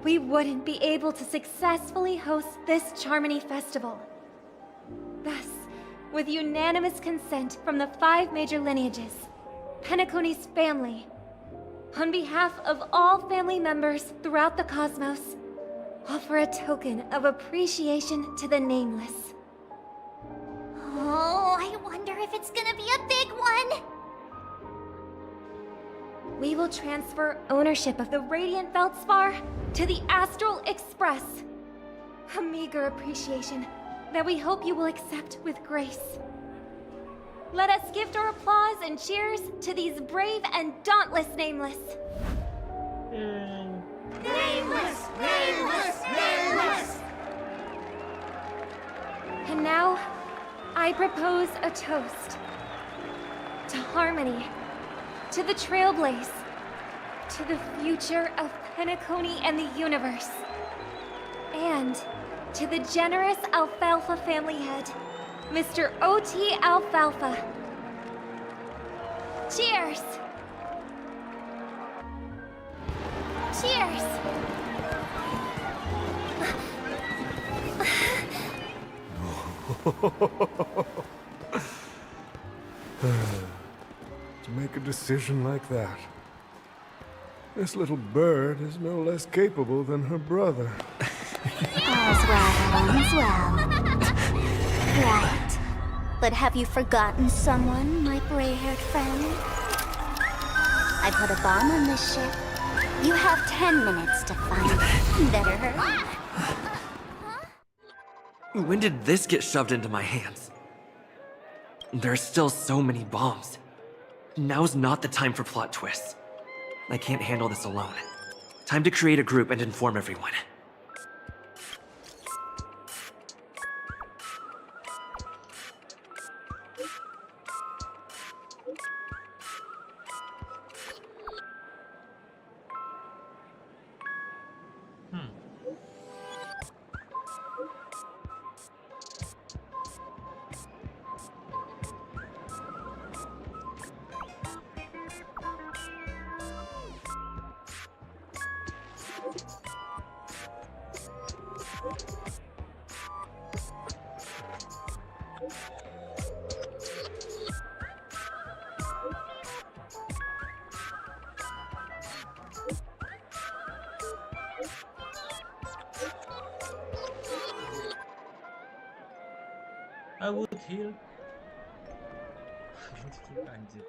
we wouldn't be able to successfully host this Charmony Festival. Thus, with unanimous consent from the 5 major lineages, Pencacony's family, on behalf of all family members throughout the cosmos, offer a token of appreciation to the Nameless. Oh, I wonder if it's gonna be a big one. We will transfer ownership of the Radiant Feldspar to the Astral Express. A meager appreciation that we hope you will accept with grace. Let us gift our applause and cheers to these brave and dauntless Nameless. Nameless! Nameless! Nameless! And now, I propose a toast. To harmony, to the Trailblaze, to the future of Pencacony and the universe, and to the generous Alfalfa family head, Mr. OT Alfalfa. Cheers! Cheers! To make a decision like that. This little bird is no less capable than her brother. All's well, all's well. Right. But have you forgotten someone, my gray-haired friend? I put a bomb on this ship. You have 10 minutes to find it. Better hurry. When did this get shoved into my hands? There are still so many bombs. Now's not the time for plot twists. I can't handle this alone. Time to create a group and inform everyone. I would heal. Anjir.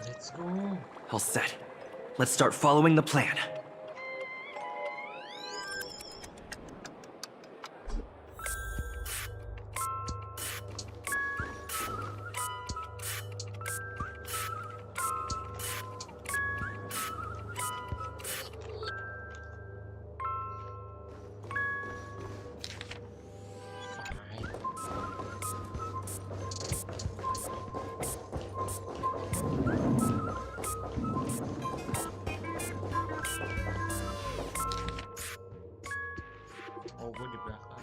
Let's go. All set. Let's start following the plan. Oh, gue di belakang.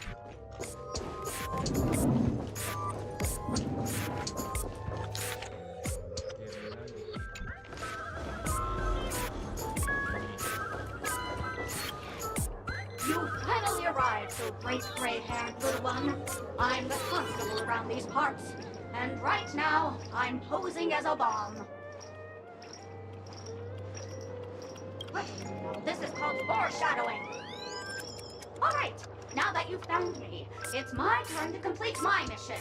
Kiri lagi. You finally arrived, so great gray-haired little one. I'm the constable around these parts, and right now, I'm posing as a bomb. What? Now this is called foreshadowing. All right, now that you've found me, it's my turn to complete my mission.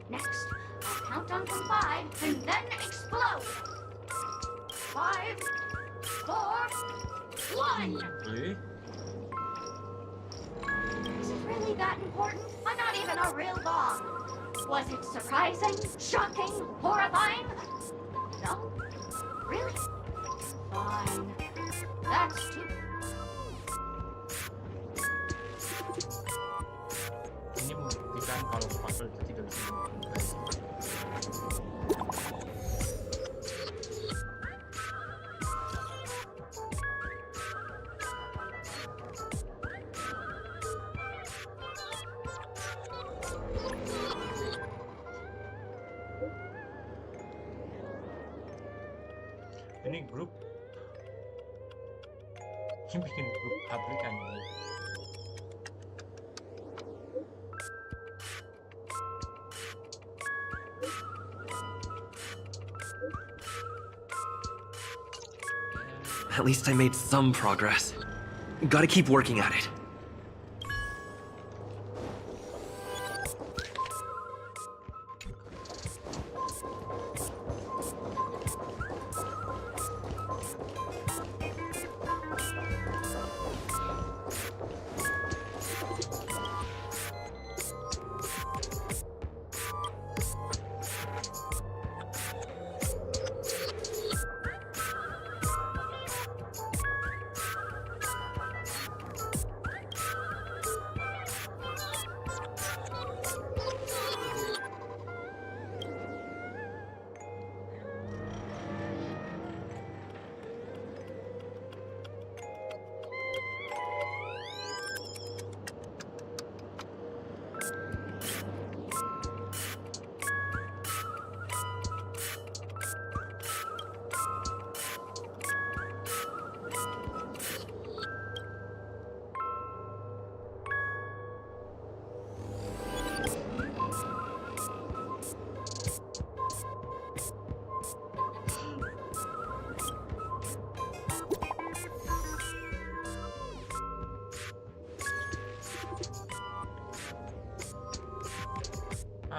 Next, I'll count on from 5 and then explode. 5, 4, 1. Really? Is it really that important? I'm not even a real bomb. Was it surprising, shocking, horrifying? No? Really? Fine. That's too... Ini membuktikan kalau puzzle itu tidak bisa dilakukan. Ini grup yang bikin grup publik anjing. At least I made some progress. Gotta keep working at it.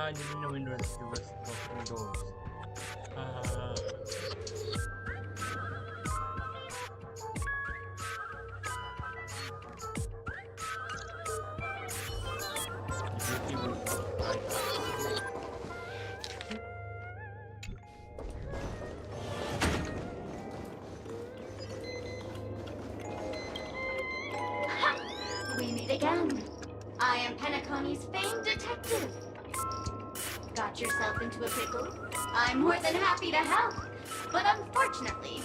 Jadi nemuin Windows Windows. We meet again. I am Pencacony's famed detective. Got yourself into a pickle? I'm more than happy to help. But unfortunately,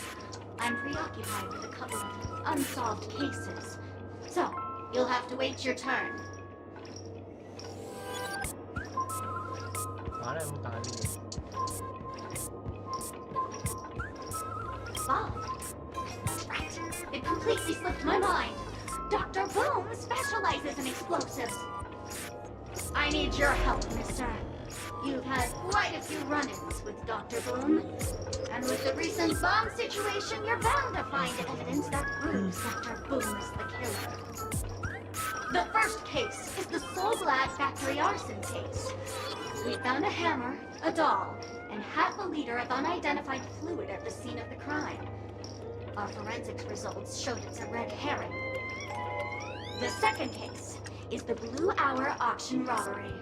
I'm preoccupied with a couple of unsolved cases. So, you'll have to wait your turn. Mana emang tangannya gitu? Bob. Right. It completely slipped my mind. Dr. Boom specializes in explosives. I need your help, mister. You've had quite a few run-ins with Dr. Boom. And with the recent bomb situation, you're bound to find evidence that proves Dr. Boom is the killer. The first case is the Soul Glad factory arson case. We found a hammer, a doll, and half a liter of unidentified fluid at the scene of the crime. Our forensics results showed it's a red herring. The second case is the Blue Hour auction robbery.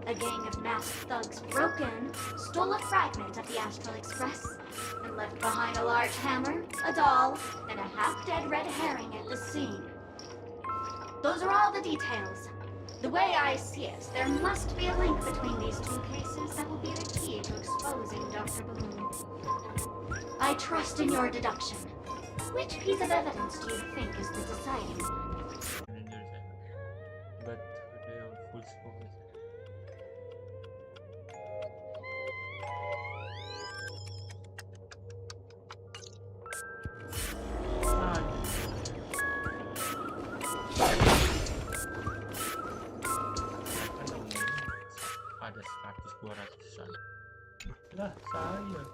A gang of masked thugs broke in, stole a fragment of the Astral Express, and left behind a large hammer, a doll, and a half-dead red herring at the scene. Those are all the details. The way I see it, there must be a link between these two cases that will be the key to exposing Dr. Boom. I trust in your deduction. Which piece of evidence do you think is the deciding one? But they are full focus. Ada 100-200-an. Lah, saya.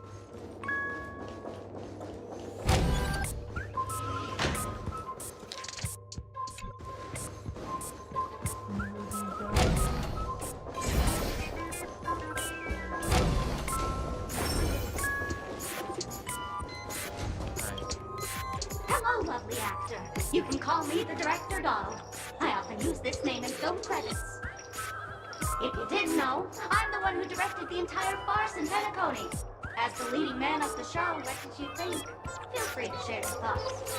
Hello, lovely actor. You can call me the Director Doll. I often use this name in film credits. If you didn't know, I'm the one who directed the entire farce in Pencacony. As the leading man of the show, what did you think? Feel free to share your thoughts.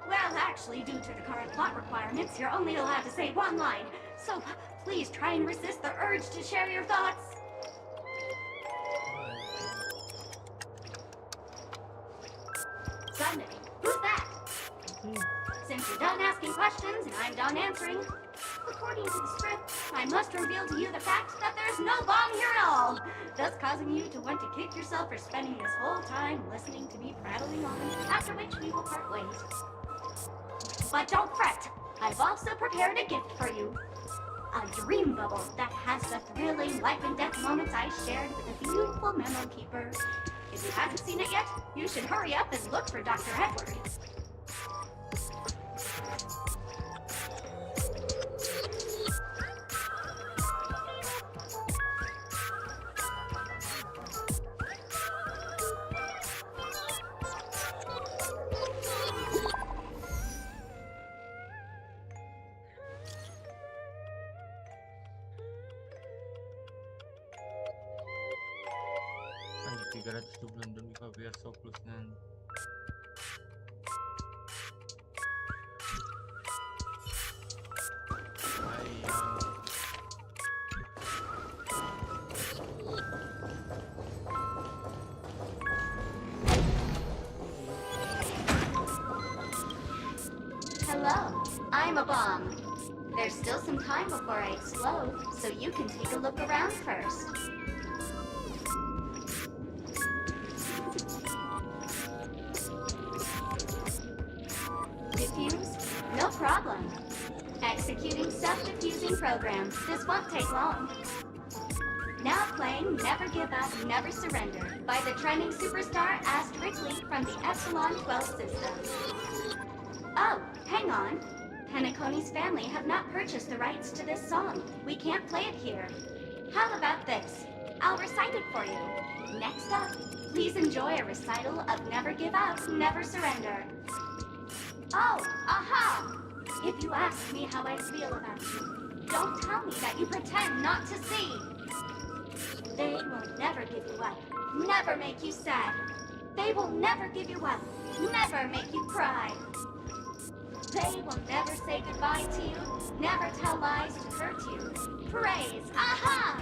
Well, actually, due to the current plot requirements, you're only allowed to say one line. So please try and resist the urge to share your thoughts. Sunday, who's that? Since you're done asking questions and I'm done answering, according to the script, I must reveal to you the fact that there's no bomb here at all, thus causing you to want to kick yourself for spending this whole time listening to me prattling on, after which we will part ways. But don't fret, I've also prepared a gift for you. A dream bubble that has the thrilling life and death moments I shared with a beautiful memo keeper. If you haven't seen it yet, you should hurry up and look for Dr. Edward. Anjir 322 fps plusnya. Hello, I'm a bomb. There's still some time before I explode, so you can take a look around first. Diffuse? No problem. Executing self-diffusing program. This won't take long. Now playing Never Give Up, Never Surrender by the trending superstar Ast Wrigley from the Epsilon 12 system. Oh, hang on. Pencacony's family have not purchased the rights to this song. We can't play it here. How about this? I'll recite it for you. Next up, please enjoy a recital of Never Give Up, Never Surrender. Oh, aha! If you ask me how I feel about you, don't tell me that you pretend not to see. They will never give you up, never make you sad. They will never give you up, never make you cry. They will never say goodbye to you, never tell lies to hurt you. Praise, aha!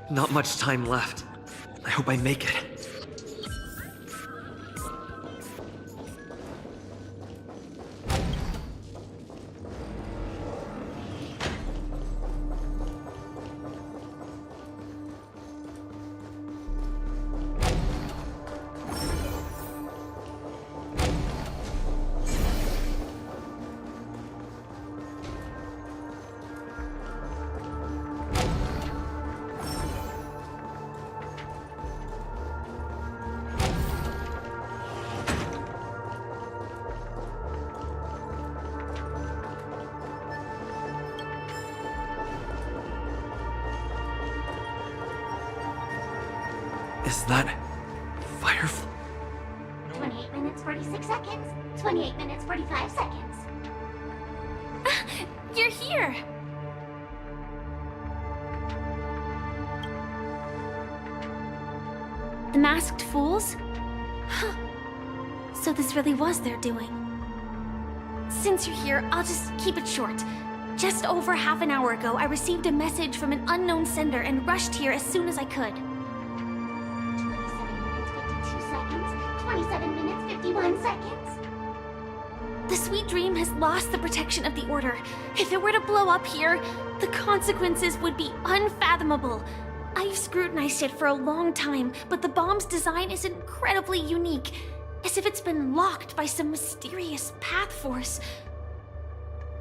Not much time left. I hope I make it. Is that Firefly? 28 minutes, 46 seconds. 28 minutes, 45 seconds. You're here! The masked fools? Huh. So this really was their doing. Since you're here, I'll just keep it short. Just over half an hour ago, I received a message from an unknown sender and rushed here as soon as I could. 27 minutes, 51 seconds. The Sweet Dream has lost the protection of the Order. If it were to blow up here, the consequences would be unfathomable. I've scrutinized it for a long time, but the bomb's design is incredibly unique, as if it's been locked by some mysterious path force.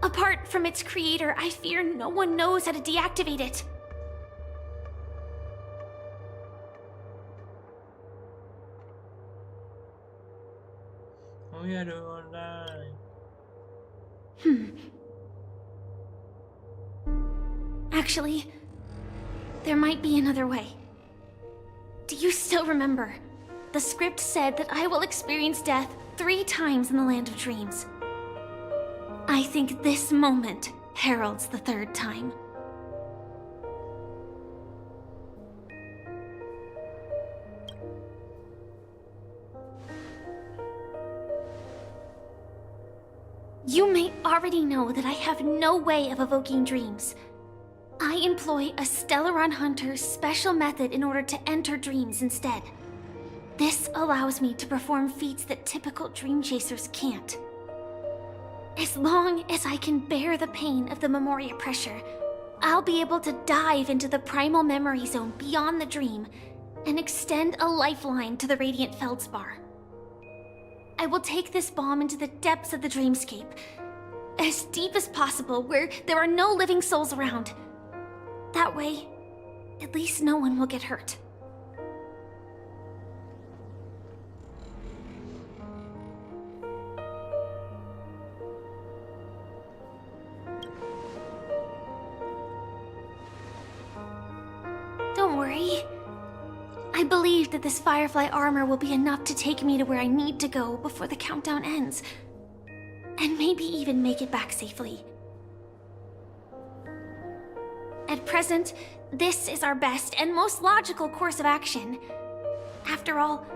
Apart from its creator, I fear no one knows how to deactivate it. Oh yeah, do online. Actually, there might be another way. Do you still remember? The script said that I will experience death 3 times in the Land of Dreams. I think this moment heralds the 3rd time. You may already know that I have no way of evoking dreams. I employ a Stellaron Hunter's special method in order to enter dreams instead. This allows me to perform feats that typical dream chasers can't. As long as I can bear the pain of the Memoria pressure, I'll be able to dive into the primal memory zone beyond the dream and extend a lifeline to the Radiant Feldspar. I will take this bomb into the depths of the dreamscape, as deep as possible where there are no living souls around. That way, at least no one will get hurt. Don't worry. I believe that this Firefly armor will be enough to take me to where I need to go before the countdown ends. And maybe even make it back safely. At present, this is our best and most logical course of action. After all,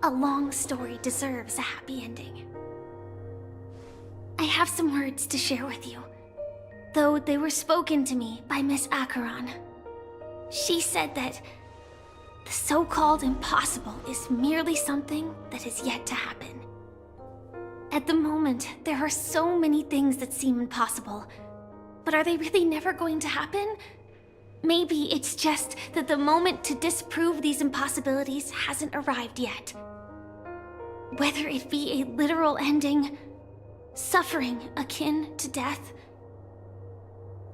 a long story deserves a happy ending. I have some words to share with you, though they were spoken to me by Miss Acheron. She said that the so-called impossible is merely something that is yet to happen. At the moment, there are so many things that seem impossible, but are they really never going to happen? Maybe it's just that the moment to disprove these impossibilities hasn't arrived yet. Whether it be a literal ending, suffering akin to death,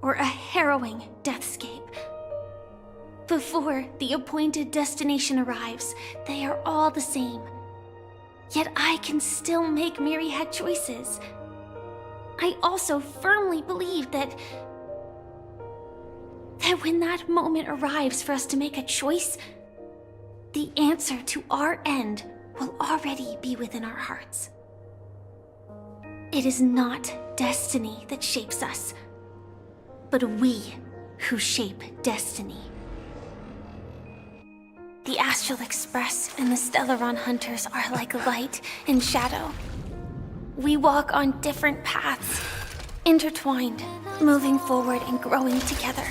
or a harrowing deathscape. Before the appointed destination arrives, they are all the same. Yet I can still make myriad choices. I also firmly believe that when that moment arrives for us to make a choice, the answer to our end will already be within our hearts. It is not destiny that shapes us, but we who shape destiny. The Astral Express and the Stellaron Hunters are like light and shadow. We walk on different paths, intertwined, moving forward and growing together.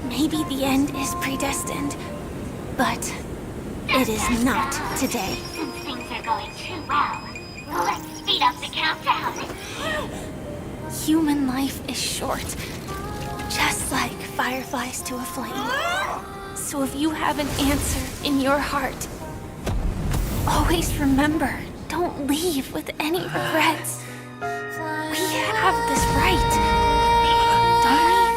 Maybe the end is predestined, but it is not today. Since things are going too well, let's speed up the countdown. Human life is short, just like fireflies to a flame. So if you have an answer in your heart, always remember, don't leave with any regrets. We have this right, don't we?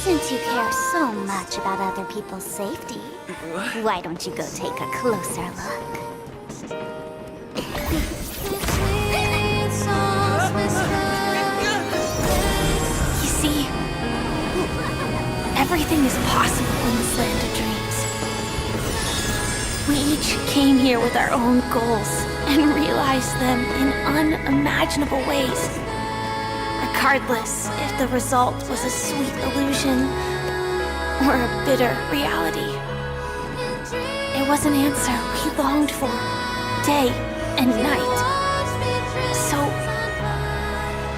Since you care so much about other people's safety, why don't you go take a closer look? You see, everything is possible in this land of dreams. We each came here with our own goals and realized them in unimaginable ways. Regardless if the result was a sweet illusion or a bitter reality. It was an answer we longed for, day and night. So,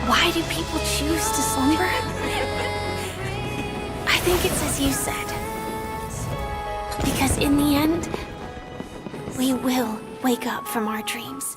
why do people choose to slumber? I think it's as you said. Because in the end, we will wake up from our dreams.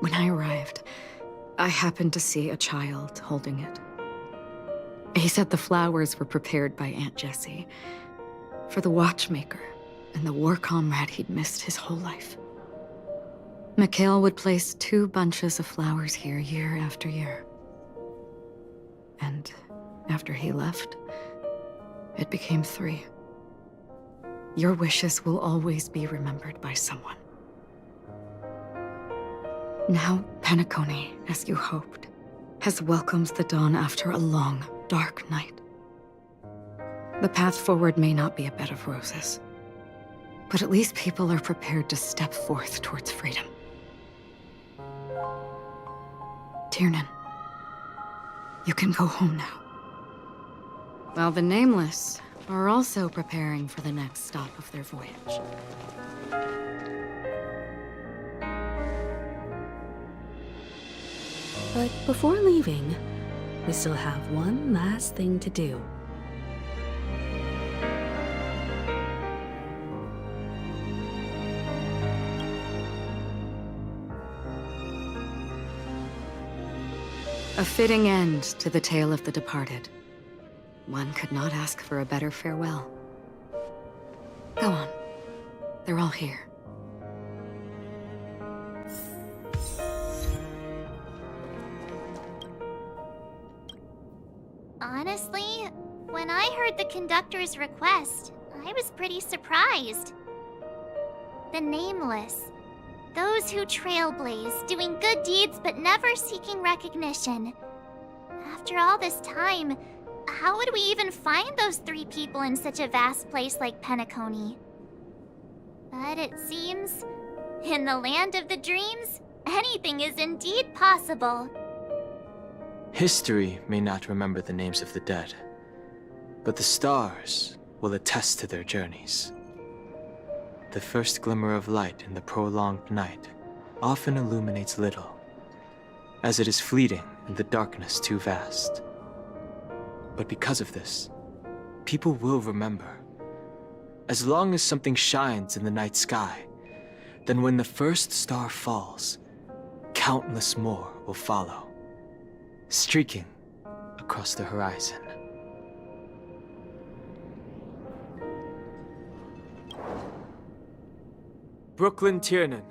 When I arrived, I happened to see a child holding it. He said the flowers were prepared by Aunt Jessie for the watchmaker and the war comrade he'd missed his whole life. Mikhail would place 2 bunches of flowers here year after year. And after he left, it became 3. Your wishes will always be remembered by someone. Now, Pencacony, as you hoped, has welcomed the dawn after a long, dark night. The path forward may not be a bed of roses, but at least people are prepared to step forth towards freedom. Tiernan, you can go home now. While the Nameless are also preparing for the next stop of their voyage. But before leaving, we still have one last thing to do. A fitting end to the tale of the departed. One could not ask for a better farewell. Go on. They're all here. Honestly, when I heard the conductor's request, I was pretty surprised. The Nameless. Those who trailblaze, doing good deeds but never seeking recognition. After all this time, how would we even find those 3 people in such a vast place like Pencacony? But it seems, in the land of the dreams, anything is indeed possible. History may not remember the names of the dead, but the stars will attest to their journeys. The first glimmer of light in the prolonged night often illuminates little, as it is fleeting and the darkness too vast. But because of this, people will remember. As long as something shines in the night sky, then when the first star falls, countless more will follow, streaking across the horizon. Brooklyn Tiernan,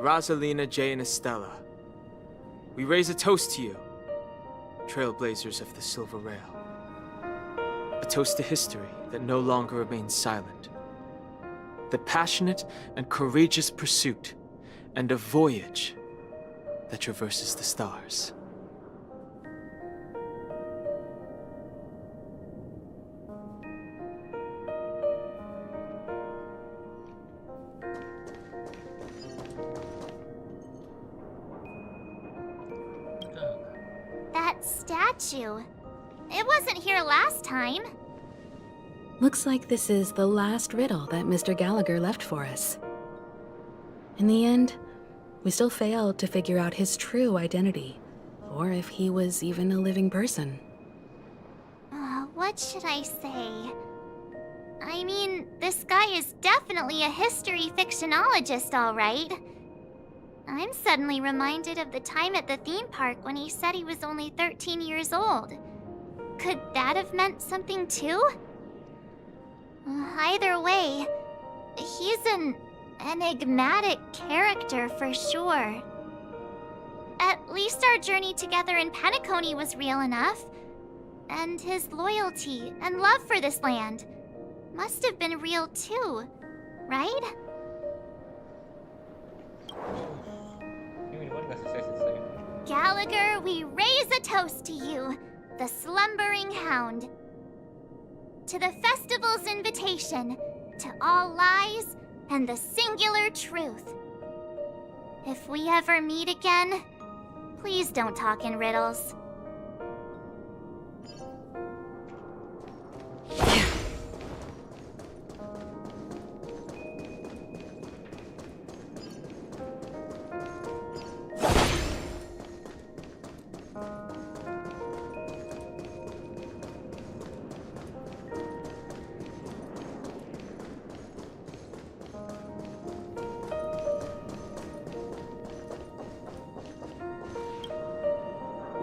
Rosalina J. and Estella, we raise a toast to you, trailblazers of the Silver Rail. A toast to history that no longer remains silent. The passionate and courageous pursuit, and a voyage that traverses the stars. That statue. It wasn't here last time. Looks like this is the last riddle that Mr. Gallagher left for us. In the end, we still failed to figure out his true identity, or if he was even a living person. What should I say? I mean, this guy is definitely a history fictionologist, all right. I'm suddenly reminded of the time at the theme park when he said he was only 13 years old. Could that have meant something too? Either way, he's an enigmatic character for sure. At least our journey together in Pencacony was real enough. And his loyalty and love for this land must have been real too, right? Gallagher, we raise a toast to you, the slumbering hound. To the festival's invitation, to all lies and the singular truth. If we ever meet again, please don't talk in riddles.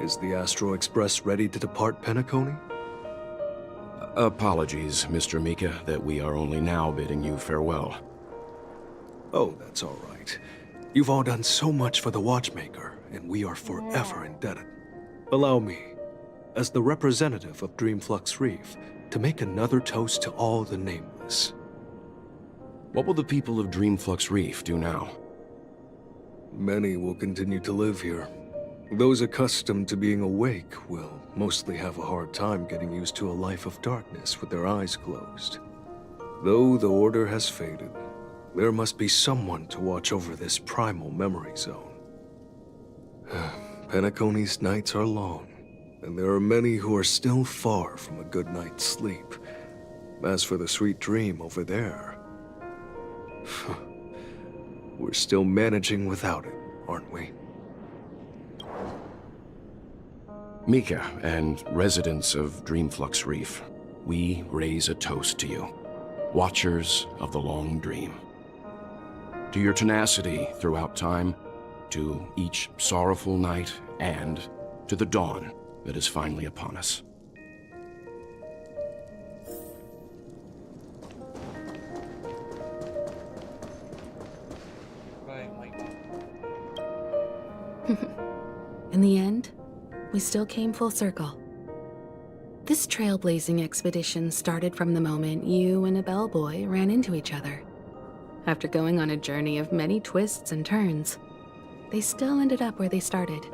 Is the Astro Express ready to depart Pencacony? Apologies, Mr. Mika, that we are only now bidding you farewell. Oh, that's all right. You've all done so much for the Watchmaker, and we are forever indebted. Allow me, as the representative of Dreamflux Reef, to make another toast to all the nameless. What will the people of Dreamflux Reef do now? Many will continue to live here. Those accustomed to being awake will mostly have a hard time getting used to a life of darkness with their eyes closed. Though the order has faded, there must be someone to watch over this primal memory zone. Pencacony's nights are long, and there are many who are still far from a good night's sleep, As for the sweet dream over there, we're still managing without it, aren't we? Mika and residents of Dreamflux Reef, we raise a toast to you, watchers of the long dream. To your tenacity throughout time, to each sorrowful night, and to the dawn that is finally upon us. In the end, we still came full circle. This trailblazing expedition started from the moment you and a bellboy ran into each other. After going on a journey of many twists and turns, they still ended up where they started.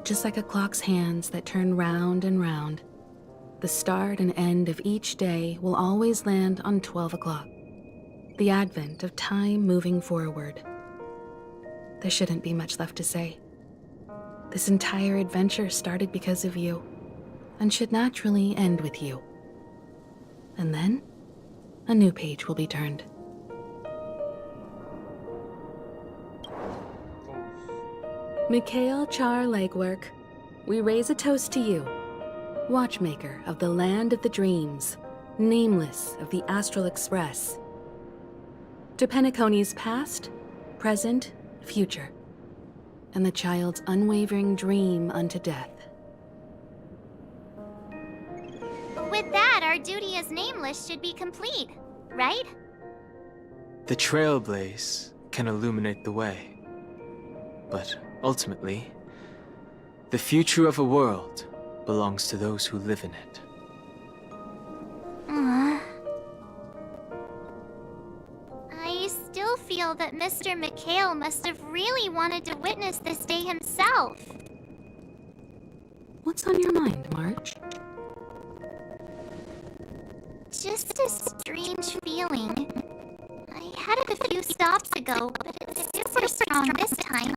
Just like a clock's hands that turn round and round, the start and end of each day will always land on 12 o'clock, the advent of time moving forward. There shouldn't be much left to say. This entire adventure started because of you, and should naturally end with you. And then, a new page will be turned. Mikhail Char Legwork, we raise a toast to you, watchmaker of the land of the dreams, nameless of the Astral Express. To Pencacony's past, present, future, and the child's unwavering dream unto death. With that, our duty as Nameless should be complete, right? The trailblaze can illuminate the way. But ultimately, the future of a world belongs to those who live in it. I still feel that Mr. Mikhail must have really wanted to witness this day himself. What's on your mind, March? Just a strange feeling. I had it a few stops ago, but it's super strong this time.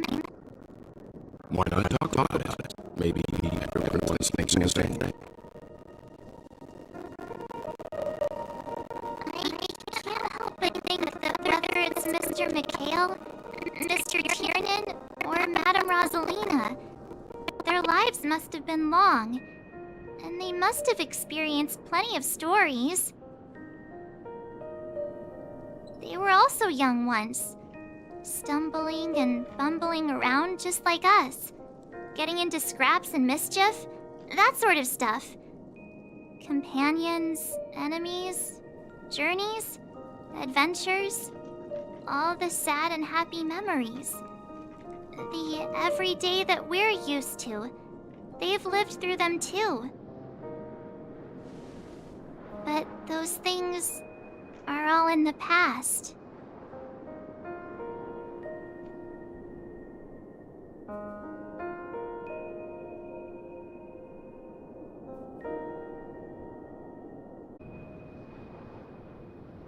Why not talk about it? Maybe everyone is thinking the same thing. I can't help but think that whether it's Mr. Mikhail, Mr. Tiernan, or Madame Rosalina, their lives must have been long, and they must have experienced plenty of stories. They were also young once, stumbling and bumbling around just like us, getting into scraps and mischief, that sort of stuff. Companions, enemies, journeys, adventures, all the sad and happy memories. The everyday that we're used to, they've lived through them too. But those things are all in the past.